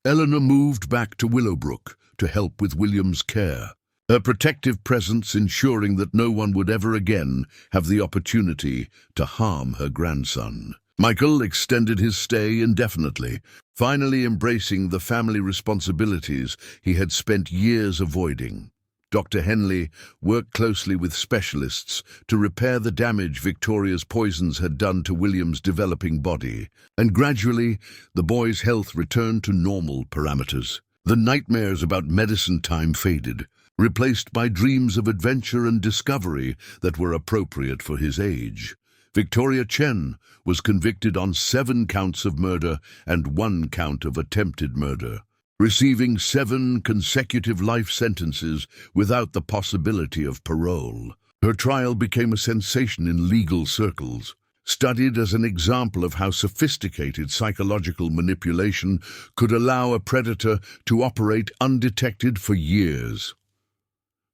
Eleanor moved back to Willowbrook to help with William's care. her protective presence ensuring that no one would ever again have the opportunity to harm her grandson. Michael extended his stay indefinitely, finally embracing the family responsibilities he had spent years avoiding. Dr. Henley worked closely with specialists to repair the damage Victoria's poisons had done to William's developing body, and gradually the boy's health returned to normal parameters. The nightmares about medicine time faded, replaced by dreams of adventure and discovery that were appropriate for his age. Victoria Chen was convicted on 7 counts of murder and 1 count of attempted murder, receiving 7 consecutive life sentences without the possibility of parole. Her trial became a sensation in legal circles, studied as an example of how sophisticated psychological manipulation could allow a predator to operate undetected for years.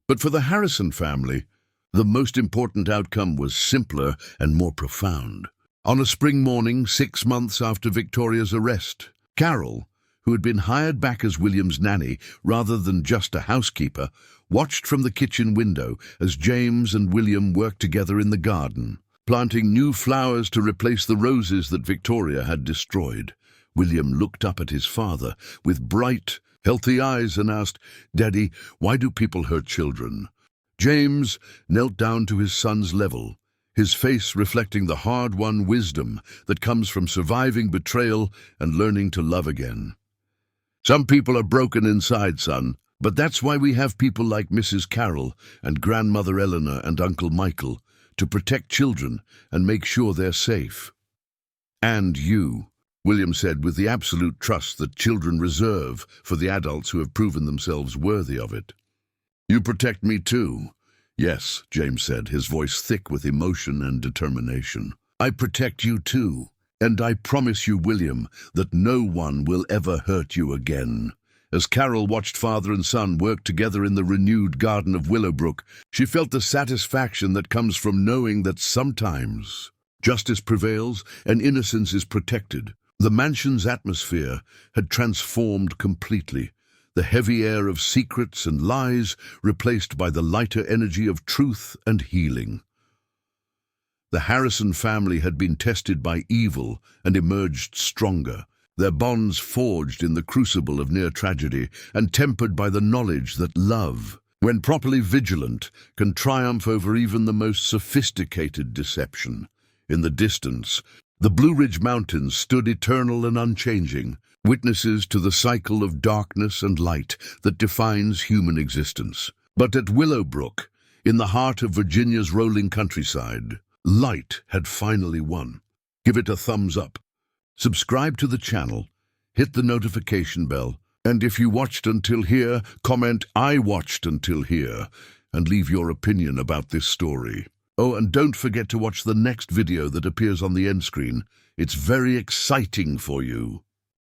But for the Harrison family, the most important outcome was simpler and more profound. On a spring morning, 6 months after Victoria's arrest, Carol, who had been hired back as William's nanny rather than just a housekeeper, watched from the kitchen window as James and William worked together in the garden, planting new flowers to replace the roses that Victoria had destroyed. William looked up at his father with bright, healthy eyes and asked, "Daddy, why do people hurt children?" James knelt down to his son's level, his face reflecting the hard-won wisdom that comes from surviving betrayal and learning to love again. "Some people are broken inside, son, but that's why we have people like Mrs. Carroll and Grandmother Eleanor and Uncle Michael to protect children and make sure they're safe." "And you," William said with the absolute trust that children reserve for the adults who have proven themselves worthy of it. "You protect me too." "Yes," James said, his voice thick with emotion and determination. "I protect you too. And I promise you, William, that no one will ever hurt you again." As Carol watched father and son work together in the renewed garden of Willowbrook, she felt the satisfaction that comes from knowing that sometimes justice prevails and innocence is protected. The mansion's atmosphere had transformed completely, the heavy air of secrets and lies replaced by the lighter energy of truth and healing. The Harrison family had been tested by evil and emerged stronger, their bonds forged in the crucible of near tragedy and tempered by the knowledge that love, when properly vigilant, can triumph over even the most sophisticated deception. In the distance, the Blue Ridge Mountains stood eternal and unchanging, witnesses to the cycle of darkness and light that defines human existence. But at Willowbrook, in the heart of Virginia's rolling countryside, light had finally won. Give it a thumbs up. Subscribe to the channel, hit the notification bell, and if you watched until here, comment "I watched until here" and leave your opinion about this story. Oh, and don't forget to watch the next video that appears on the end screen. It's very exciting for you.